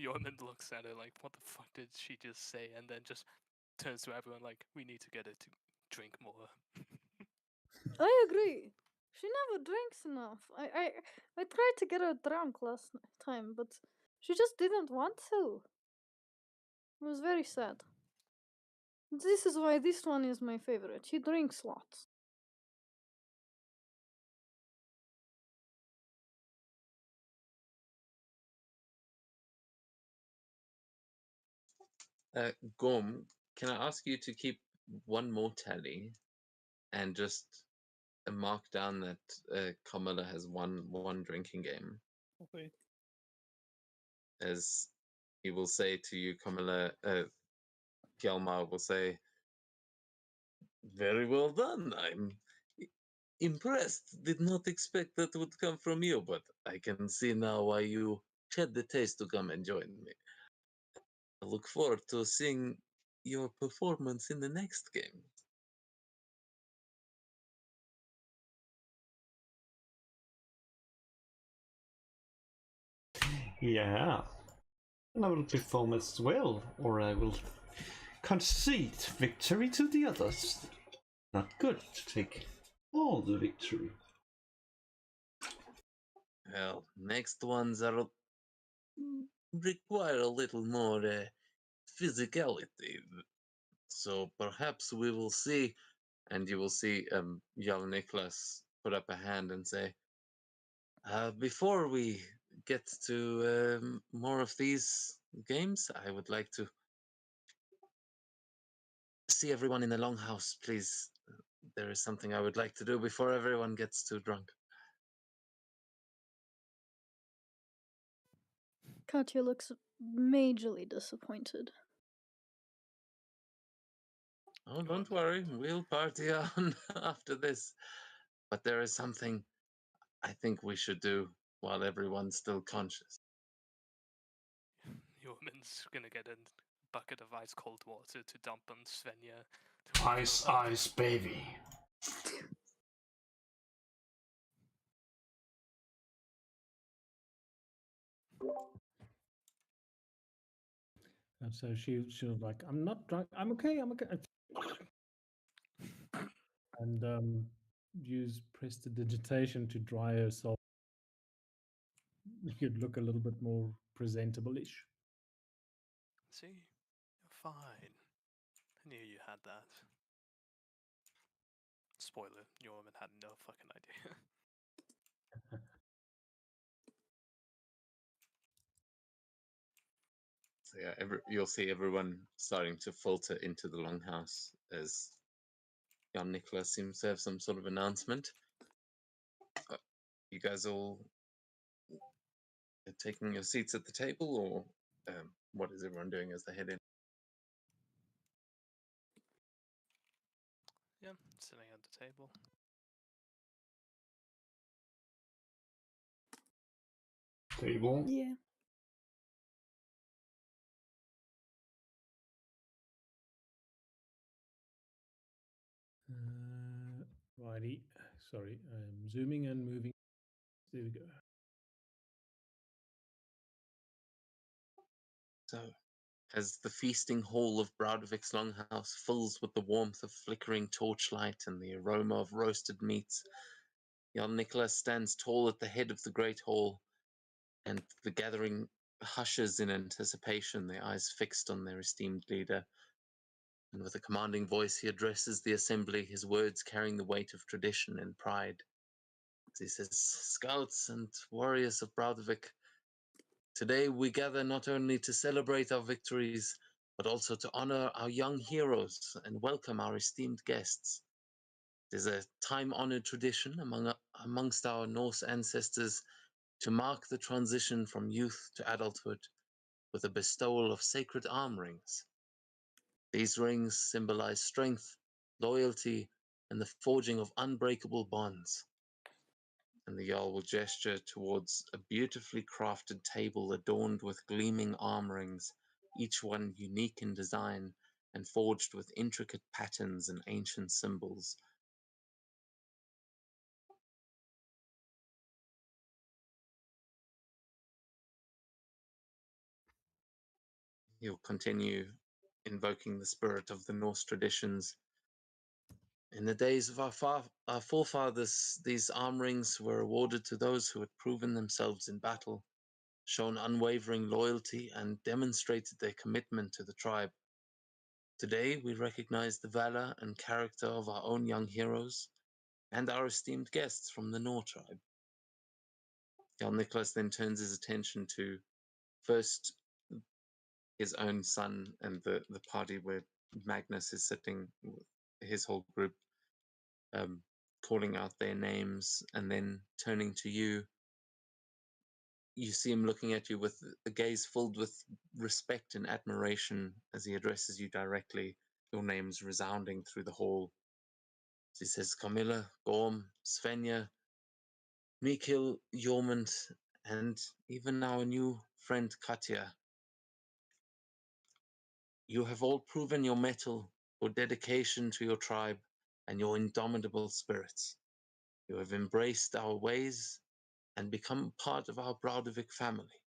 Jormund looks at her like, what the fuck did she just say? And then just turns to everyone like, we need to get her to drink more. I agree. She never drinks enough. I tried to get her drunk last time, but she just didn't want to. It was very sad. This is why this one is my favorite. She drinks lots. Gorm, can I ask you to keep one more tally and just mark down that Carmilla has one drinking game? Okay. As he will say to you, Carmilla, Hjalmar will say, very well done. I'm impressed. Did not expect that would come from you, but I can see now why you had the taste to come and join me. I look forward to seeing your performance in the next game. Yeah. And I will perform as well, or I will concede victory to the others. Not good to take all the victory. Well, next ones are require a little more physicality. So perhaps we will see, and you will see Jarl Niklas put up a hand and say, before we get to more of these games, I would like to see everyone in the longhouse, please. There is something I would like to do before everyone gets too drunk. Katya looks majorly disappointed. Oh, don't worry, we'll party on after this. But there is something I think we should do while everyone's still conscious. Jormund's gonna get a bucket of ice cold water to dump on Svenja. Ice, ice, baby. And so she was like, I'm not drunk. I'm okay. I'm okay. And use prestidigitation to dry herself. You could look a little bit more presentable-ish. See? You're fine. I knew you had that. Spoiler, Jormund had no fucking idea. So yeah, you'll see everyone starting to filter into the longhouse as Jan Nicholas seems to have some sort of announcement. You guys all taking your seats at the table, or what is everyone doing as they head in? Yeah, sitting at the table. Table. Yeah. Righty. Sorry, I'm zooming and moving. There we go. So, as the feasting hall of Broudvik's longhouse fills with the warmth of flickering torchlight and the aroma of roasted meats, Jan Nicholas stands tall at the head of the great hall, and the gathering hushes in anticipation, their eyes fixed on their esteemed leader. And with a commanding voice, he addresses the assembly, his words carrying the weight of tradition and pride. As he says, "Scouts and warriors of Broudvik, today we gather not only to celebrate our victories, but also to honor our young heroes and welcome our esteemed guests. It is a time-honored tradition amongst our Norse ancestors to mark the transition from youth to adulthood with a bestowal of sacred arm rings. These rings symbolize strength, loyalty, and the forging of unbreakable bonds." And the Jarl will gesture towards a beautifully crafted table adorned with gleaming arm rings, each one unique in design and forged with intricate patterns and ancient symbols. He'll continue invoking the spirit of the Norse traditions. "In the days of our forefathers, these arm rings were awarded to those who had proven themselves in battle, shown unwavering loyalty, and demonstrated their commitment to the tribe. Today, we recognize the valor and character of our own young heroes and our esteemed guests from the Nor tribe." Jarl Nicholas then turns his attention to first his own son and the party where Magnus is sitting with his whole group, calling out their names, and then turning to you. You see him looking at you with a gaze filled with respect and admiration as he addresses you directly, your names resounding through the hall. He says, "Camilla, Gorm, Svenja, Mikil, Jormund, and even our new friend Katya. You have all proven your mettle, your dedication to your tribe, and your indomitable spirits. You have embraced our ways and become part of our Broudevik family.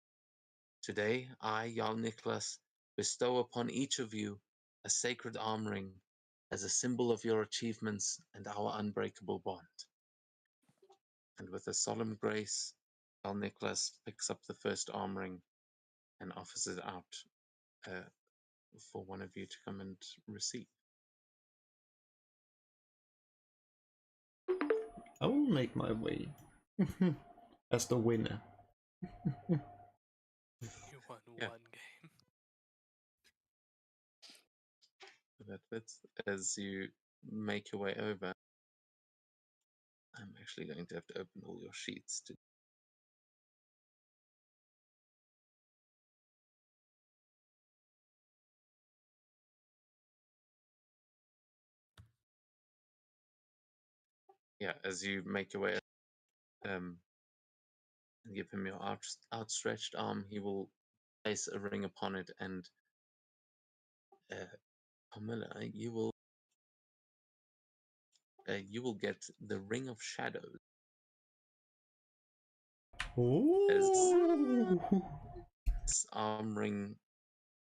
Today, I, Jarl Nicholas, bestow upon each of you a sacred arm ring as a symbol of your achievements and our unbreakable bond." And with a solemn grace, Jarl Nicholas picks up the first arm ring and offers it out for one of you to come and receive. I will make my way as the winner. You won Yeah. one game. That fits. As you make your way over, I'm actually going to have to open all your sheets to. Yeah, as you make your way and give him your outstretched arm, he will place a ring upon it, and Camilla, you will get the Ring of Shadows. Ooh. This arm ring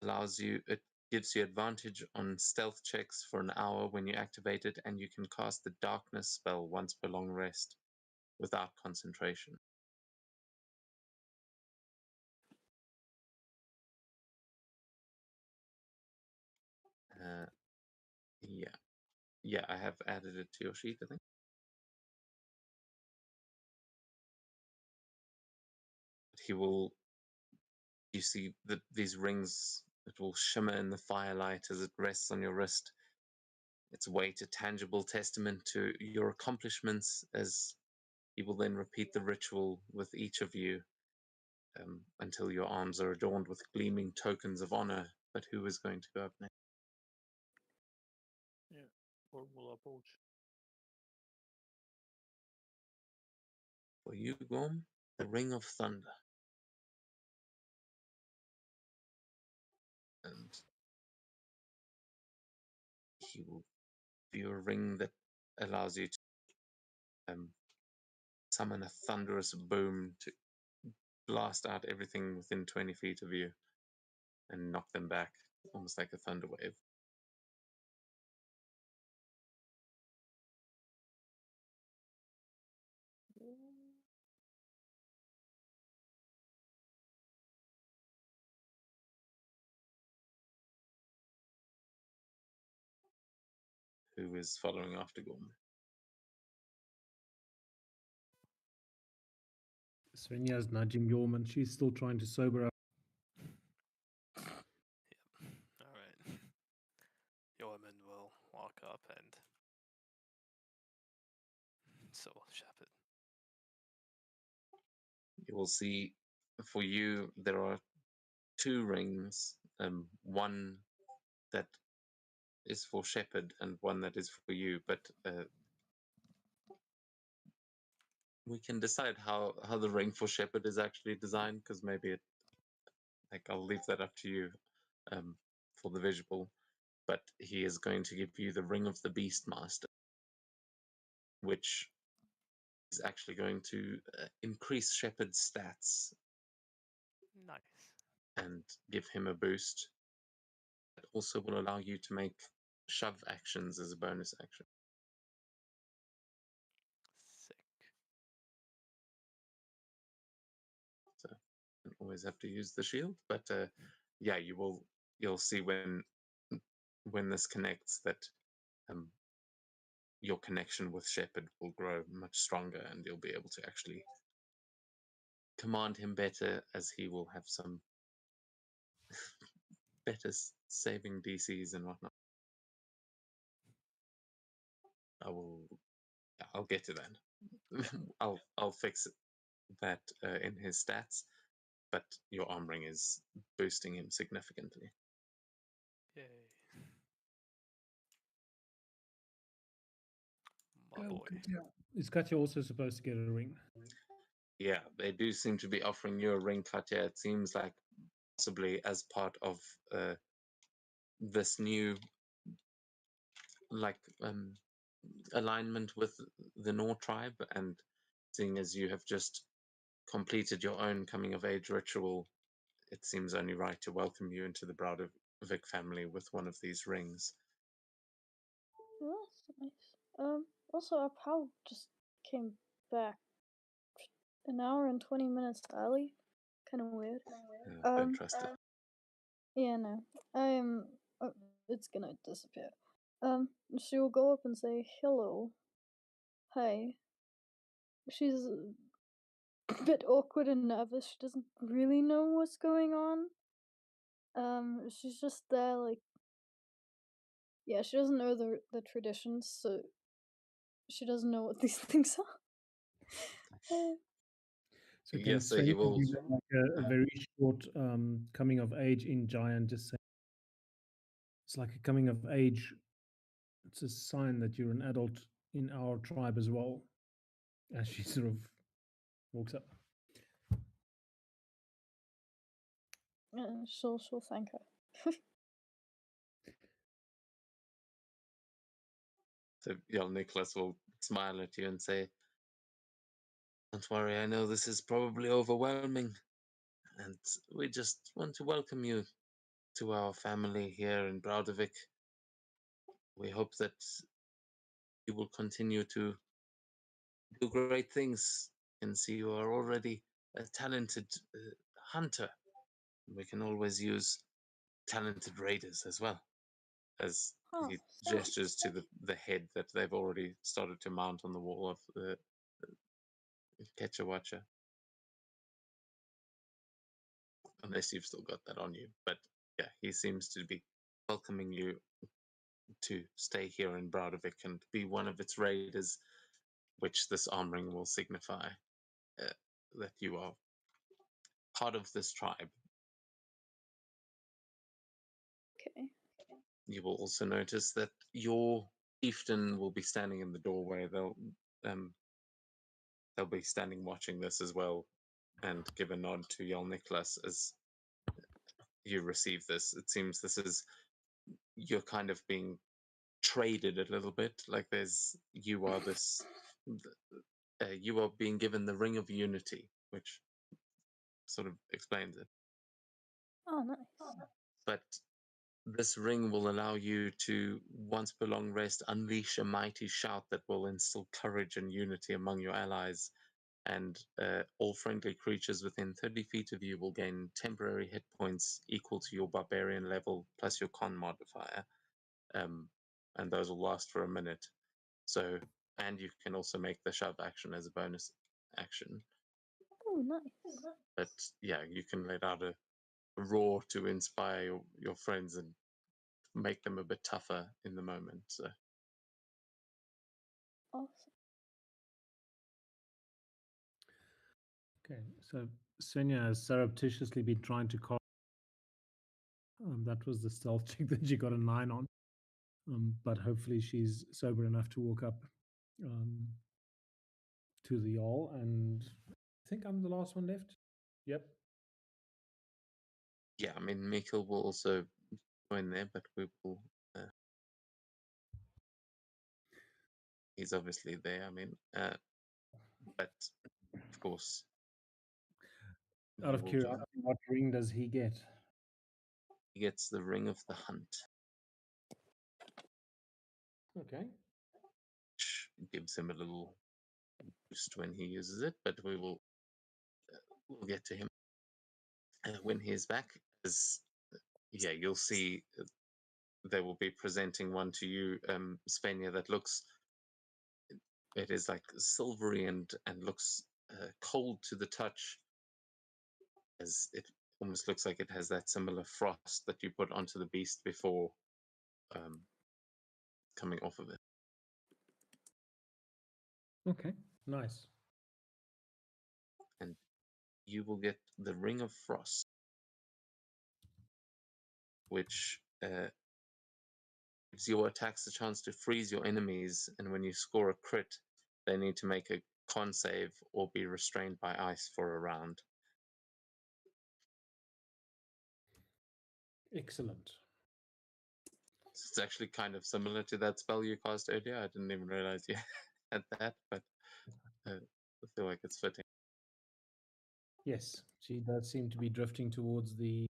allows you, it gives you advantage on stealth checks for an hour when you activate it, and you can cast the darkness spell once per long rest without concentration. Yeah, yeah, I have added it to your sheet, I think. He will, you see that these rings, it will shimmer in the firelight as it rests on your wrist. Its weight a tangible testament to your accomplishments, as he will then repeat the ritual with each of you, until your arms are adorned with gleaming tokens of honor. But who is going to go up next? Yeah, formula approach. For you, Gorm, the Ring of Thunder. And he will give you a ring that allows you to summon a thunderous boom to blast out everything within 20 feet of you and knock them back, almost like a thunder wave. Who is following after Gorm? Svenja's nudging Yorman. She's still trying to sober up. Yep. Alright. Yeoman will walk up and so will Shepard. You will see, for you, there are two rings, one that is for Shepherd and one that is for you, but we can decide how the ring for Shepherd is actually designed, because maybe it, like, I'll leave that up to you for the visual. But he is going to give you the Ring of the Beastmaster, which is actually going to increase Shepherd's stats Nice. and give him a boost. It also will allow you to make shove actions as a bonus action. Sick. So you don't always have to use the shield, but yeah, you'll see when this connects that your connection with Shepherd will grow much stronger, and you'll be able to actually command him better, as he will have some better saving DCs and whatnot. I'll get to that. I'll fix that in his stats, but your arm ring is boosting him significantly. Yay. My boy. Is Katya also supposed to get a ring? Yeah, they do seem to be offering you a ring, Katya. It seems like possibly as part of this new alignment with the Nor tribe, and seeing as you have just completed your own coming of age ritual, it seems only right to welcome you into the Browdervik family with one of these rings. Oh, that's nice. Also, our pal just came back an hour and 20 minutes early. Kind of weird. Don't trust it. Yeah, no. It's gonna disappear. She will go up and say, hello. Hi. She's a bit awkward and nervous. She doesn't really know what's going on. She's just there, like, yeah, she doesn't know the traditions, so she doesn't know what these things are. So can Yes, so Svenja he will. give like a very short coming of age in Giant? Just say it's like a coming of age. It's a sign that you're an adult in our tribe as well. As she sort of walks up. She'll thank her. So Jarl Nicholas will smile at you and say, "Don't worry, I know this is probably overwhelming, and we just want to welcome you to our family here in Browdervik. We hope that you will continue to do great things, and see you are already a talented hunter. We can always use talented raiders as well." As Oh, he gestures to the head that they've already started to mount on the wall of the Ketchawacha. Unless you've still got that on you. But yeah, he seems to be welcoming you to stay here in Browdervik and be one of its raiders, which this arm ring will signify that you are part of this tribe. Okay. You will also notice that your chieftain will be standing in the doorway. They'll be standing watching this as well, and give a nod to Yol Nicholas as you receive this. It seems this is you're kind of being traded a little bit. Like you are being given the Ring of Unity, which sort of explains it. Oh, nice. But this ring will allow you to, once per long rest, unleash a mighty shout that will instill courage and unity among your allies. And all friendly creatures within 30 feet of you will gain temporary hit points equal to your barbarian level plus your con modifier. And those will last for a minute. So, and you can also make the shove action as a bonus action. Oh, nice. But yeah, you can let out a roar to inspire your friends and make them a bit tougher in the moment. So. Awesome. Okay, so Svenja has surreptitiously been trying to call. That was the stealth check that she got a 9 on. But hopefully she's sober enough to walk up to the yawl, and I think I'm the last one left. Yep. Yeah, I mean, Mikkel will also join there, but we will. He's obviously there. I mean, but of course. Out of curiosity, what ring does he get? He gets the Ring of the Hunt. Okay. Which gives him a little boost when he uses it, but we'll get to him when he is back. As yeah, you'll see they will be presenting one to you, Svenja, that looks. It is like silvery and looks cold to the touch, as it almost looks like it has that similar frost that you put onto the beast before coming off of it. Okay, nice. And you will get the Ring of Frost, which gives your attacks a chance to freeze your enemies, and when you score a crit, they need to make a con save or be restrained by ice for a round. Excellent. It's actually kind of similar to that spell you cast earlier. I didn't even realize you had that, but I feel like it's fitting. Yes, she does seem to be drifting towards the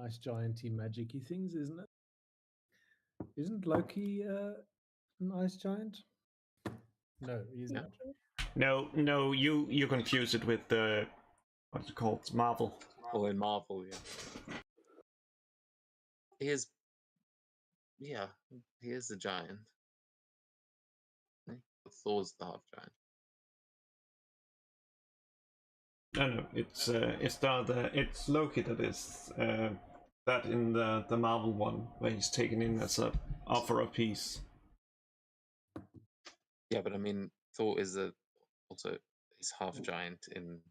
ice gianty magicy things, isn't it? Isn't Loki an ice giant? No, he's Yeah. not. No, you confuse it with the what's it called? Marvel. Well, in Marvel, yeah. He is a giant. Thor's the half giant. No, it's it's Loki that is that in the Marvel one where he's taken in as a offer of peace. Yeah, but I mean, Thor is also he's half giant in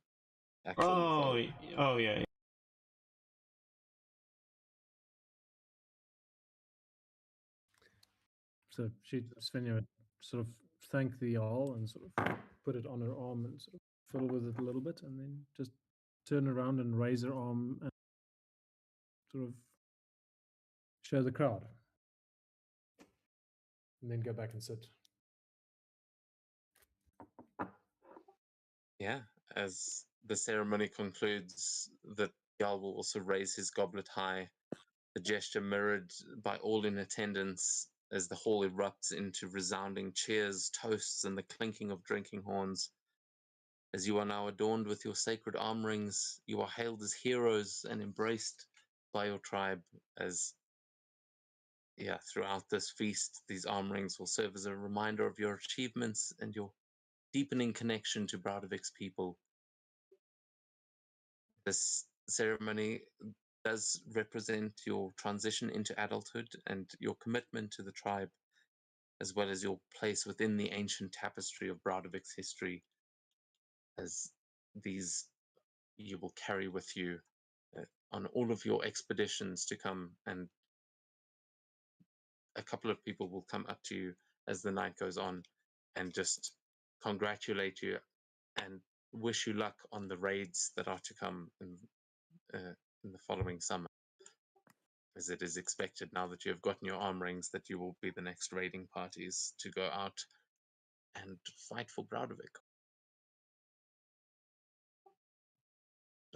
actual. Oh yeah. So Svenja would sort of thank the owl and sort of put it on her arm and sort of fiddle with it a little bit, and then just turn around and raise her arm and sort of show the crowd, and then go back and sit. Yeah, as the ceremony concludes, the Jarl will also raise his goblet high, the gesture mirrored by all in attendance as the hall erupts into resounding cheers, toasts, and the clinking of drinking horns. As you are now adorned with your sacred arm rings, you are hailed as heroes and embraced by your tribe. As throughout this feast, these arm rings will serve as a reminder of your achievements and your deepening connection to Braudevik's people. This ceremony does represent your transition into adulthood and your commitment to the tribe, as well as your place within the ancient tapestry of Braudevik's history, as these you will carry with you on all of your expeditions to come. And a couple of people will come up to you as the night goes on and just congratulate you and wish you luck on the raids that are to come in the following summer, as it is expected now that you have gotten your arm rings that you will be the next raiding parties to go out and fight for Browdovik.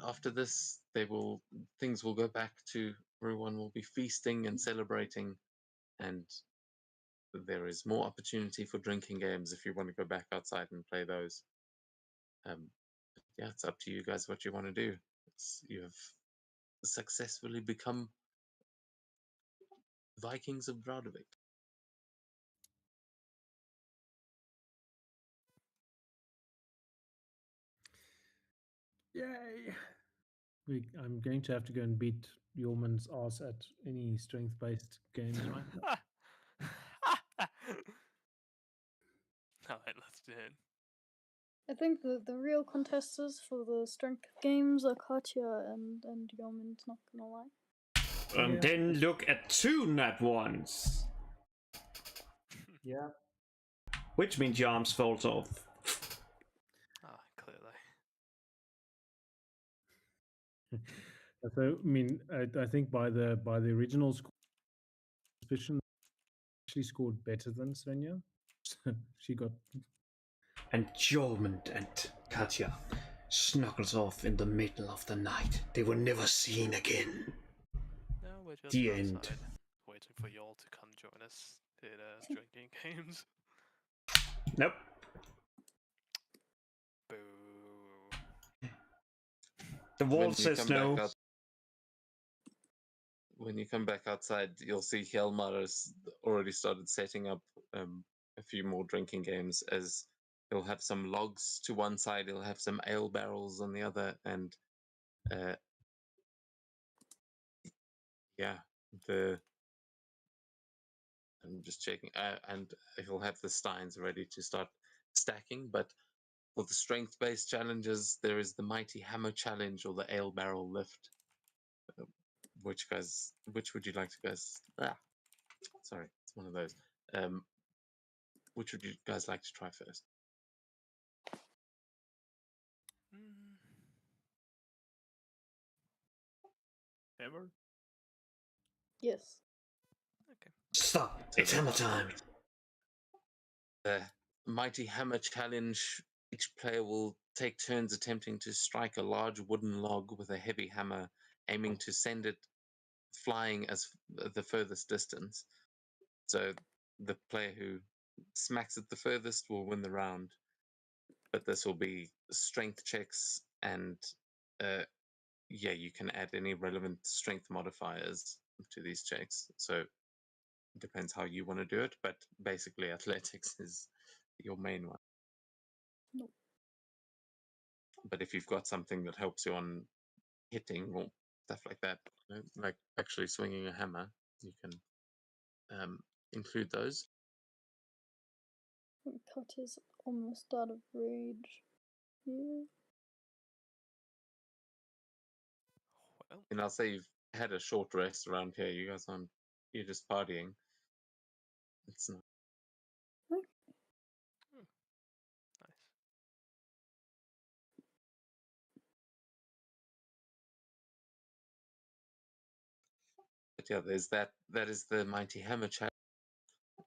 After this, things will go back to everyone will be feasting and celebrating, and there is more opportunity for drinking games if you want to go back outside and play those. Yeah, it's up to you guys what you want to do. You have successfully become Vikings of Browdovik. Yay! I'm going to have to go and beat Yorman's ass at any strength-based games right now. Alright, let's do it. I think the real contestants for the strength games are Katya and Yeoman's, not gonna lie. And Yeah. then look at 2 nat ones. Yeah. Which means your arms falls off. Clearly. So I mean, I think by the original score, suspicion actually scored better than Svenja. She got. And Jormund and Katja snuggles off in the middle of the night. They were never seen again. No, we're just The outside, end. waiting for y'all to come join us in drinking games. Nope. Boo. The wall says no. When you come back outside, you'll see Hjalmar has already started setting up a few more drinking games, as he'll have some logs to one side, he'll have some ale barrels on the other, and yeah, I'm just checking, and he'll have the steins ready to start stacking. But for the strength-based challenges, there is the Mighty Hammer Challenge or the Ale Barrel Lift. Which would you like to guys? Sorry, it's one of those. Which would you guys like to try first? Hammer? Yes. Okay. Stop. It's hammer time. The Mighty Hammer Challenge. Each player will take turns attempting to strike a large wooden log with a heavy hammer, aiming to send it flying as the furthest distance. So the player who smacks it the furthest will win the round. But this will be strength checks, and yeah, you can add any relevant strength modifiers to these checks. So it depends how you want to do it, but basically athletics is your main one. Nope. But if you've got something that helps you on hitting or stuff like that, like actually swinging a hammer, you can include those. Katya's almost out of rage. Yeah. Well, And I'll say you've had a short rest around here. You guys aren't, you're just partying. It's not. nice. But yeah, there's that. That is the Mighty Hammer Challenge.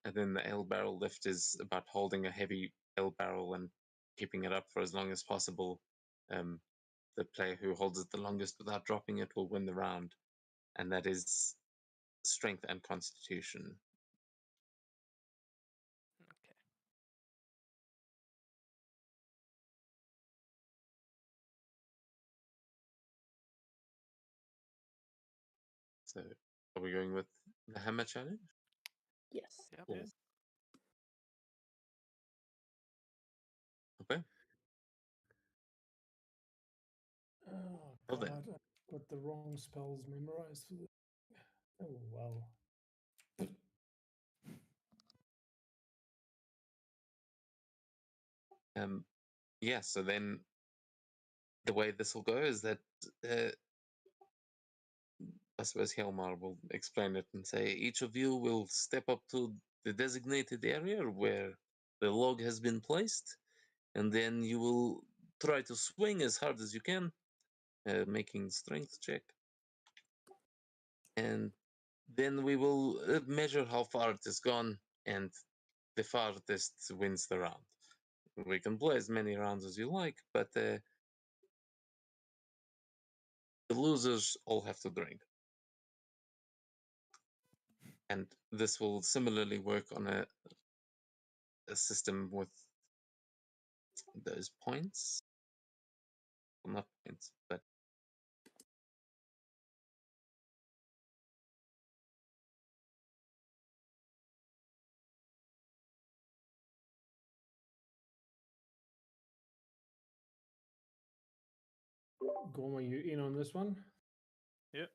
And then the ale barrel lift is about holding a heavy ale barrel and keeping it up for as long as possible. The player who holds it the longest without dropping it will win the round. And that is strength and constitution. Okay. So are we going with the hammer challenge? Yes. Yep. Yes. Okay. Oh Well God, then. I've got the wrong spells memorized for the. Oh well. Yeah, so then the way this will go is that I suppose Helmar will explain it and say each of you will step up to the designated area where the log has been placed, and then you will try to swing as hard as you can, making strength check, and then we will measure how far it has gone, and the farthest wins the round. We can play as many rounds as you like, but the losers all have to drink. And this will similarly work on a system with those points. Well, not points, but Gorm, are you in on this one? Yeah.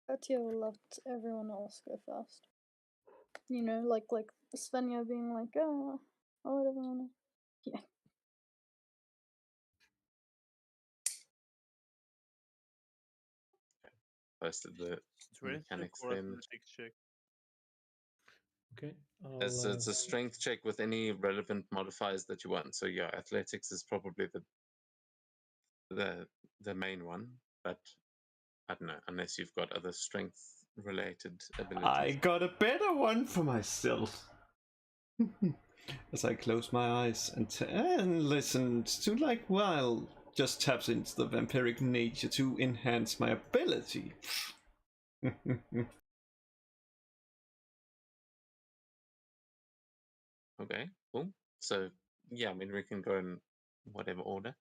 Katya will let everyone else go first. You know, like Svenja being like, oh, I'll let everyone else. Yeah. posted the Strength check mechanics or then. athletics check? Okay. It's a strength check with any relevant modifiers that you want. So yeah, athletics is probably the main one, but I don't know, unless you've got other strength related abilities. I got a better one for myself. As I close my eyes and listen to like while just taps into the vampiric nature to enhance my ability. Okay, cool. So yeah, I mean we can go in whatever order.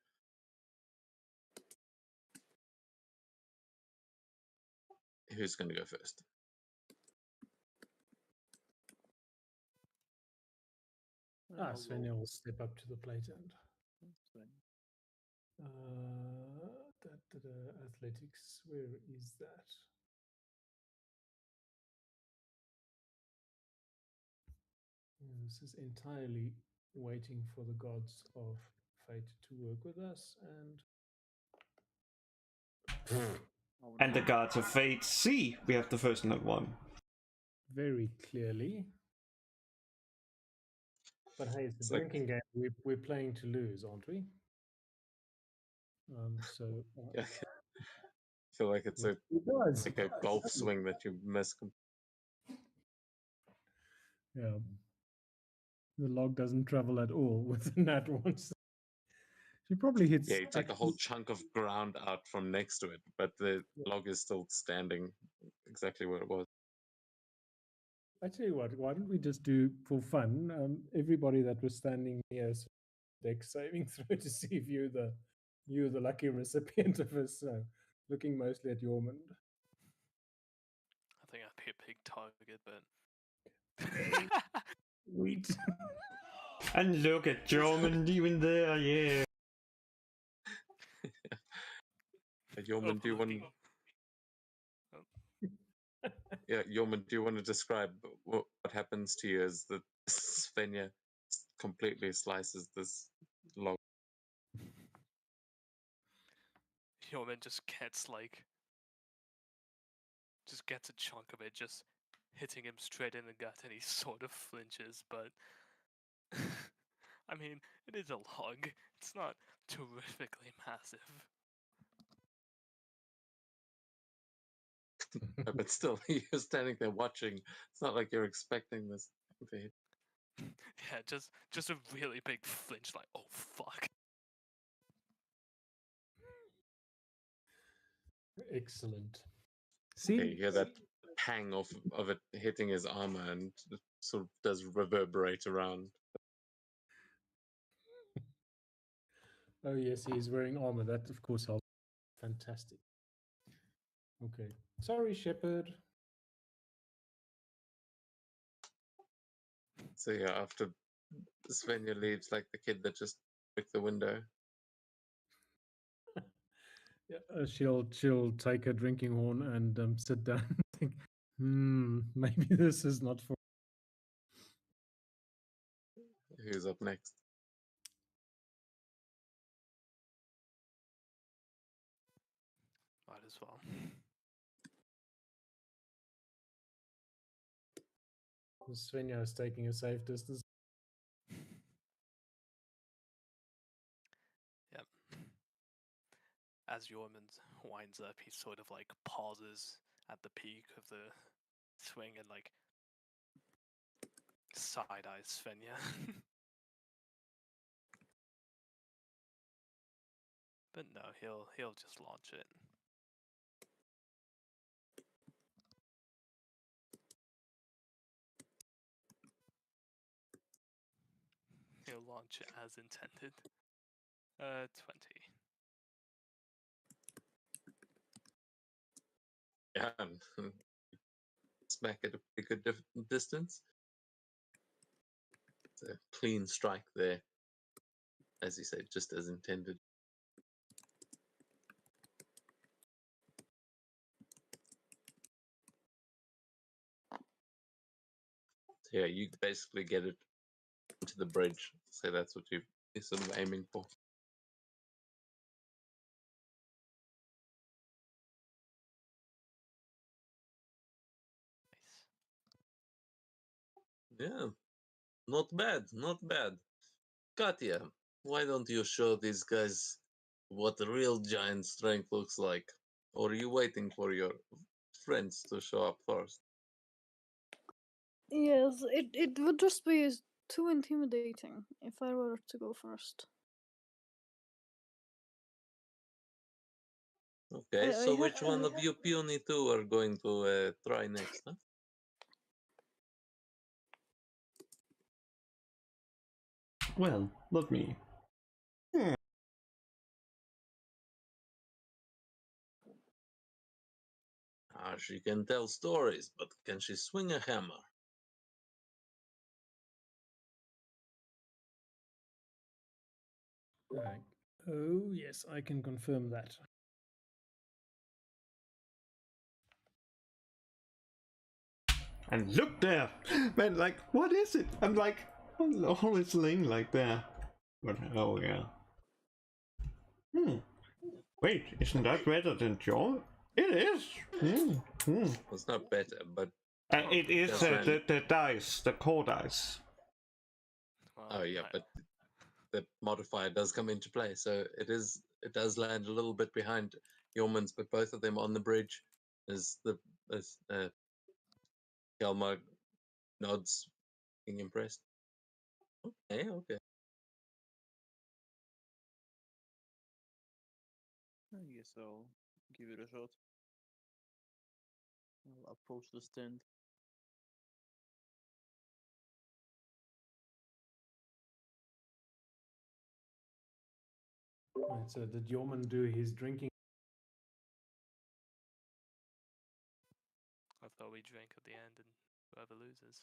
Who's going to go first? Svenja will step up to the plate and Sven. athletics. Where is that? This is entirely waiting for the gods of fate to work with us, Oh, And the no. gods of fate see we have the first note one. very clearly. But hey, it's a It's like- drinking game. We're playing to lose, aren't we? So Yeah. I feel like it's it does. like a golf swing that you miss. Yeah. The log doesn't travel at all with that one. She probably hits. Yeah, you take a whole chunk of ground out from next to it, but the log is still standing exactly where it was. I tell you what, why don't we just do for fun? Everybody that was standing near deck saving throw to see if you're the lucky recipient of this. Looking mostly at Yormund. I think I'd be a big target, but Sweet. And look at Jormund even there, yeah. Yeoman, do you want? Yeah, Yeoman, do you want to describe what happens to you as the Svenja completely slices this log? Yeoman just gets a chunk of it, just hitting him straight in the gut, and he sort of flinches, but I mean, it is a log. It's not terrifically massive. But still, you're standing there watching. It's not like you're expecting this to hit. Yeah, just a really big flinch, like, oh fuck. Excellent. Yeah, See, you hear that pang of it hitting his armor, and it sort of does reverberate around. oh yes, he is wearing armor. That of course helps. Fantastic. Okay. Sorry, Shepherd. So yeah, after Svenja leaves, like the kid that just broke the window. Yeah, she'll take a drinking horn and sit down and think, maybe this is not for. Who's up next? Svenja is taking a safe distance. Yep. As Yorman winds up, he sort of like pauses at the peak of the swing and like side eyes Svenja. But no, he'll just launch it. He'll launch it as intended. 20. Yeah, smack at a pretty good distance. It's a clean strike there, as you say, just as intended. So yeah, you basically get it to the bridge. So that's what you're sort of aiming for. Nice. Yeah, not bad, not bad. Katya, why don't you show these guys what the real giant strength looks like? Or are you waiting for your friends to show up first? Yes, it would just be too intimidating if I were to go first. Okay, I so ha- which one of you puny two are going to try next? Huh? Well, not me. She can tell stories, but can she swing a hammer? Oh, yes, I can confirm that. And look there! Man, like, what is it? I'm like, all it's laying like there. But, oh yeah. Wait, isn't that better than John? It is! It's not better, but It is the dice, the core dice. Well, oh yeah, but the modifier does come into play, so it does land a little bit behind Yeoman's, but both of them on the bridge as Hjalmar nods, being impressed. Okay, okay. I guess I'll give it a shot. I'll approach the stand. Right, so did Yeoman do his drinking? I thought we drank at the end and whoever loses.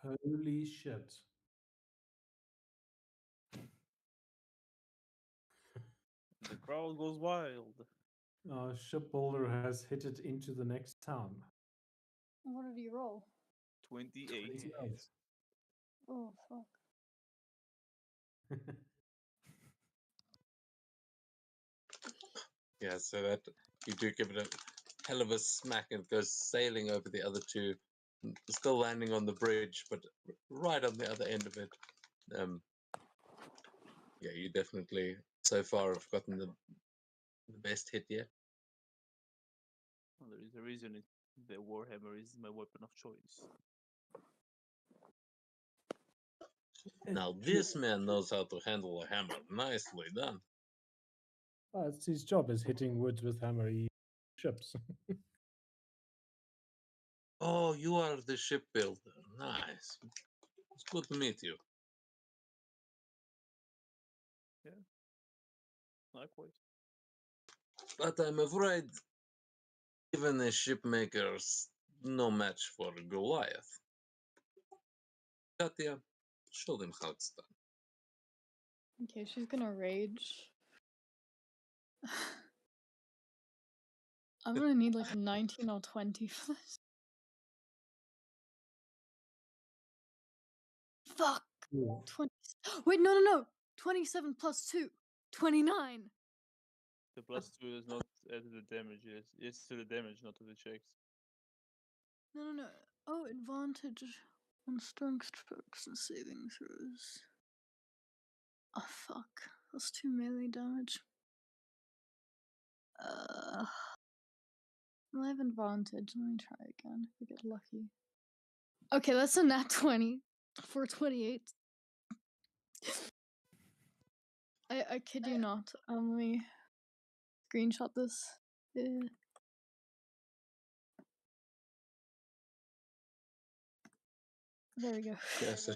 Holy shit. The crowd goes wild. Our shipbuilder has hit it into the next town. What did you roll? 28. 28. Oh fuck. Yeah, so that you do give it a hell of a smack and it goes sailing over the other two, still landing on the bridge, but right on the other end of it. Yeah, you definitely so far have gotten the best hit yet. Well, there is a reason the Warhammer is my weapon of choice. Now this man knows how to handle a hammer. Nicely done. It's his job is hitting woods with hammery ships. Oh, you are the shipbuilder. Nice. It's good to meet you. Likewise. But I'm afraid even a shipmaker's no match for Goliath. Katya, show them how it's done. Okay, she's gonna rage. I'm gonna need like a 19 or 20 for this. Fuck! 20. Wait, no. 27 plus 2. 29. The +2 is not added the damage. It's to the damage, not to the checks. No. Oh, advantage on strength checks and saving throws. Oh fuck. That's 2 melee damage. I have advantage. Let me try again. If I get lucky. Okay, that's a nat 20 for 28. I kid you not. Let me screenshot this. There we go. Yeah, so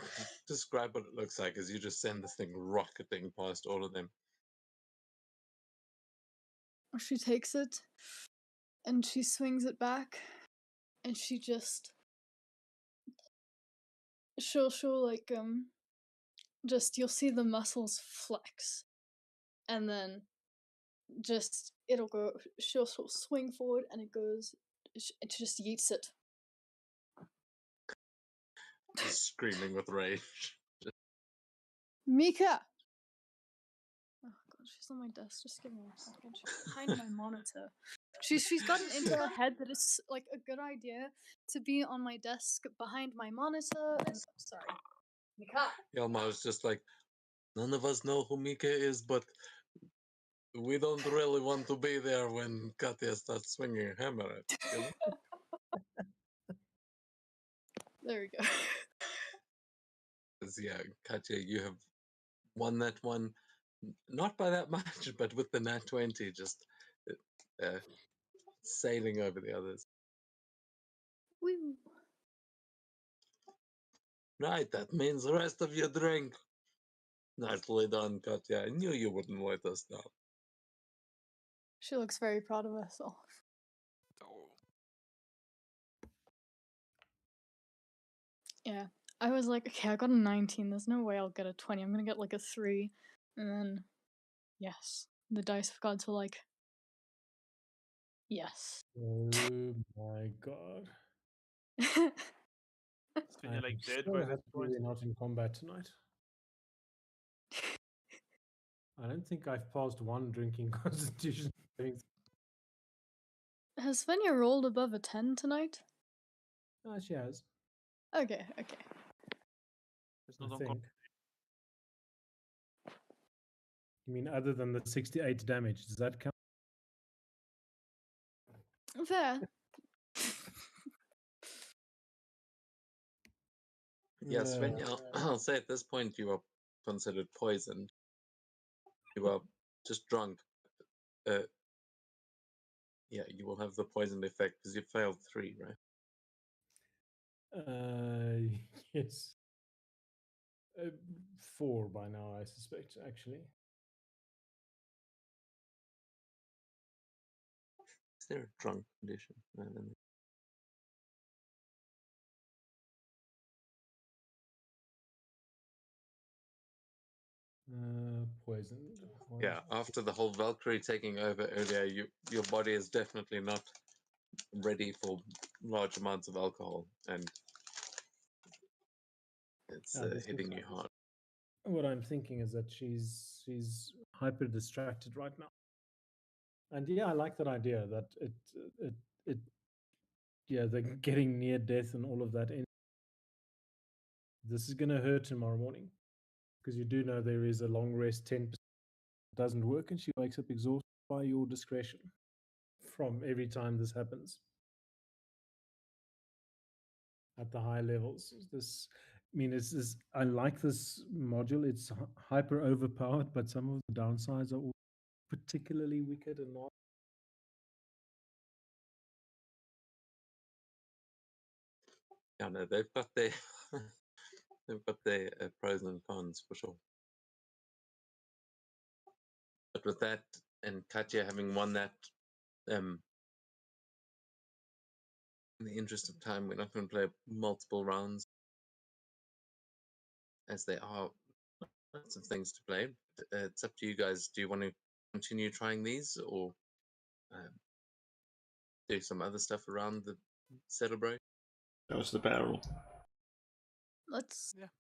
describe what it looks like as you just send this thing rocketing past all of them. She takes it and she swings it back and she just she'll like just you'll see the muscles flex and then just it'll go she'll swing forward and it just yeets it. Just screaming with rage. Mika! Oh god, she's on my desk. Just give me a second. She's behind my monitor. She's gotten into her head that it's like a good idea to be on my desk behind my monitor. And sorry, Mika. Yelma was just like, none of us know who Mika is, but we don't really want to be there when Katya starts swinging a hammer at you. There we go. Yeah, Katya, you have won that one, not by that much, but with the nat 20, just sailing over the others. Woo. Right, that means the rest of your drink. Nicely done, Katya. I knew you wouldn't let us down. She looks very proud of herself. Oh, Yeah. I was like, okay, I got a 19. There's no way I'll get a 20. I'm gonna get like a 3. And then, yes. The dice gods were like, yes. Oh my god. When you're like dead so by happy this point. we're not in combat tonight. I don't think I've passed one drinking constitution. Has Svenja rolled above a 10 tonight? She has, Okay. It's not I on think. You mean other than the 68 damage? Does that count? Fair. Yes, when I'll say at this point you are considered poisoned. You are just drunk. Yeah, you will have the poisoned effect because you failed 3, right? Yes. 4 by now, I suspect, actually. Is there a drunk condition? No, no, no. Poisoned. Yeah, after the whole Valkyrie taking over earlier, your body is definitely not ready for large amounts of alcohol, and it's hitting you hard. What I'm thinking is that she's hyper distracted right now, and yeah, I like that idea that it yeah, the getting near death and all of that. This is going to hurt tomorrow morning because you do know there is a long rest 10% doesn't work, and she wakes up exhausted by your discretion from every time this happens at the high levels. This, I mean, it's I like this module. It's hyper overpowered, but some of the downsides are all particularly wicked and not. Yeah, no, they've got their they've got their pros and cons for sure. But with that, and Katya having won that, in the interest of time, we're not going to play multiple rounds, as there are lots of things to play. It's up to you guys. Do you want to continue trying these, or do some other stuff around the celebrate? That was the barrel. Let's. Yeah.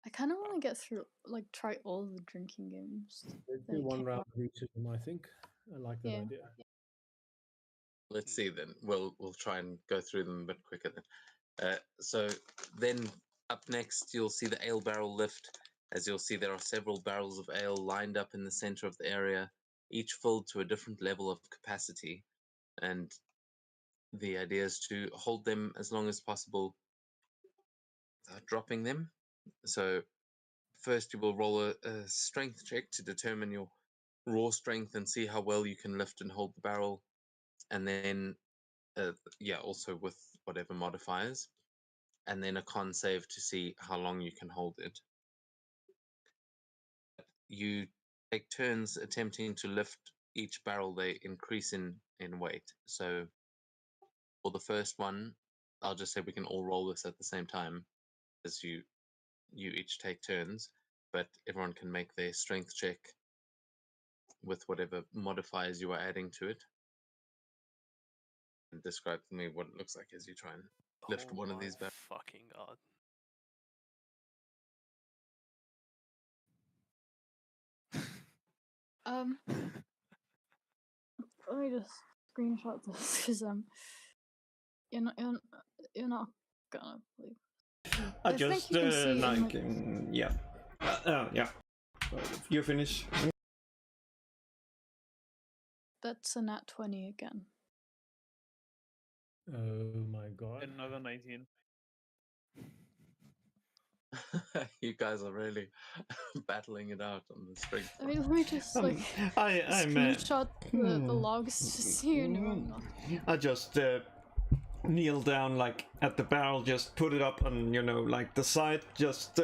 I kind of want to get through, like, try all the drinking games. Let's that do one came round out. of each of them, I think. I like that Yeah. idea. Let's see then. We'll try and go through them a bit quicker then. So then up next you'll see the ale barrel lift. As you'll see, there are several barrels of ale lined up in the center of the area, each filled to a different level of capacity. And the idea is to hold them as long as possible without dropping them. So first you will roll a strength check to determine your raw strength and see how well you can lift and hold the barrel. And then, also with whatever modifiers. And then a con save to see how long you can hold it. You take turns attempting to lift each barrel. They increase in weight. So for the first one, I'll just say we can all roll this at the same time, as you each take turns, but everyone can make their strength check with whatever modifiers you are adding to it. And describe to me what it looks like as you try and lift one of these barrels. Fucking god. Let me just screenshot this because you're not gonna believe. I think just you can see in like my- yeah. Yeah. You finish. That's a nat 20 again. Oh my god. Another 19. You guys are really battling it out on the strength. I mean, let me just like I'm screenshot the logs to see anyone. I just kneel down like at the barrel, just put it up on like the side, just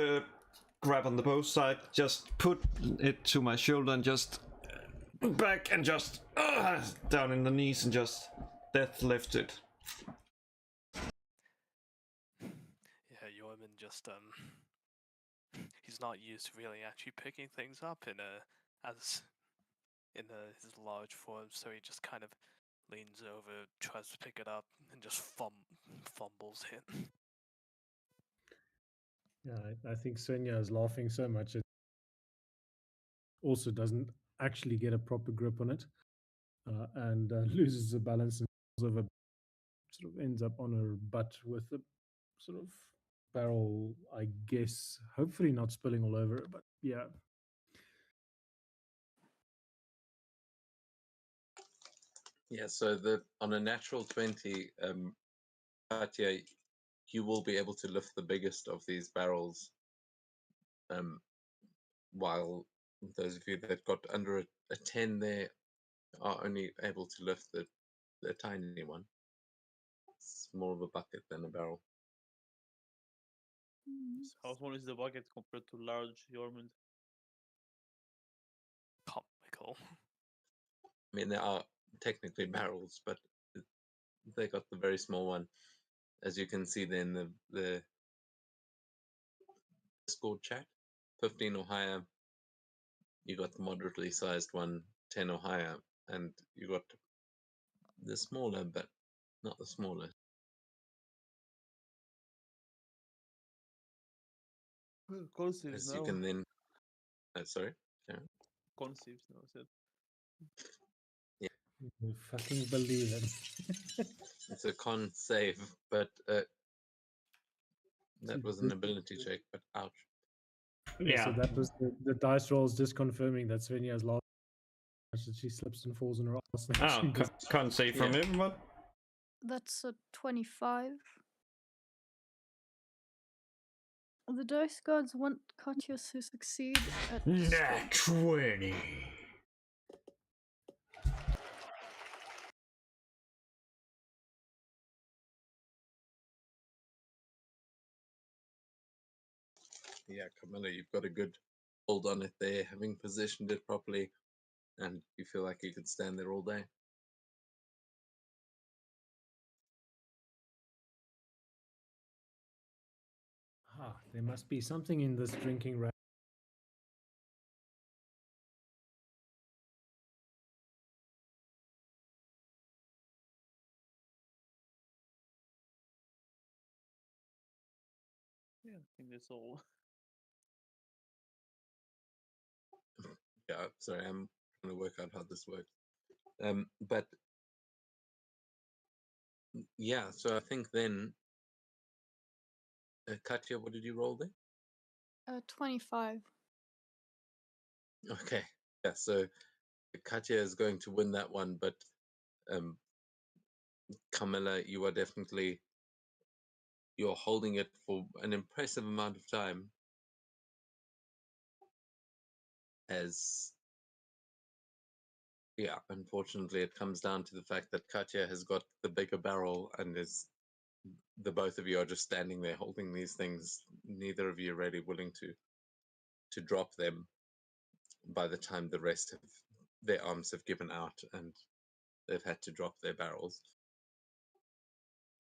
grab on the both side, just put it to my shoulder and just back and just down in the knees and just death lift it. Yeah, Yorman just he's not used to really actually picking things up in his large form, so he just kind of leans over, tries to pick it up, and just fumbles it. Yeah, I think Svenja is laughing so much it also doesn't actually get a proper grip on it, and loses the balance and falls over, sort of ends up on her butt with the sort of barrel, I guess, hopefully not spilling all over it, but yeah. Yeah, so on a natural 20, Katya, you will be able to lift the biggest of these barrels, while those of you that got under a 10 there are only able to lift the tiny one. It's more of a bucket than a barrel. So how small is the bucket compared to large Yormund? Comical. I mean, there are technically barrels, but they got the very small one. As you can see then, the Discord chat, 15 or higher, you got the moderately sized one, 10 or higher, and you got the smaller, but not the smallest. Conceives As now. you can then, sorry, Karen? Conceives now, I said. You fucking believe it. It's a con save, but that See, was an this- ability check, but ouch. So that was the dice rolls just confirming that Svenja's lost. That she slips and falls on her ass. Oh, can't say from Yeah. everyone. That's a 25. The dice gods want Katya to succeed at Nat 20. Yeah, Camilla, you've got a good hold on it there, having positioned it properly, and you feel like you could stand there all day. There must be something in this drinking rack. Yeah, I think that's all. Yeah, sorry, I'm trying to work out how this works. But yeah, so I think then, Katya, what did you roll there? 25. Okay, yeah. So Katya is going to win that one, but Camilla, you are definitely you're holding it for an impressive amount of time. As yeah, unfortunately, it comes down to the fact that Katya has got the bigger barrel, and is the both of you are just standing there holding these things. Neither of you are really willing to drop them by the time the rest of their arms have given out and they've had to drop their barrels.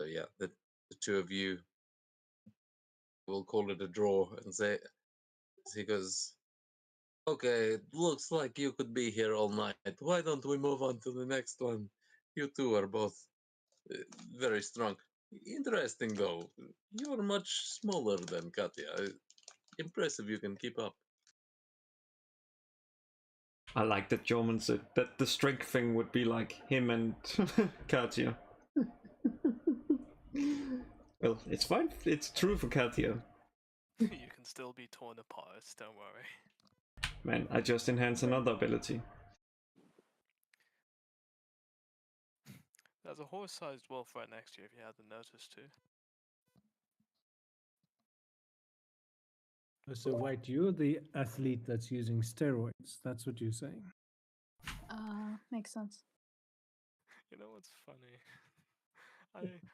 So yeah, the two of you will call it a draw and say, he goes, okay, it looks like you could be here all night. Why don't we move on to the next one? You two are both very strong. Interesting though. You're much smaller than Katya. Impressive you can keep up. I like that Jorman said that the strength thing would be like him and Katya. Well, it's fine. It's true for Katya. You can still be torn apart, don't worry. Man, I just enhanced another ability. There's a horse-sized wolf right next to you if you hadn't noticed too. So wait, you're the athlete that's using steroids. That's what you're saying. Makes sense. You know what's funny?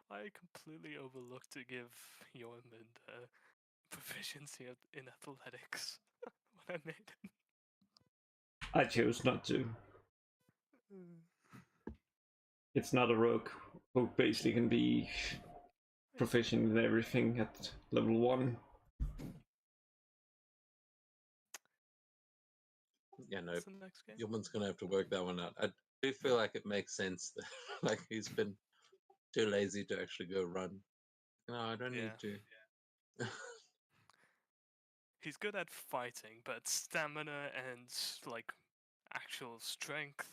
I completely overlooked to give Jormund proficiency in athletics when I made him. I chose not to. It's not a rogue who basically can be proficient in everything at level 1. Yeah, no, What's the next game? Yulman's gonna have to work that one out. I do feel like it makes sense that like he's been too lazy to actually go run. No, I don't need to. He's good at fighting, but stamina and like actual strength.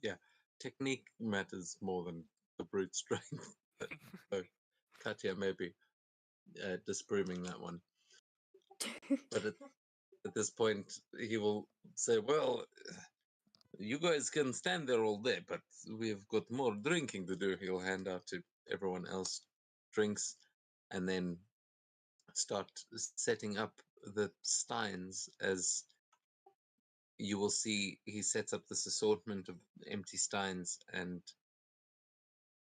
Yeah, technique matters more than the brute strength. So Katya may be disproving that one. But at this point, he will say, well, you guys can stand there all day, but we've got more drinking to do. He'll hand out to everyone else drinks and then start setting up the steins. As you will see, he sets up this assortment of empty steins, and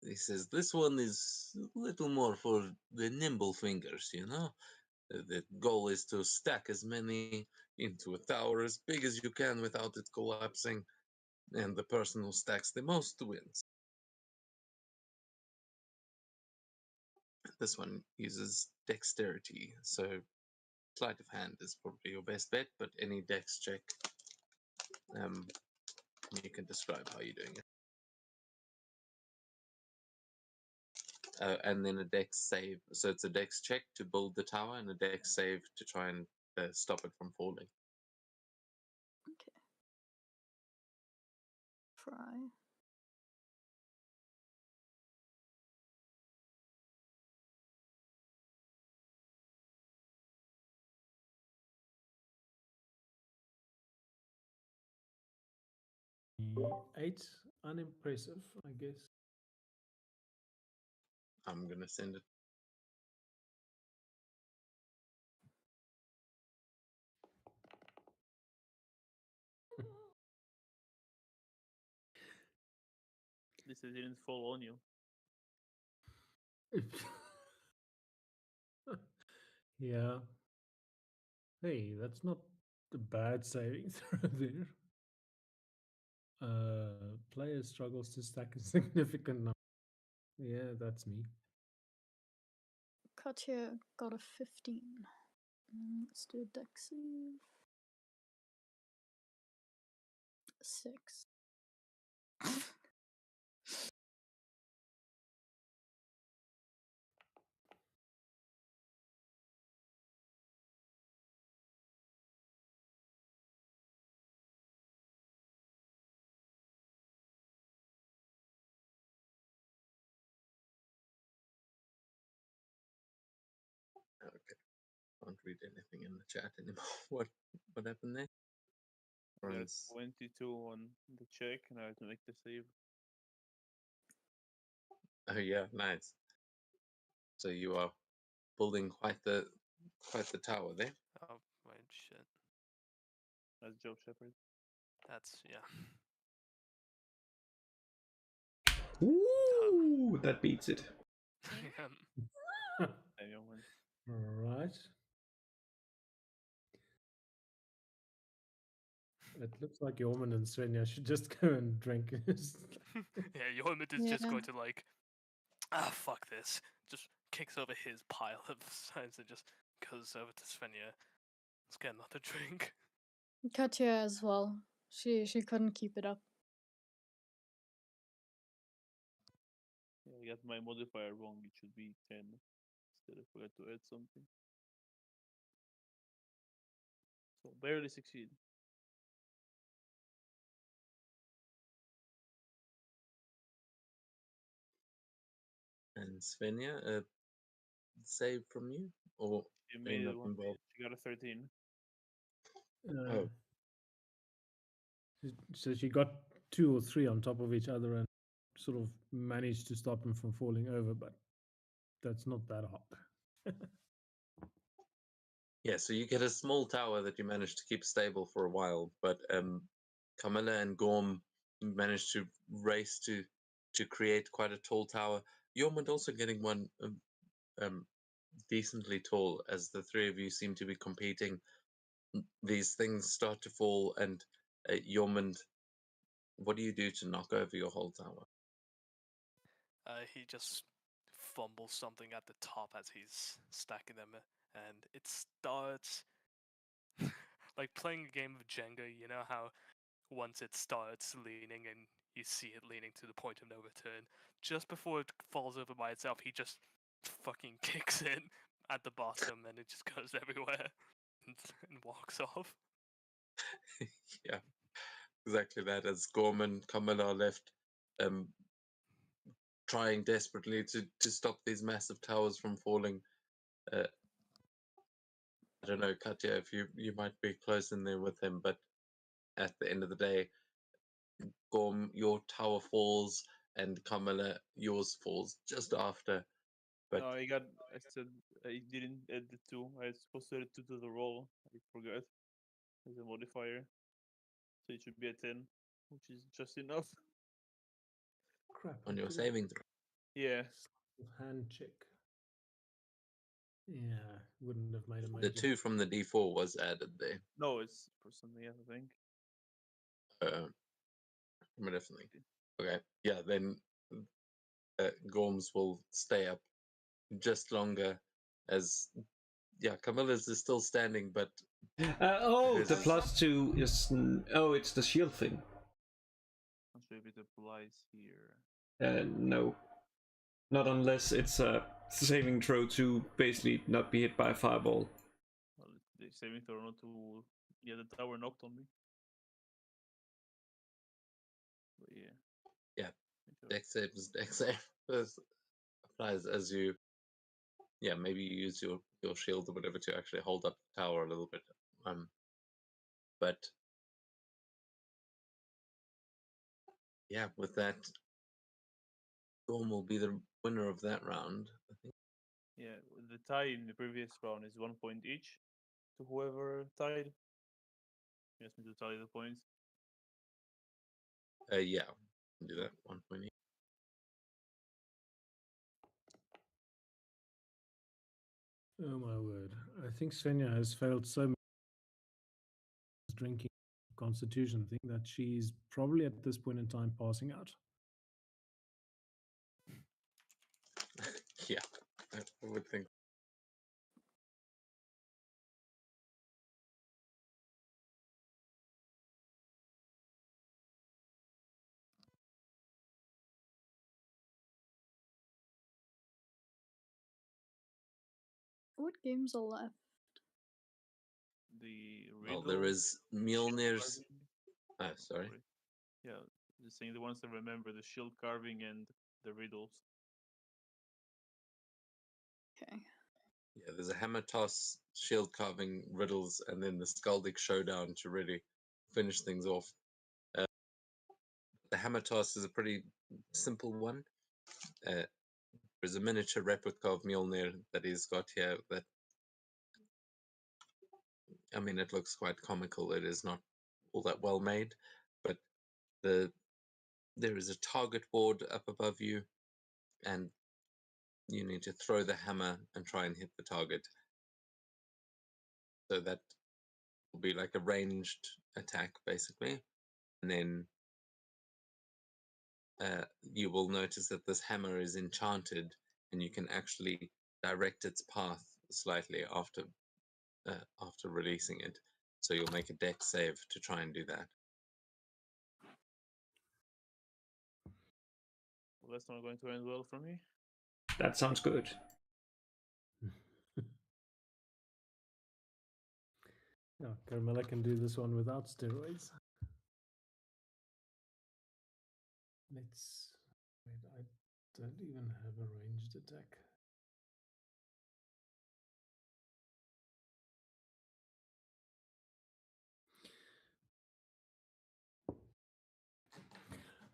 he says, this one is a little more for the nimble fingers, you know? The goal is to stack as many into a tower as big as you can without it collapsing, and the person who stacks the most wins. This one uses dexterity, so sleight of hand is probably your best bet, but any dex check, you can describe how you're doing it. And then a dex save. So it's a dex check to build the tower and a dex save to try and stop it from falling. Okay. Try. Eight, unimpressive, I guess. I'm going to send it. At least it didn't fall on you. Yeah. Hey, that's not the bad saving throw there. Player struggles to stack a significant number. Yeah, that's me. Katya got a 15. Let's do a dex save. 6. read anything in the chat anymore. What happened there? I got Runs. 22 on the check, and I have to make the save. Oh yeah, nice. So you are building quite the tower there. Oh, wait, shit. That's Joe Shepard. That's, yeah. Ooh, that beats it. Damn, Yeoman. Right. It looks like Yorman and Svenja should just go and drink. Yeah, Yoimid is just Yeah. going to like, fuck this. Just kicks over his pile of signs and just goes over to Svenja. Let's get another drink. Katya as well. She couldn't keep it up. Yeah, I got my modifier wrong. It should be 10. Instead, I forgot to add something. So barely succeed. And Svenja, save from you, or She are you made not it one. involved? She got a 13. Oh, So she got 2 or 3 on top of each other and sort of managed to stop him from falling over, but that's not that hard. yeah. So you get a small tower that you manage to keep stable for a while, but Camilla and Gorm managed to race to create quite a tall tower. Yormund also getting one decently tall, as the three of you seem to be competing. These things start to fall, and Yormund, what do you do to knock over your whole tower? He just fumbles something at the top as he's stacking them, and it starts like playing a game of Jenga. You know how once it starts leaning and you see it leaning to the point of no return, just before it falls over by itself, he just fucking kicks it at the bottom, and it just goes everywhere and walks off. Yeah, exactly that. As Gorman and Camilla are left trying desperately to stop these massive towers from falling. I don't know, Katya, if you might be close in there with him, but at the end of the day, Gorm, your tower falls, and Camilla, yours falls just after. But No, I said I didn't add the 2. I was supposed to add 2 to the roll. I forgot as a modifier. So it should be a 10, which is just enough. Crap. on I your could have saving throw, Yeah. hand check. Yeah, wouldn't have made a the major. 2 from the D4 was added there. No, it's for something else, I think. From a different thing. Okay, yeah, then Gorms will stay up just longer as yeah, Camilla's is still standing, but Oh, the hers- +2 is. Oh, it's the shield thing. Not sure if it applies here. No. Not unless it's a saving throw to basically not be hit by a fireball. Well, the saving throw not to. Yeah, the tower knocked on me. But yeah. Yeah. Make sure. dex save is dex save. This applies as you yeah, maybe you use your shield or whatever to actually hold up the tower a little bit. But yeah, with that, Gorm will be the winner of that round, I think. Yeah, the tie in the previous round is 1 point each to whoever tied. You asked me to tally the points. Yeah, do that 1.8. Oh my word! I think Svenja has failed so much drinking constitution thing that she's probably at this point in time passing out. Yeah, I would think. What games are left? The Well, riddle. there is shield Mjolnir's. carving. Oh, sorry. Yeah, just saying the ones that remember the shield carving and the riddles. Okay. Yeah, there's a hammer toss, shield carving, riddles, and then the Skaldic showdown to really finish things off. The hammer toss is a pretty simple one. There's a miniature replica of Mjolnir that he's got here that, I mean, it looks quite comical. It is not all that well made, but there is a target board up above you, and you need to throw the hammer and try and hit the target. So that will be like a ranged attack, basically. And then you will notice that this hammer is enchanted, and you can actually direct its path slightly after releasing it. So you'll make a dex save to try and do that. Well, that's not going to end well for me. That sounds good. Yeah, Carmela can do this one without steroids. Let's wait, I don't even have a ranged attack.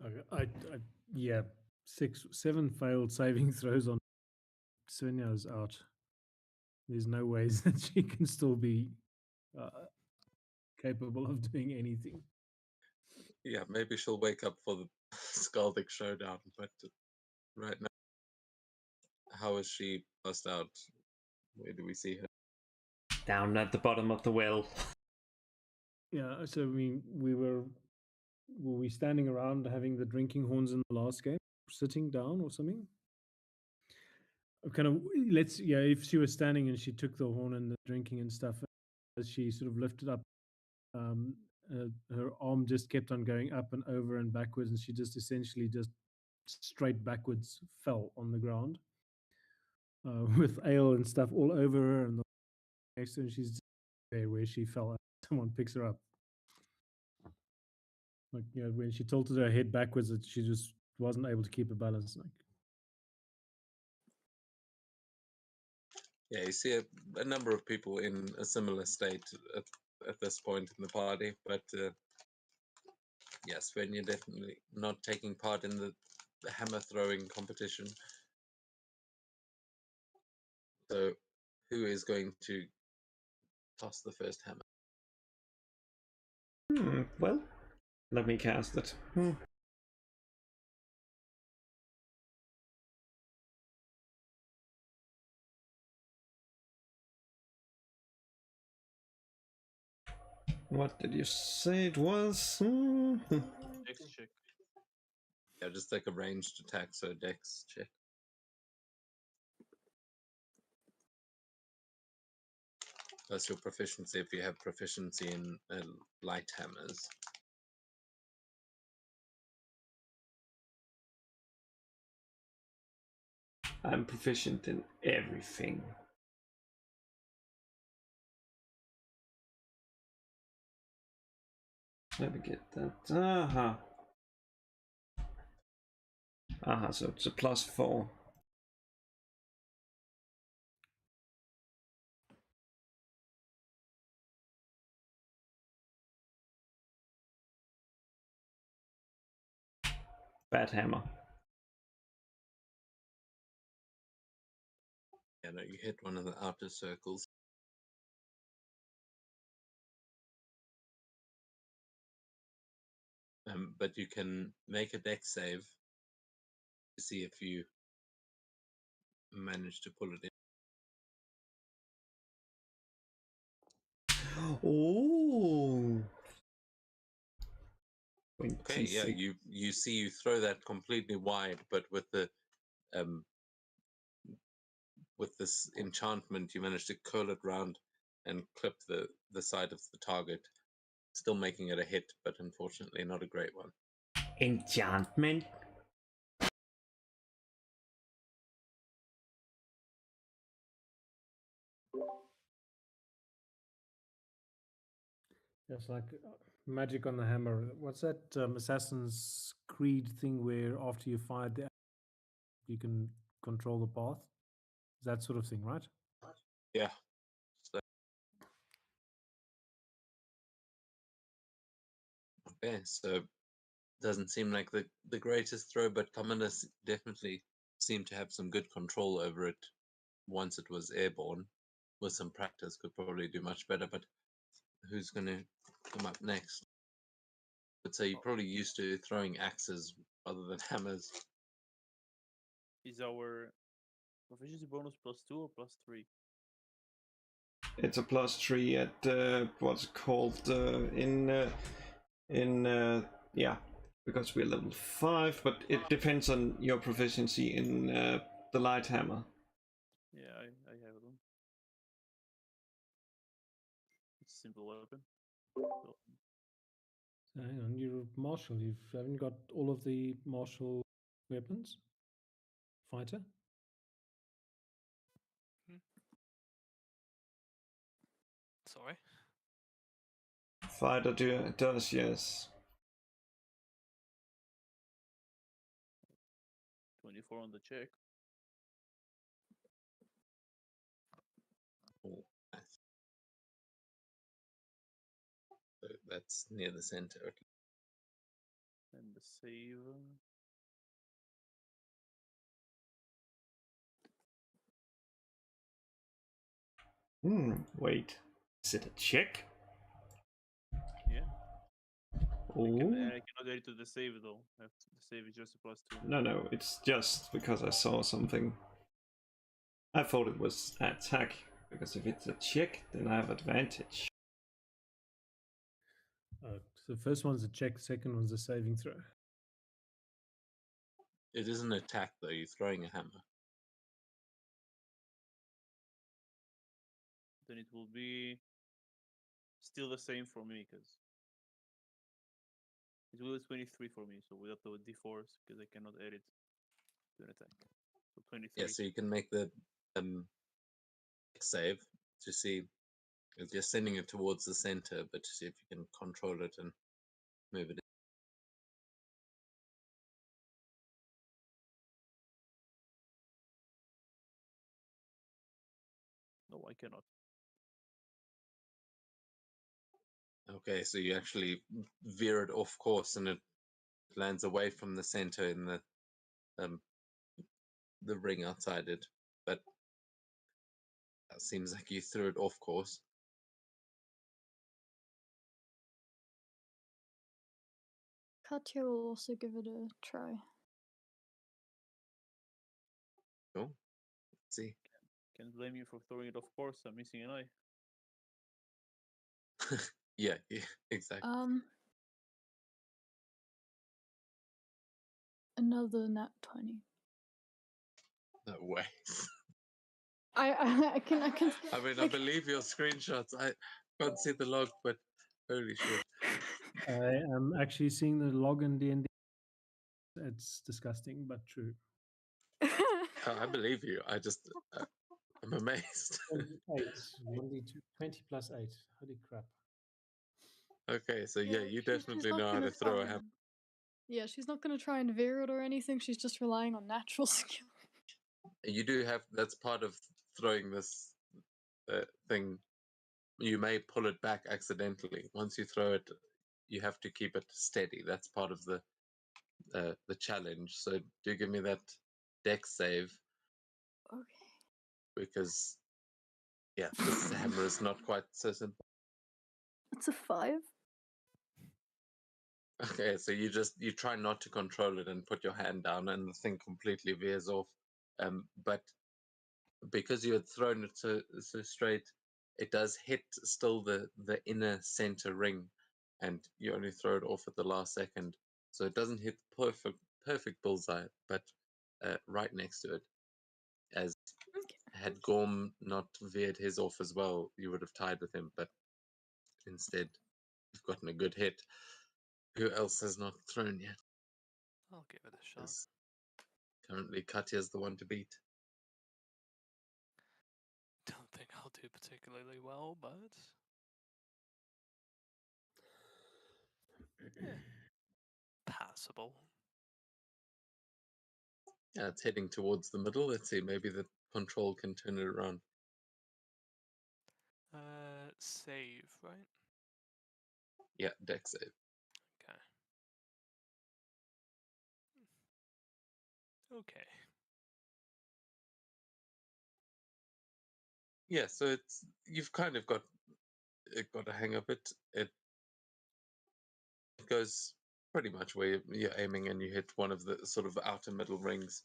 Okay, yeah, 7 failed saving throws on Svenya's out. There's no ways that she can still be capable of doing anything. Yeah, maybe she'll wake up for the Skaldic showdown, but right now, how is she passed out? Where do we see her? Down at the bottom of the well. Yeah, so I mean, were we standing around having the drinking horns in the last game, sitting down or something? Kind of, if she was standing and she took the horn and the drinking and stuff, as she sort of lifted up, her arm just kept on going up and over and backwards, and she just essentially just straight backwards fell on the ground with ale and stuff all over her, and next to her, she's there where she fell. Someone picks her up. Like, when she tilted her head backwards, she just wasn't able to keep her balance. Like, Yeah, you see a number of people in a similar state at this point in the party, but yes, when you're definitely not taking part in the hammer throwing competition. So, who is going to toss the first hammer? Well, let me cast it. What did you say it was? Dex check. Yeah, just like a ranged attack, so dex check. That's your proficiency if you have proficiency in light hammers. I'm proficient in everything. Let me get that. So it's a +4. Bad hammer. Yeah, no, you hit one of the outer circles. But you can make a dex save to see if you manage to pull it in. Oh. Okay, yeah, you see you throw that completely wide, but with this enchantment, you manage to curl it round and clip the side of the target, still making it a hit, but unfortunately not a great one. Enchantment? it's like magic on the hammer. What's that Assassin's Creed thing where after you fired you can control the path? That sort of thing, right? Yeah. So, okay, so doesn't seem like the greatest throw, but Commodus definitely seemed to have some good control over it once it was airborne. With some practice, could probably do much better. But who's going to come up next? I'd say you're probably used to throwing axes rather than hammers. Is our proficiency bonus +2 or +3? It's a +3 at what's it called yeah, because we're level 5, but it depends on your proficiency in the light hammer. Yeah, I have them. It's a simple weapon. So, So hang on, you're martial. You haven't got all of the martial weapons. Fighter. Sorry. Fighter does, yes. 24 on the check. Oh, nice. So that's near the center. And the save. Wait. Is it a check? Yeah. Oh. I cannot add it to the save though. The save is just a +2. No, it's just because I saw something. I thought it was attack, because if it's a check, then I have advantage. So the first one's a check, second one's a saving throw. It is an attack though. You're throwing a hammer. Then it will be still the same for me because it will be 23 for me. So without the d4s because I cannot add it to an attack. So 23. Yeah, so you can make the save to see if you're sending it towards the center, but to see if you can control it and move it. No, I cannot. Okay, so you actually veer it off course and it lands away from the center in the ring outside it. But it seems like you threw it off course. Katya will also give it a try. Cool. Let's see. Can't blame you for throwing it off course. I'm missing an eye. Yeah, exactly. Another nat 20. No way. I can. I mean, I believe your screenshots. I can't see the log, but holy shit. I am actually seeing the log in D&D. It's disgusting, but true. I believe you. I just, I'm amazed. 20 plus 8. Holy crap. Okay, so yeah, you she's definitely not know how gonna to throw try a hammer. Yeah, she's not gonna try and veer it or anything. She's just relying on natural skill. You do have, that's part of throwing this thing. You may pull it back accidentally. Once you throw it, you have to keep it steady. That's part of the challenge. So do give me that dex save. Okay. Because yeah, this hammer is not quite so simple. It's a 5. Okay, so you try not to control it and put your hand down, and the thing completely veers off. But because you had thrown it so straight, it does hit still the inner center ring, and you only throw it off at the last second, so it doesn't hit perfect bullseye, but right next to it. As Okay. had Gorm not veered his off as well, you would have tied with him, but instead you've gotten a good hit. Who else has not thrown yet? I'll give it a shot. Because currently Katya's the one to beat. Don't think I'll do particularly well, but passable. Yeah, it's heading towards the middle. Let's see, maybe the control can turn it around. save, right? Yeah, dex save. Okay. Okay. Yeah, so you've kind of got a hang of it. It goes pretty much where you're aiming, and you hit one of the sort of outer middle rings.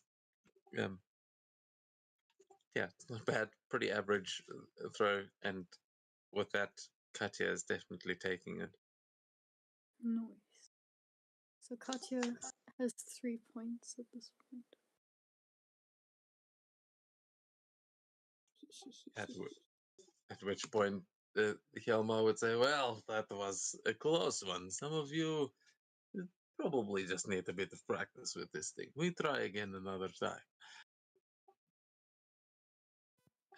Yeah, it's not bad. Pretty average throw, and with that, Katya is definitely taking it. Nice. So Katya has 3 points at this point. At which point, Hjalmar would say, "Well, that was a close one. Some of you probably just need a bit of practice with this thing. We try again another time."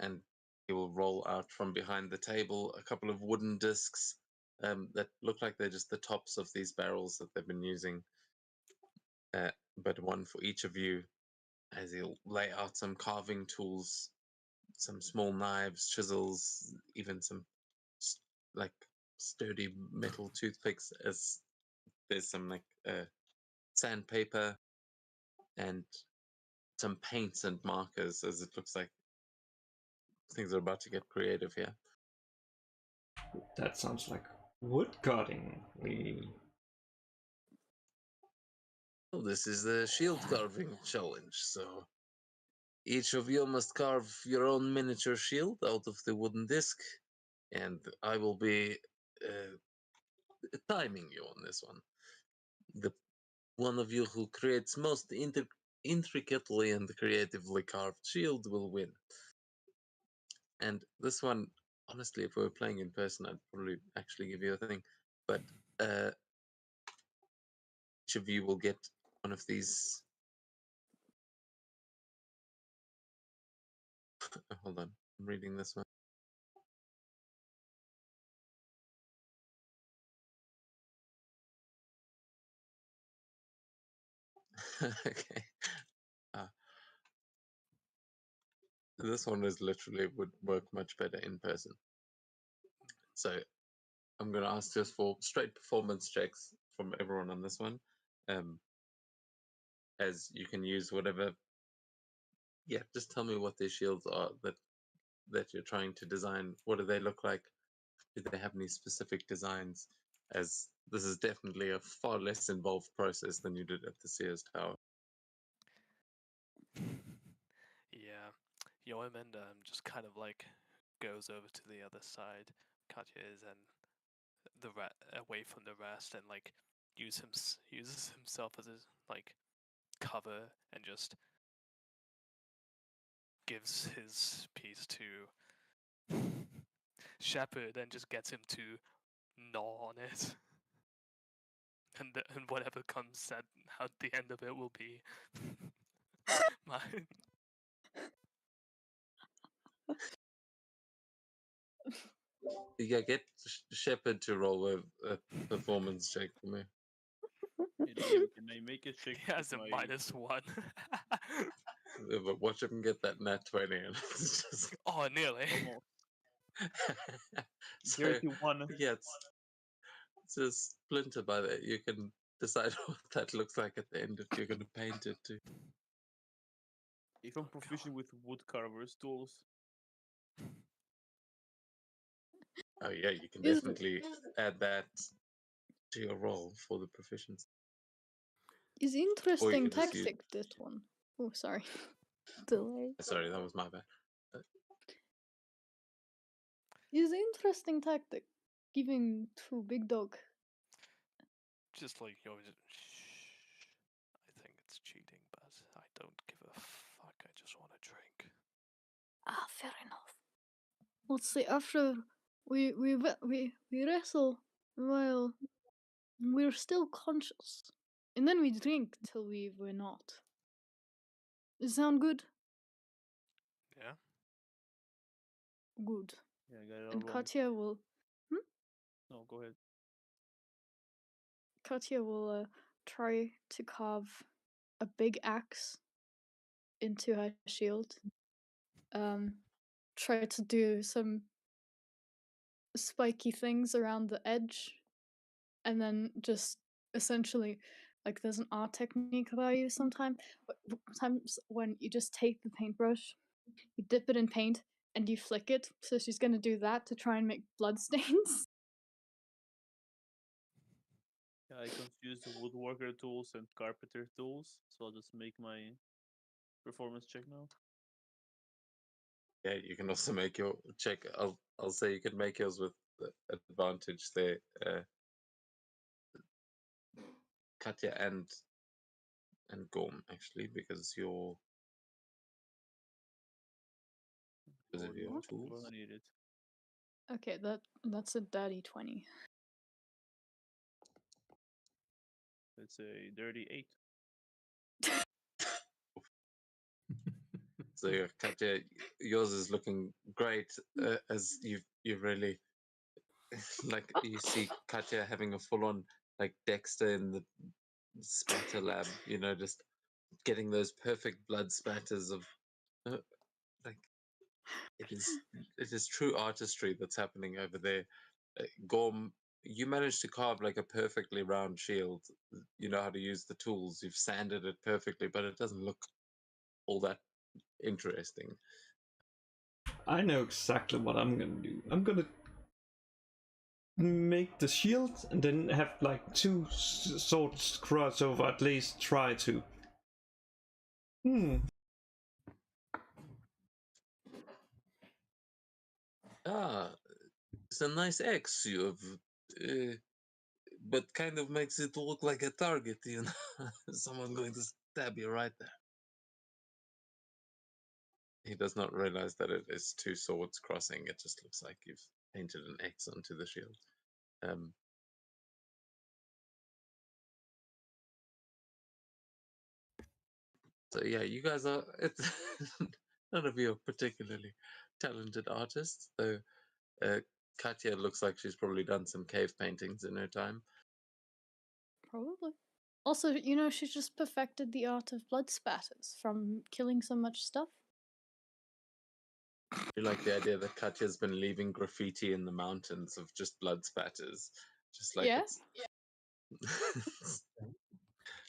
And he will roll out from behind the table a couple of wooden discs that look like they're just the tops of these barrels that they've been using, but one for each of you, as he'll lay out some carving tools, some small knives, chisels, even some like sturdy metal toothpicks, as there's some like sandpaper and some paints and markers, as it looks like things are about to get creative here. That sounds like wood cutting. Well, this is the shield carving challenge, so each of you must carve your own miniature shield out of the wooden disc, and I will be timing you on this one. The one of you who creates most intricately and creatively carved shield will win. And this one, honestly, if we were playing in person, I'd probably actually give you a thing. But each of you will get one of these. Hold on, I'm reading this one. Okay. This one is literally would work much better in person. So I'm going to ask just for straight performance checks from everyone on this one. As you can use whatever. Yeah, just tell me what these shields are that you're trying to design. What do they look like? Do they have any specific designs? As this is definitely a far less involved process than you did at the Sears Tower. Yeah. Yoimend just kind of like goes over to the other side. Katya is and away from the rest, and like uses himself as a like cover, and just gives his piece to Shepard and just gets him to gnaw on it. And whatever comes at the end of it will be mine. Yeah, get Shepard to roll a performance check for me. Hey, DM, can I make a check? He has a with my... -1. But watch him get that nat 20. And it's just... Oh, nearly. Almost. So, 31. yeah, it's a splinter by that. You can decide what that looks like at the end if you're going to paint it too. If I'm proficient with wood carver's tools. Oh yeah, you can definitely add that to your roll for the proficiency. Is interesting tactic this one. Oh, sorry. Delay. Sorry, that was my bad. Is interesting tactic giving to big dog. Just like I think it's cheating, but I don't give a fuck. I just want to drink. Ah, fair enough. Let's see. After we wrestle while we're still conscious, and then we drink till we're not. Does it sound good? Yeah. Good. Yeah, I got it all And wrong. Katya will. No, go ahead. Katya will try to carve a big axe into her shield. Try to do some spiky things around the edge, and then just essentially, like, there's an art technique that I use sometimes when you just take the paintbrush, you dip it in paint, and you flick it. So she's gonna do that to try and make blood stains. Yeah, I confused the woodworker tools and carpenter tools, so I'll just make my performance check now. Yeah, you can also make your check. I'll say you can make yours with advantage there, Katya and Gorm actually, because your because of your Well, tools. I need it. Okay, that's a dirty 20. It's a dirty 8. So yeah, Katya, yours is looking great, as you really like you see Katya having a full on like Dexter in the spatter lab, you know, just getting those perfect blood spatters of uh, like it is true artistry that's happening over there. Gorm, you managed to carve like a perfectly round shield. You know how to use the tools. You've sanded it perfectly, but it doesn't look all that interesting. I know exactly what I'm gonna do. I'm gonna make the shield and then have like two swords cross over, at least try to. Ah, it's a nice X you have, but kind of makes it look like a target, you know, someone going to stab you right there. He does not realize that it is two swords crossing. It just looks like you've painted an X onto the shield. Um, so yeah, you guys are. None of you are particularly talented artists, though. Katya looks like she's probably done some cave paintings in her time. Probably. Also, she's just perfected the art of blood spatters from killing so much stuff. You like the idea that Katya's been leaving graffiti in the mountains of just blood spatters, just like Yeah? it's.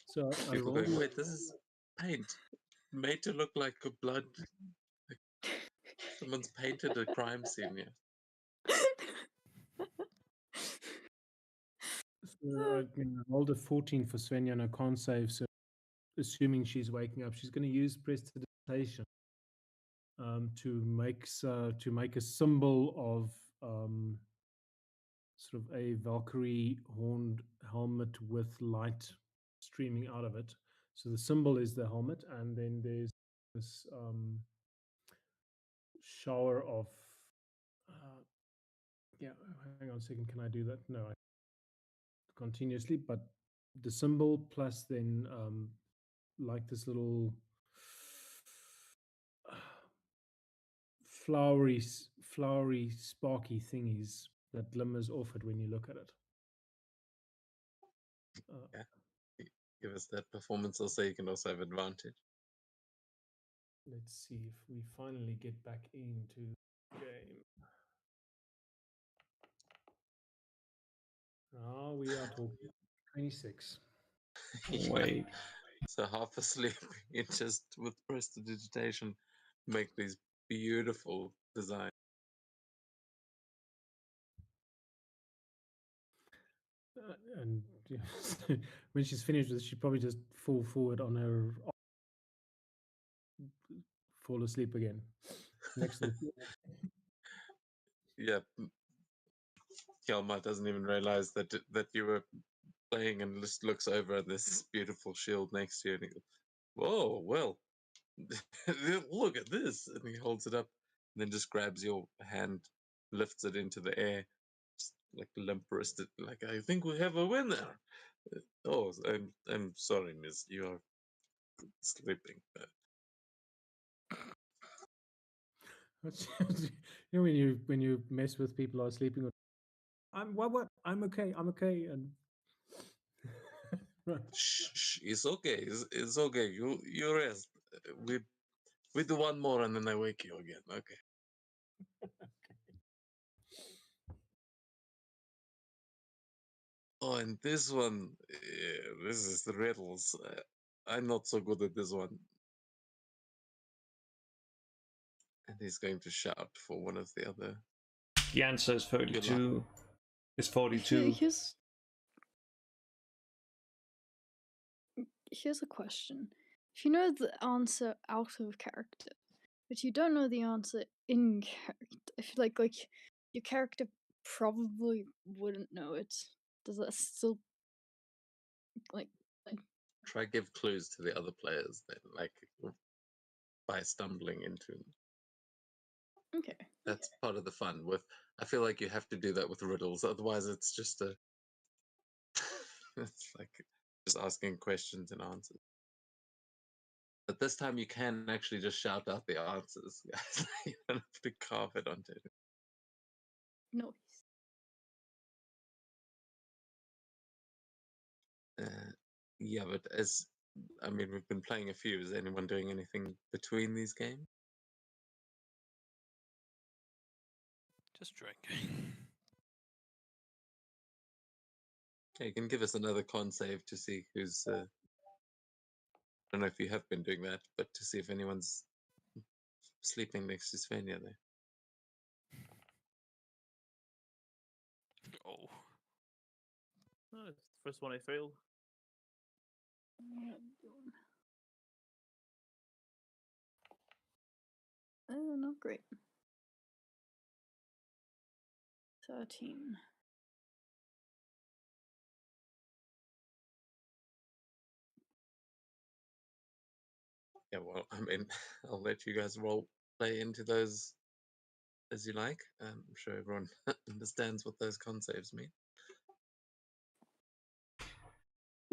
So I People rolled. going, wait, this is paint made to look like a blood. Like someone's painted a crime scene here. So I rolled a 14 for Svenja and I can't save. So assuming she's waking up, she's going to use prestidigitation to make a symbol of sort of a Valkyrie horned helmet with light streaming out of it. So the symbol is the helmet, and then there's this shower of. Yeah, hang on a second. Can I do that? No, I continuously, but the symbol plus then like this little flowery, sparky thingies that glimmers off it when you look at it. Yeah. Give us that performance also. You can also have advantage. Let's see if we finally get back into the game. Oh, we are talking 26. Wait. So half asleep, you just with prestidigitation make these beautiful designs. And when she's finished with it, she'd probably just fall forward on her, fall asleep again next to the. Yeah, Hjalmar doesn't even realize that you were playing and just looks over at this beautiful shield next to you and he goes, whoa, well, look at this. And he holds it up and then just grabs your hand, lifts it into the air, just like limp wristed, like, I think we have a winner. Oh, I'm sorry, miss, you are sleeping. When you mess with people who are sleeping, I'm I'm okay, and right. Shh, it's okay, it's okay. You rest. We do one more and then I wake you again. Okay. Oh, and this one, this is the riddles. I'm not so good at this one. And he's going to shout for one of the other. The answer is 32. It's 42. Here's a question. If you know the answer out of character, but you don't know the answer in character, I feel like your character probably wouldn't know it. Does that still like Try give clues to the other players then, like by stumbling into them. okay? That's part of the fun. With I feel like you have to do that with riddles, otherwise it's just a it's like just asking questions and answers. But this time you can actually just shout out the answers, guys. You don't have to carve it onto it. Noise. Yeah, but we've been playing a few. Is anyone doing anything between these games? Just drinking. Yeah, you can give us another con save to see who's. I don't know if you have been doing that, but to see if anyone's sleeping next to Svenja there. Oh. Oh, it's the first one I failed. Oh, not great. 13. Yeah, well, I'll let you guys play into those as you like. I'm sure everyone understands what those con saves mean.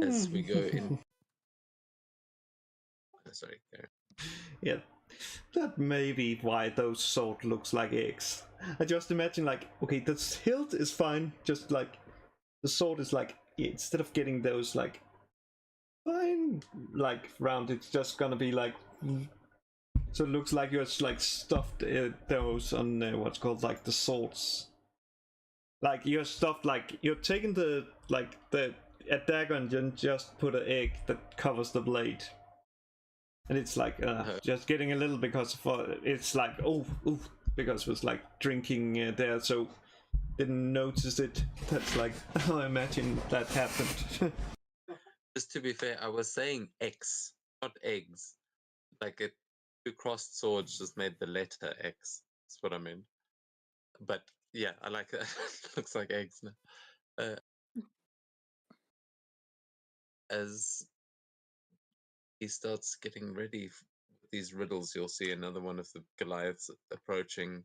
As we go in. Sorry, Gary. Yeah, that may be why those sword looks like eggs. I just imagine like, okay, the hilt is fine, just like the sword is like, instead of getting those like fine like round, it's just gonna be like, so it looks like you're like stuffed those on what's called like the swords. Like you're stuffed, like you're taking the like the a dagger and then just put an egg that covers the blade. And it's like just getting a little because it's like because it was like drinking there, so didn't notice it. That's like I imagine that happened. Just to be fair, I was saying X, not eggs. Like two crossed swords just made the letter X. That's what I meant. But yeah, I like that. Looks like eggs now. As he starts getting ready for these riddles, you'll see another one of the Goliaths approaching,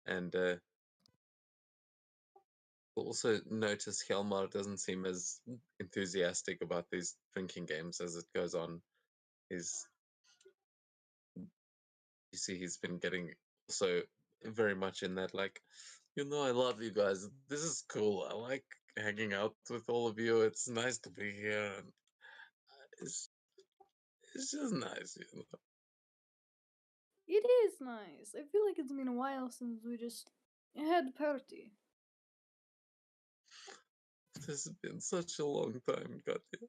and you'll also notice Hjalmar doesn't seem as enthusiastic about these drinking games as it goes on. You see he's been getting also very much in that, like, I love you guys. This is cool. I like hanging out with all of you. It's nice to be here. And it's just nice. It is nice. I feel like it's been a while since we just had a party. This has been such a long time, Katya.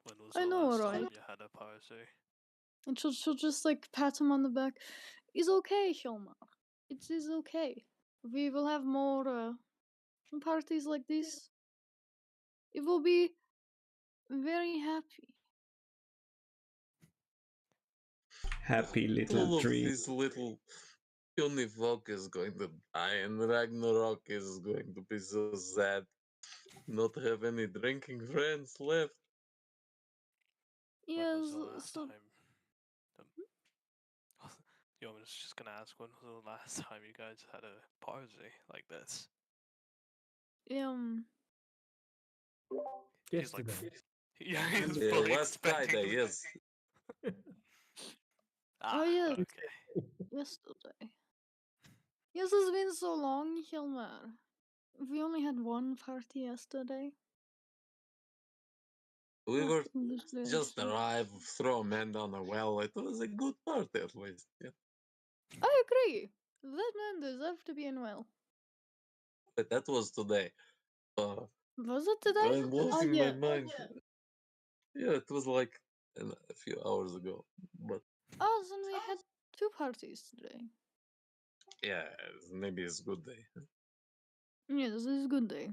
When was I the know, last right? time you had a party? And she'll just like pat him on the back. It's okay, Hjalmar. It is okay. We will have more parties like this. It will be very happy. Happy little All of dream. these little Unifolk is going to die, and Ragnarok is going to be so sad. Not have any drinking friends left. When was Yes, the last so time? I was just gonna ask, when was the last time you guys had a party like this? He's like, Yesterday. yeah, he's Yeah, fully last expecting. Friday, yes. Ah, Oh, yeah. okay. yesterday. Yes, it's been so long, Hjalmar. We only had one party yesterday. We were Obviously, just actually. arrived, throw a man down a well. It was a good party at least. Yeah. I agree. That man deserved to be in well. But that was today. Was it today? I'm losing yeah. my mind. Yeah, it was like a few hours ago. But Oh, then we had 2 parties today. yeah, maybe it's a good day. Yeah, this is a good day.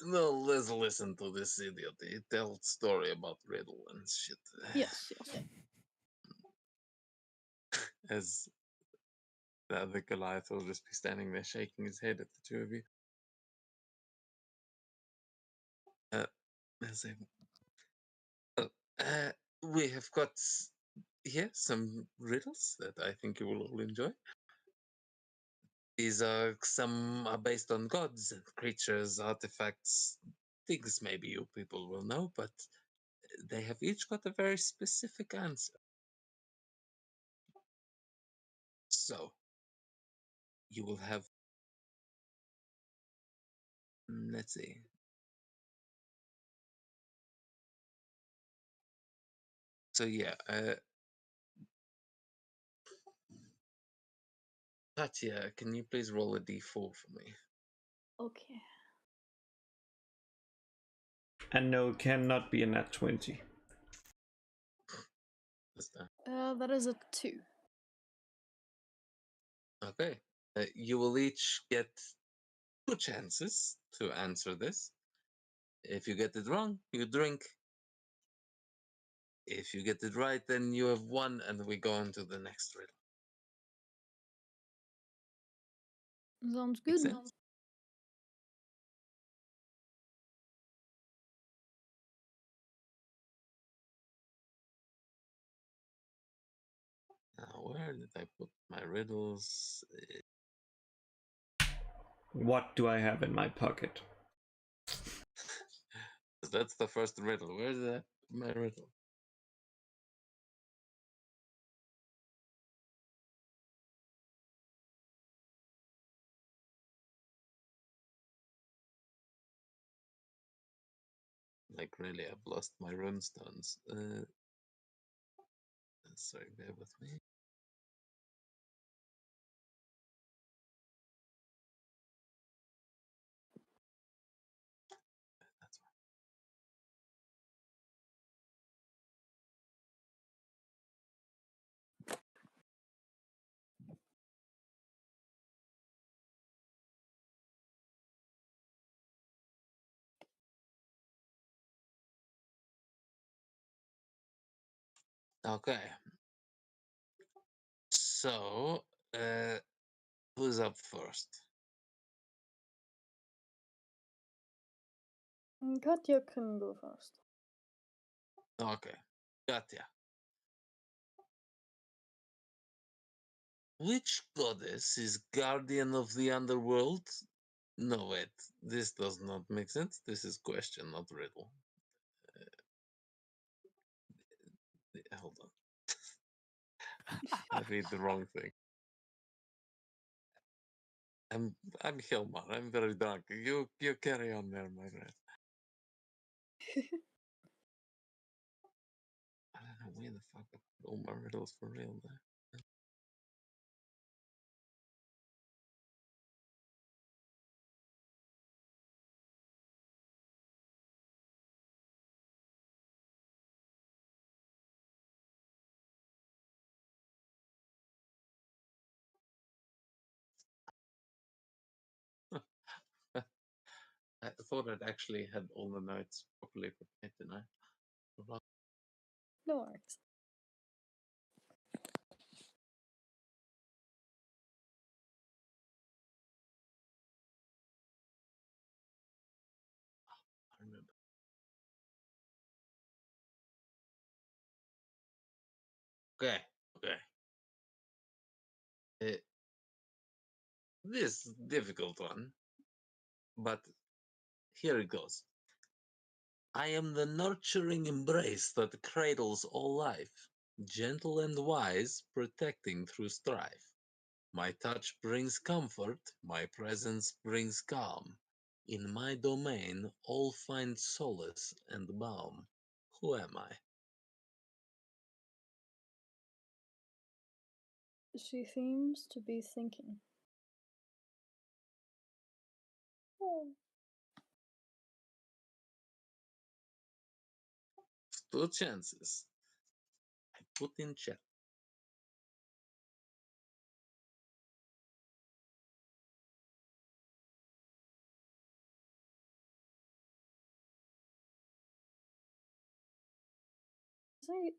No, let's listen to this idiot. He tells story about riddle and shit. Yes, yes. As the other Goliath will just be standing there shaking his head at the two of you. Let's see. Oh, we have got here some riddles that I think you will all enjoy. These are some are based on gods and creatures, artifacts, things maybe you people will know, but they have each got a very specific answer. So you will have, let's see. So yeah, Katya, can you please roll a d4 for me? Okay. And no, it cannot be a nat 20. What's that? That is a 2. Okay. You will each get 2 chances to answer this. If you get it wrong, you drink. If you get it right, then you have won, and we go on to the next riddle. Sounds Make good. sense? Now, where did I put my riddles? What do I have in my pocket? That's the first riddle. Where's that? My riddle. Like, really, I've lost my runestones. Sorry, bear with me. That's okay. So, who's up first? Katya can go first. Okay, Katya. Which goddess is guardian of the underworld? No, wait. This does not make sense. This is question, not riddle. Hold on. I read the wrong thing. I'm Hilmar. I'm very drunk. You carry on there, my friend. I don't know where the fuck I put all my riddles for real there. I thought I'd actually had all the notes properly prepared tonight. No worries. I remember. Okay, okay. This difficult one, but here it goes. I am the nurturing embrace that cradles all life, gentle and wise, protecting through strife. My touch brings comfort, my presence brings calm. In my domain, all find solace and balm. Who am I? She seems to be thinking. Oh. 2 chances. I put in chat.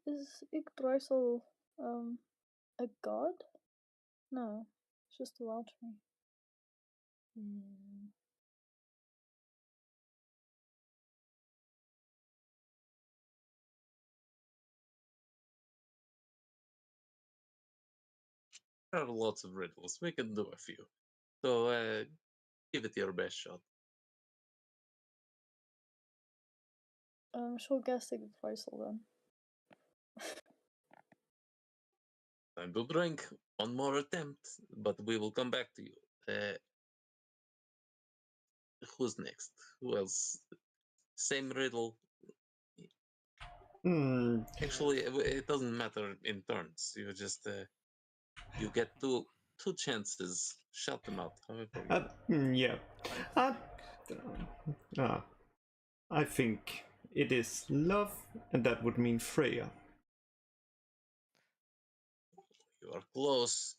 Is Yggdrasil a god? No, it's just a wild tree. Hmm. There are lots of riddles. We can do a few. So give it your best shot. She'll guess Yggdrasil then. Time to drink. One more attempt, but we will come back to you. Who's next? Who else? Same riddle. Hmm. Actually, it doesn't matter in turns. You just you get two chances. Shout them out. However, Yeah. I Uh, think I think it is love, and that would mean Freya. you are close,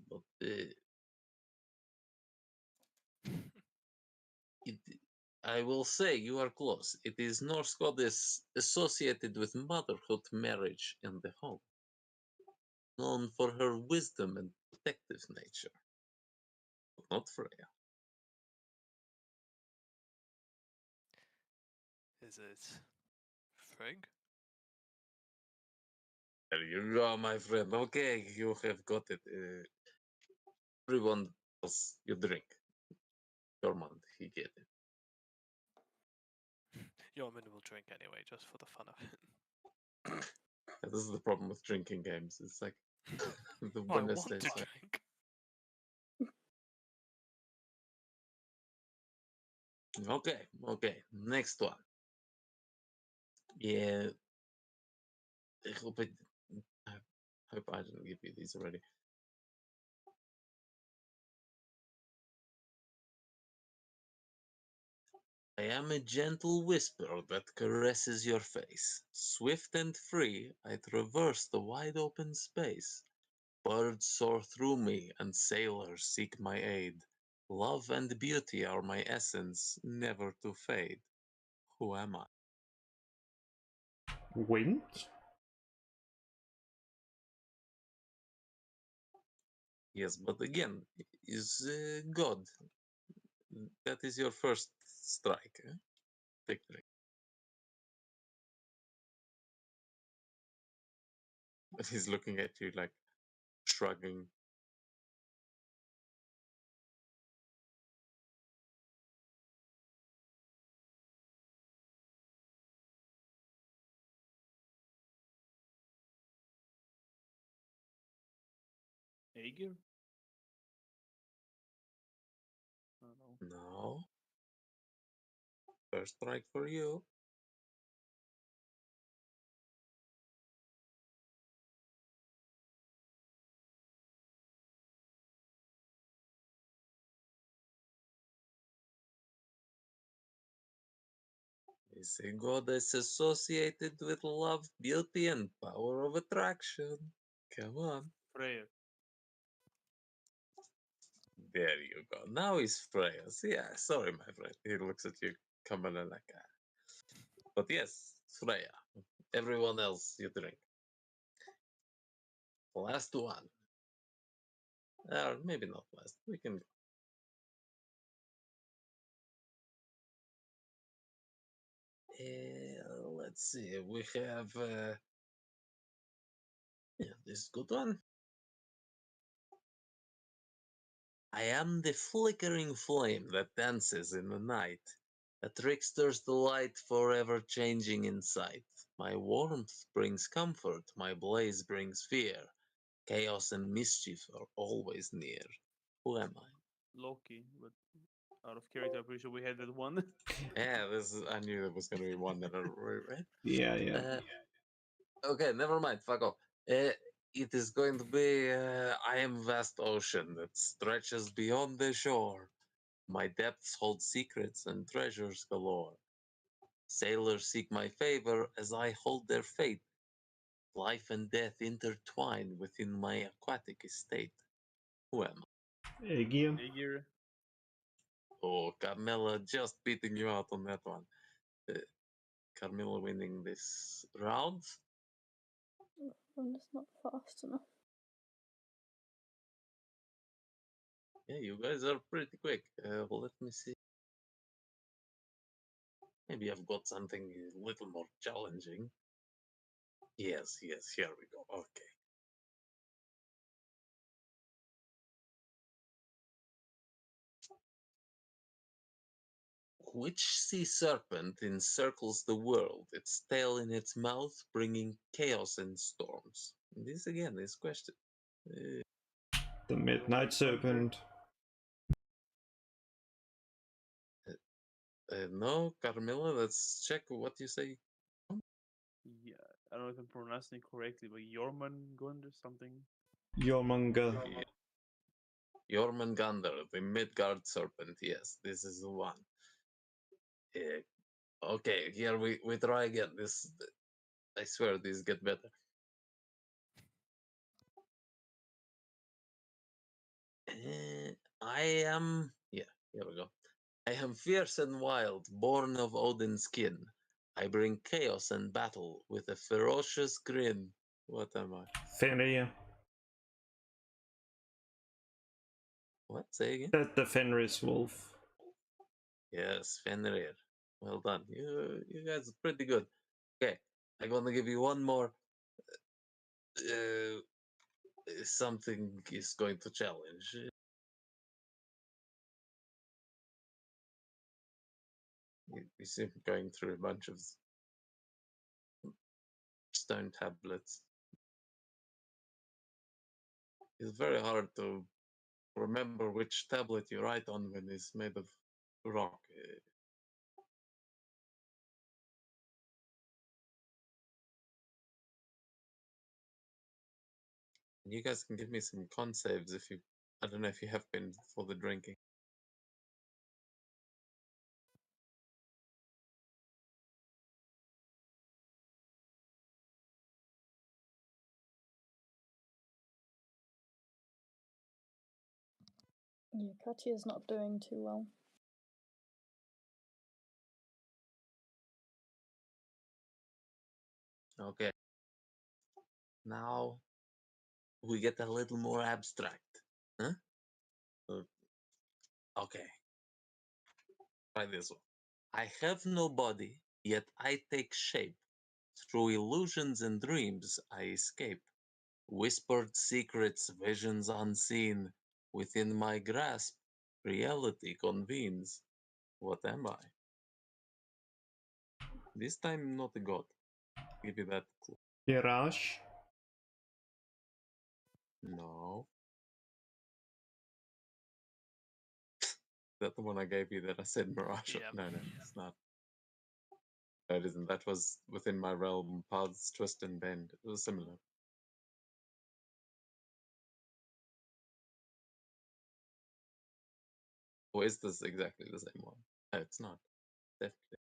but it, I will say you are close. It is Norse goddess associated with motherhood, marriage, and the home, known for her wisdom and protective nature. But not Freya. is it Frigg? There you go, my friend. Okay, you have got it. Everyone else, you drink. Tormund, he get it. Yeoman will drink anyway, just for the fun of it. This is the problem with drinking games. It's like the I winner want stays. to Like, drink. okay. Next one. Yeah, I hope I hope I didn't give you these already. I am a gentle whisper that caresses your face. Swift and free, I traverse the wide open space. Birds soar through me, and sailors seek my aid. Love and beauty are my essence, never to fade. Who am I? Wind? Yes, but again, is God. That is your first strike. Victory. But he's looking at you like shrugging. Aegir? I don't know. No. First strike for you. Is a goddess associated with love, beauty, and power of attraction. Come on. Freyr. There you go. Now he's Freya. Yeah, sorry, my friend. He looks at you, coming in like that. But yes, Freya. Everyone else, you drink. Last one. Or maybe not last. We can go. Let's see. We have. Yeah, this good one. I am the flickering flame that dances in the night, a trickster's delight forever changing in sight. My warmth brings comfort, my blaze brings fear. Chaos and mischief are always near. Who am I? Loki, but out of character, I'm pretty sure we had that one. Yeah, I knew there was going to be one that I read. Yeah. Okay, never mind. Fuck off. It is going to be I am vast ocean that stretches beyond the shore. My depths hold secrets and treasures galore. Sailors seek my favor as I hold their fate. Life and death intertwine within my aquatic estate. Who am I? Aegir. Aegir. Oh, Carmela just beating you out on that one. Carmela winning this round. I'm just not fast enough. Yeah, you guys are pretty quick. Let me see. Maybe I've got something a little more challenging. Yes, here we go. Okay. Which sea serpent encircles the world, its tail in its mouth, bringing chaos and storms? This again is question. The Midnight Serpent. No, Carmilla, let's check what you say. Yeah, I don't know if I'm pronouncing it correctly, but Jormungand or something. Jormungand. Yeah. Jormungandr, the Midgard serpent. Yes, this is the one. Okay, here we try again. This, I swear, these get better. I am. Yeah, here we go. I am fierce and wild, born of Odin's skin. I bring chaos and battle with a ferocious grin. What am I? Fenrir. What? Say again? The Fenris wolf. Yes, Fenrir. Well done. You guys are pretty good. Okay, I'm gonna give you one more. Uh, Something is going to challenge. You seem going through a bunch of stone tablets. It's very hard to remember which tablet you write on when it's made of rock. You guys can give me some con saves if you. I don't know if you have been for the drinking. Yeah, Katya's not doing too well. Okay. Now we get a little more abstract. Huh? Okay. Try this one. I have no body, yet I take shape. Through illusions and dreams I escape. Whispered secrets, visions unseen. Within my grasp, reality convenes. What am I? This time, not a god. Give you that clue. Mirage. No. That the one I gave you that I said Mirage? Yeah. No, it's not. No, it isn't. That was within my realm. Paths twist and bend. It was similar. Or is this exactly the same one? No, it's not. Definitely.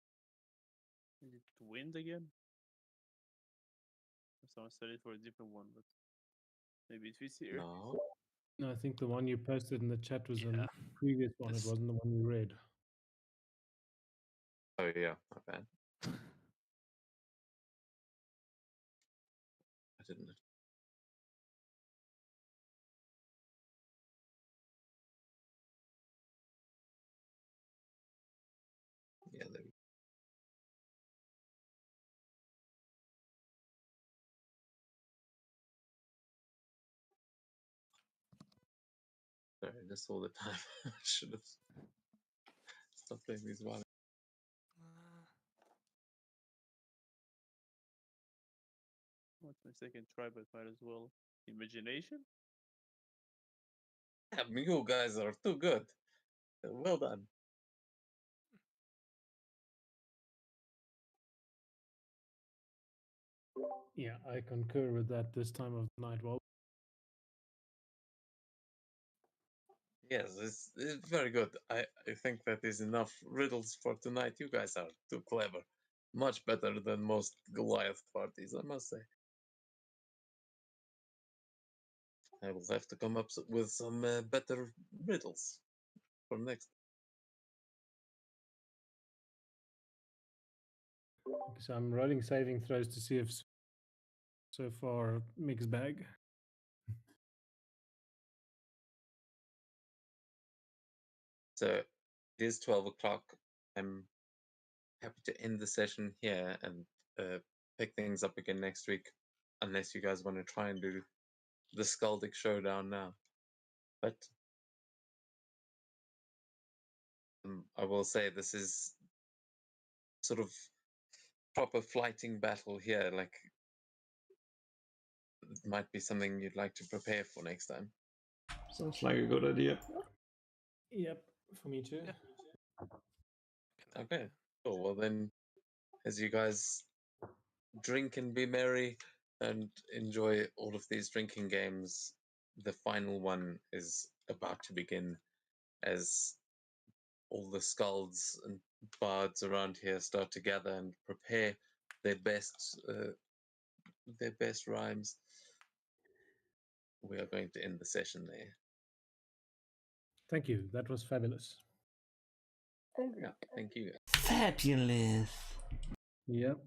Is it wind again? Someone said it for a different one, but maybe it fits here. No. No, I think the one you posted in the chat was Yeah. the previous one. This- It wasn't the one you read. Oh yeah, my bad. I didn't. Yeah, there we go. Sorry, just all the time. I should have stopped playing these one. Uh, What's my second try, but might as well. Imagination? Yeah, you guys are too good. Well done. Yeah, I concur with that this time of the night. Well, Yes, it's very good. I think that is enough riddles for tonight. You guys are too clever. much better than most Goliath parties, I must say. I will have to come up with some better riddles for next. So I'm rolling saving throws to see if so far mixed bag. So it is 12 o'clock. I'm happy to end the session here and pick things up again next week, unless you guys want to try and do the Skaldic Showdown now. But I will say this is sort of proper flighting battle here. Like, it might be something you'd like to prepare for next time. Sounds like a good idea. Yep, for me too. Yeah. Okay, cool. Well then, as you guys drink and be merry and enjoy all of these drinking games, the final one is about to begin as all the skalds and bards around here start to gather and prepare their best rhymes. We are going to end the session there. Thank you. That was fabulous. Yeah, thank you. Fabulous. Yep.